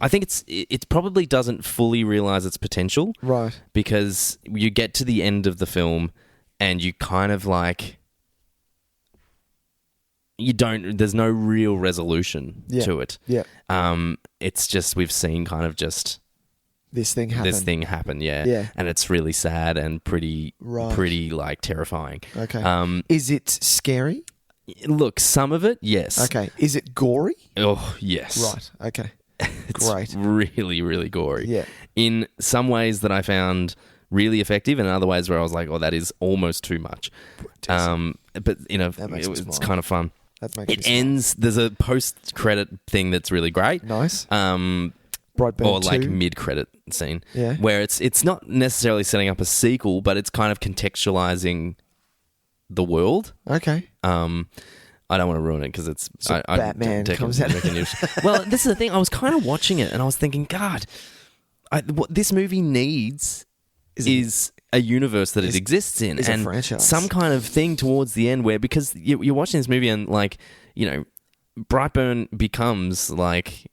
[SPEAKER 2] I think it probably doesn't fully realize its potential,
[SPEAKER 1] right?
[SPEAKER 2] Because you get to the end of the film and you kind of like. There's no real resolution to it.
[SPEAKER 1] Yeah.
[SPEAKER 2] It's just, we've seen kind of just
[SPEAKER 1] this thing happen.
[SPEAKER 2] Yeah.
[SPEAKER 1] Yeah.
[SPEAKER 2] And it's really sad and pretty like terrifying.
[SPEAKER 1] Okay. Is it scary?
[SPEAKER 2] Look, some of it, yes.
[SPEAKER 1] Okay. Is it gory?
[SPEAKER 2] Oh, yes.
[SPEAKER 1] Right. Okay.
[SPEAKER 2] It's
[SPEAKER 1] great.
[SPEAKER 2] Really, really gory.
[SPEAKER 1] Yeah.
[SPEAKER 2] In some ways that I found really effective, and in other ways where I was like, oh, that is almost too much. But it's kind of fun. It ends. There's a post-credit thing that's really great.
[SPEAKER 1] Nice.
[SPEAKER 2] Brightburn or like mid-credit scene.
[SPEAKER 1] Yeah.
[SPEAKER 2] Where it's not necessarily setting up a sequel, but it's kind of contextualizing the world.
[SPEAKER 1] Okay.
[SPEAKER 2] I don't want to ruin it because it's
[SPEAKER 1] Batman comes out.
[SPEAKER 2] Well, this is the thing. I was kind of watching it and I was thinking, God, what this movie needs is a universe that it exists in,
[SPEAKER 1] and a franchise.
[SPEAKER 2] Some kind of thing towards the end where, because you're watching this movie and like, Brightburn becomes like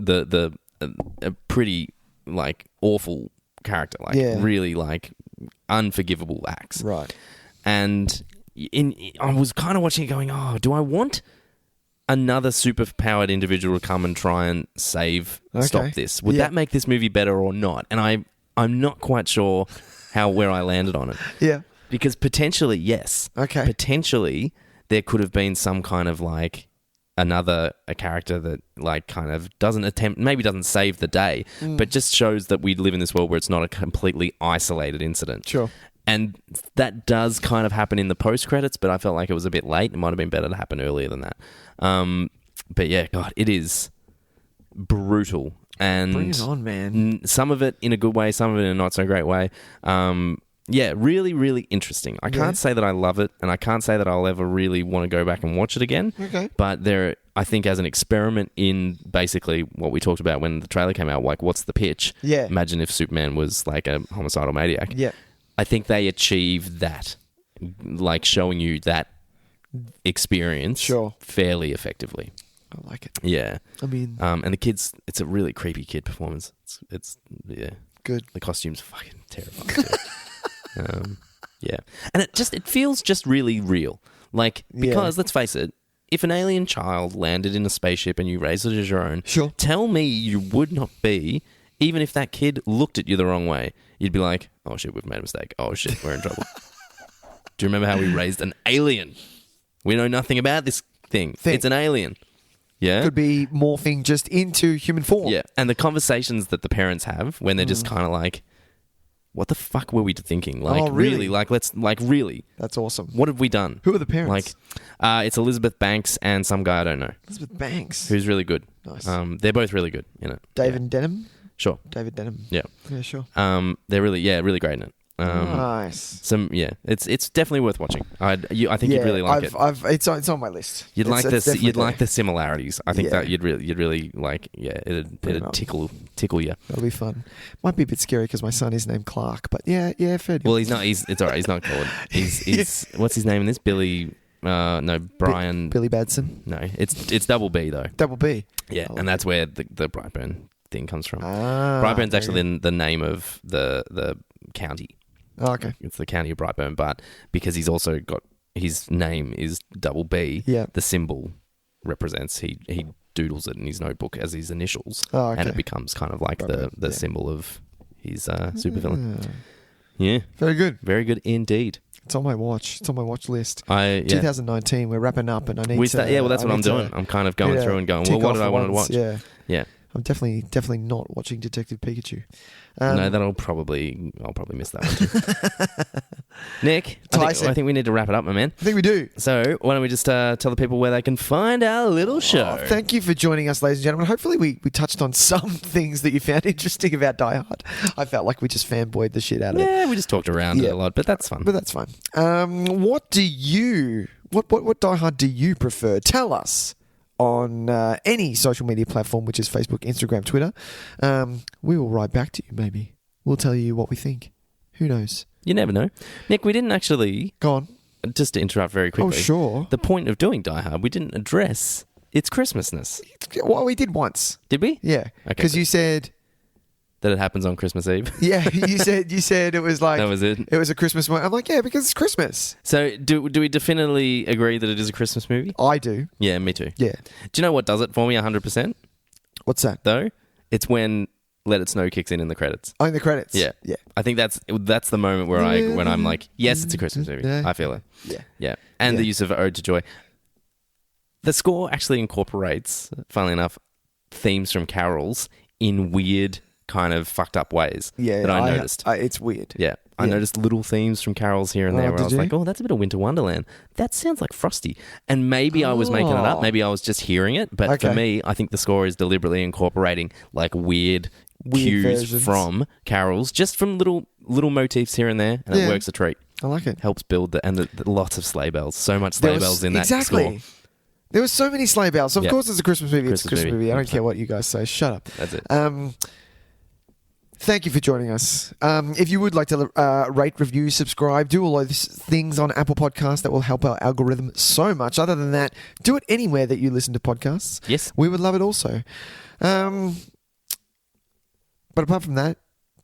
[SPEAKER 2] a pretty like awful character, like really like unforgivable acts,
[SPEAKER 1] right?
[SPEAKER 2] And I was kind of watching it going, oh, do I want another superpowered individual to come and try and stop this? Would that make this movie better or not? And I'm not quite sure where I landed on it.
[SPEAKER 1] Yeah.
[SPEAKER 2] Because potentially, yes.
[SPEAKER 1] Okay.
[SPEAKER 2] Potentially, there could have been some kind of like a character that like kind of maybe doesn't save the day, but just shows that we live in this world where it's not a completely isolated incident.
[SPEAKER 1] Sure.
[SPEAKER 2] And that does kind of happen in the post-credits, but I felt like it was a bit late. It might have been better to happen earlier than that. But yeah, God, it is brutal. And
[SPEAKER 1] bring it on, man.
[SPEAKER 2] Some of it in a good way, some of it in a not so great way. Yeah, really, really interesting. I can't say that I love it, and I can't say that I'll ever really want to go back and watch it again.
[SPEAKER 1] Okay.
[SPEAKER 2] But I think as an experiment in basically what we talked about when the trailer came out, like what's the pitch?
[SPEAKER 1] Yeah.
[SPEAKER 2] Imagine if Superman was like a homicidal maniac.
[SPEAKER 1] Yeah.
[SPEAKER 2] I think they achieved that, like showing you that experience fairly effectively.
[SPEAKER 1] I like it.
[SPEAKER 2] Yeah.
[SPEAKER 1] I mean...
[SPEAKER 2] and the kids, it's a really creepy kid performance. It's
[SPEAKER 1] good.
[SPEAKER 2] The costume's fucking terrifying. Yeah. And it feels just really real. Like, because, let's face it, if an alien child landed in a spaceship and you raised it as your own, tell me you would not be, even if that kid looked at you the wrong way, you'd be like, oh shit, we've made a mistake. Oh shit, we're in trouble. Do you remember how we raised an alien? We know nothing about this thing. It's an alien. Yeah.
[SPEAKER 1] Could be morphing just into human form.
[SPEAKER 2] Yeah. And the conversations that the parents have when they're just kind of like, what the fuck were we thinking? Like, really? Really?
[SPEAKER 1] That's awesome.
[SPEAKER 2] What have we done?
[SPEAKER 1] Who are the parents?
[SPEAKER 2] Like, it's Elizabeth Banks and some guy I don't know.
[SPEAKER 1] Elizabeth Banks?
[SPEAKER 2] Who's really good.
[SPEAKER 1] Nice.
[SPEAKER 2] They're both really good in it.
[SPEAKER 1] David Denham?
[SPEAKER 2] Sure.
[SPEAKER 1] David Denham.
[SPEAKER 2] Yeah.
[SPEAKER 1] Yeah, sure.
[SPEAKER 2] They're really great in it.
[SPEAKER 1] Nice.
[SPEAKER 2] It's definitely worth watching. I think you'd really like it.
[SPEAKER 1] It's on my list.
[SPEAKER 2] You'd like the similarities. I think that you'd really like. Yeah, it'd tickle you.
[SPEAKER 1] That'll be fun. Might be a bit scary because my son is named Clark, but yeah, fair.
[SPEAKER 2] Well, he's not. It's all right. He's not called. He's what's his name in this? Billy. No, Brian.
[SPEAKER 1] Billy Badson.
[SPEAKER 2] No, it's Double B though.
[SPEAKER 1] Double B.
[SPEAKER 2] Yeah, and that's where the Brightburn thing comes from. Brightburn's actually the name of the county.
[SPEAKER 1] Oh, okay.
[SPEAKER 2] It's the county of Brightburn, but because he's also got his name is Double B, the symbol represents he doodles it in his notebook as his initials, and it becomes kind of like the symbol of his supervillain. Yeah.
[SPEAKER 1] Very good.
[SPEAKER 2] Very good indeed.
[SPEAKER 1] It's on my watch. It's on my watch list.
[SPEAKER 2] 2019,
[SPEAKER 1] we're wrapping up, and I need to...
[SPEAKER 2] Yeah, well, that's what I'm doing. I'm kind of going through and going, well, what did I want to watch? Yeah.
[SPEAKER 1] I'm definitely not watching Detective Pikachu.
[SPEAKER 2] No, I'll probably miss that one too. Nick, I think we need to wrap it up, my man.
[SPEAKER 1] I think we do.
[SPEAKER 2] So why don't we just tell the people where they can find our little show?
[SPEAKER 1] Thank you for joining us, ladies and gentlemen. Hopefully we touched on some things that you found interesting about Die Hard. I felt like we just fanboyed the shit out of it.
[SPEAKER 2] Yeah, we just talked around it a lot, but that's fun.
[SPEAKER 1] What Die Hard do you prefer? Tell us. On any social media platform, which is Facebook, Instagram, Twitter. We will write back to you, maybe. We'll tell you what we think. Who knows?
[SPEAKER 2] You never know. Nick, we didn't actually...
[SPEAKER 1] Go on.
[SPEAKER 2] Just to interrupt very quickly.
[SPEAKER 1] Oh, sure.
[SPEAKER 2] The point of doing Die Hard, we didn't address its Christmasness.
[SPEAKER 1] Well, we did once.
[SPEAKER 2] Did we?
[SPEAKER 1] Yeah. Because you said...
[SPEAKER 2] That it happens on Christmas Eve.
[SPEAKER 1] Yeah, you said it was like...
[SPEAKER 2] That was it?
[SPEAKER 1] It was a Christmas movie. I'm like, yeah, because it's Christmas.
[SPEAKER 2] So do we definitively agree that it is a Christmas movie?
[SPEAKER 1] I do.
[SPEAKER 2] Yeah, me too.
[SPEAKER 1] Yeah.
[SPEAKER 2] Do you know what does it for me 100%?
[SPEAKER 1] What's that?
[SPEAKER 2] Though? It's when Let It Snow kicks in the credits.
[SPEAKER 1] Oh, in the credits?
[SPEAKER 2] Yeah.
[SPEAKER 1] Yeah.
[SPEAKER 2] I think that's the moment where when I'm like, yes, it's a Christmas movie.
[SPEAKER 1] Yeah.
[SPEAKER 2] I feel it.
[SPEAKER 1] Yeah.
[SPEAKER 2] Yeah. And the use of Ode to Joy. The score actually incorporates, funnily enough, themes from carols in weird... kind of fucked up ways that I noticed.
[SPEAKER 1] It's weird.
[SPEAKER 2] Yeah. I noticed little themes from carols here and there where I was like, oh, that's a bit of Winter Wonderland. That sounds like Frosty. And maybe I was making it up. Maybe I was just hearing it. But for me, I think the score is deliberately incorporating like weird cues
[SPEAKER 1] versions
[SPEAKER 2] from carols, just from little motifs here and there. And it works a treat.
[SPEAKER 1] I like it.
[SPEAKER 2] Helps build the lots of sleigh bells. So much sleigh bells in that score.
[SPEAKER 1] There were so many sleigh bells. So of course it's a Christmas movie. It's a Christmas movie. I don't care what you guys say. Shut up.
[SPEAKER 2] That's it.
[SPEAKER 1] Thank you for joining us. If you would like to rate, review, subscribe, do all those things on Apple Podcasts, that will help our algorithm so much. Other than that, do it anywhere that you listen to podcasts.
[SPEAKER 2] Yes.
[SPEAKER 1] We would love it also. But apart from that,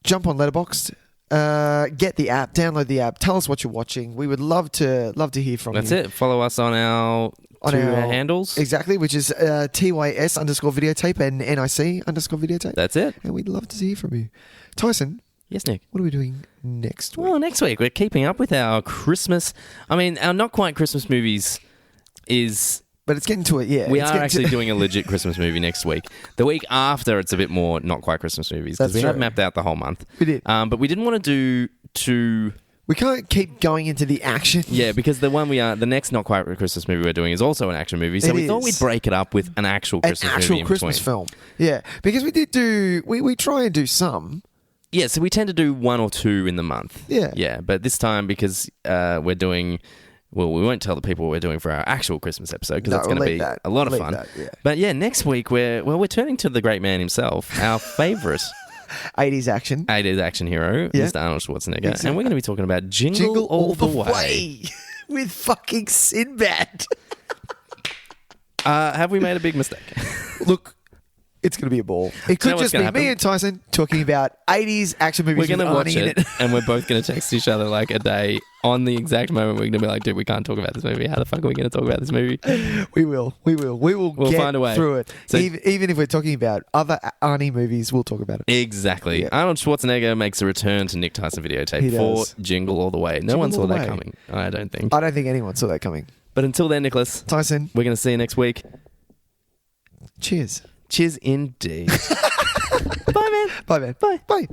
[SPEAKER 1] jump on LETTERBOXD. Get the app, download the app, tell us what you're watching. We would love to hear from you.
[SPEAKER 2] That's it. Follow us on our handles.
[SPEAKER 1] Exactly, which is TYS_videotape and NIC_videotape.
[SPEAKER 2] That's it.
[SPEAKER 1] And we'd love to hear from you. Tyson.
[SPEAKER 2] Yes, Nick.
[SPEAKER 1] What are we doing next week?
[SPEAKER 2] Well, next week we're keeping up with our Christmas... our not quite Christmas movies is...
[SPEAKER 1] But it's getting to it, yeah.
[SPEAKER 2] We are actually doing a legit Christmas movie next week. The week after, it's a bit more not quite Christmas movies, because we have mapped out the whole month.
[SPEAKER 1] We did.
[SPEAKER 2] But we didn't want to do two...
[SPEAKER 1] We can't keep going into the action.
[SPEAKER 2] Yeah, because the next not quite Christmas movie we're doing is also an action movie. So we thought we'd break it up with an actual Christmas movie.
[SPEAKER 1] An actual Christmas film. Yeah, because we try and do some.
[SPEAKER 2] Yeah, so we tend to do one or two in the month.
[SPEAKER 1] Yeah.
[SPEAKER 2] Yeah, but this time because we're doing... Well, we won't tell the people what we're doing for our actual Christmas episode because that's going to be a lot of fun. But yeah, next week we're turning to the great man himself, our favourite...
[SPEAKER 1] 80s action
[SPEAKER 2] hero, Mr. Arnold Schwarzenegger. Exactly. And we're going to be talking about Jingle All the Way.
[SPEAKER 1] With fucking Sinbad.
[SPEAKER 2] Have we made a big mistake?
[SPEAKER 1] Look, it's going to be a ball. It could just be me and Tyson talking about 80s action movies.
[SPEAKER 2] We're going to watch it and we're both going to text each other like a day on the exact moment. We're going to be like, dude, we can't talk about this movie. How the fuck are we going to talk about this movie?
[SPEAKER 1] We will get
[SPEAKER 2] find a way
[SPEAKER 1] through it. So, even if we're talking about other Arnie movies, we'll talk about it.
[SPEAKER 2] Exactly. Yeah. Arnold Schwarzenegger makes a return to Nick Tyson Videotape for Jingle All the Way. No one saw that coming. I don't think
[SPEAKER 1] anyone saw that coming.
[SPEAKER 2] But until then, Nicholas.
[SPEAKER 1] Tyson.
[SPEAKER 2] We're going to see you next week.
[SPEAKER 1] Cheers.
[SPEAKER 2] Cheers indeed.
[SPEAKER 1] Bye, man.
[SPEAKER 2] Bye, man.
[SPEAKER 1] Bye. Bye.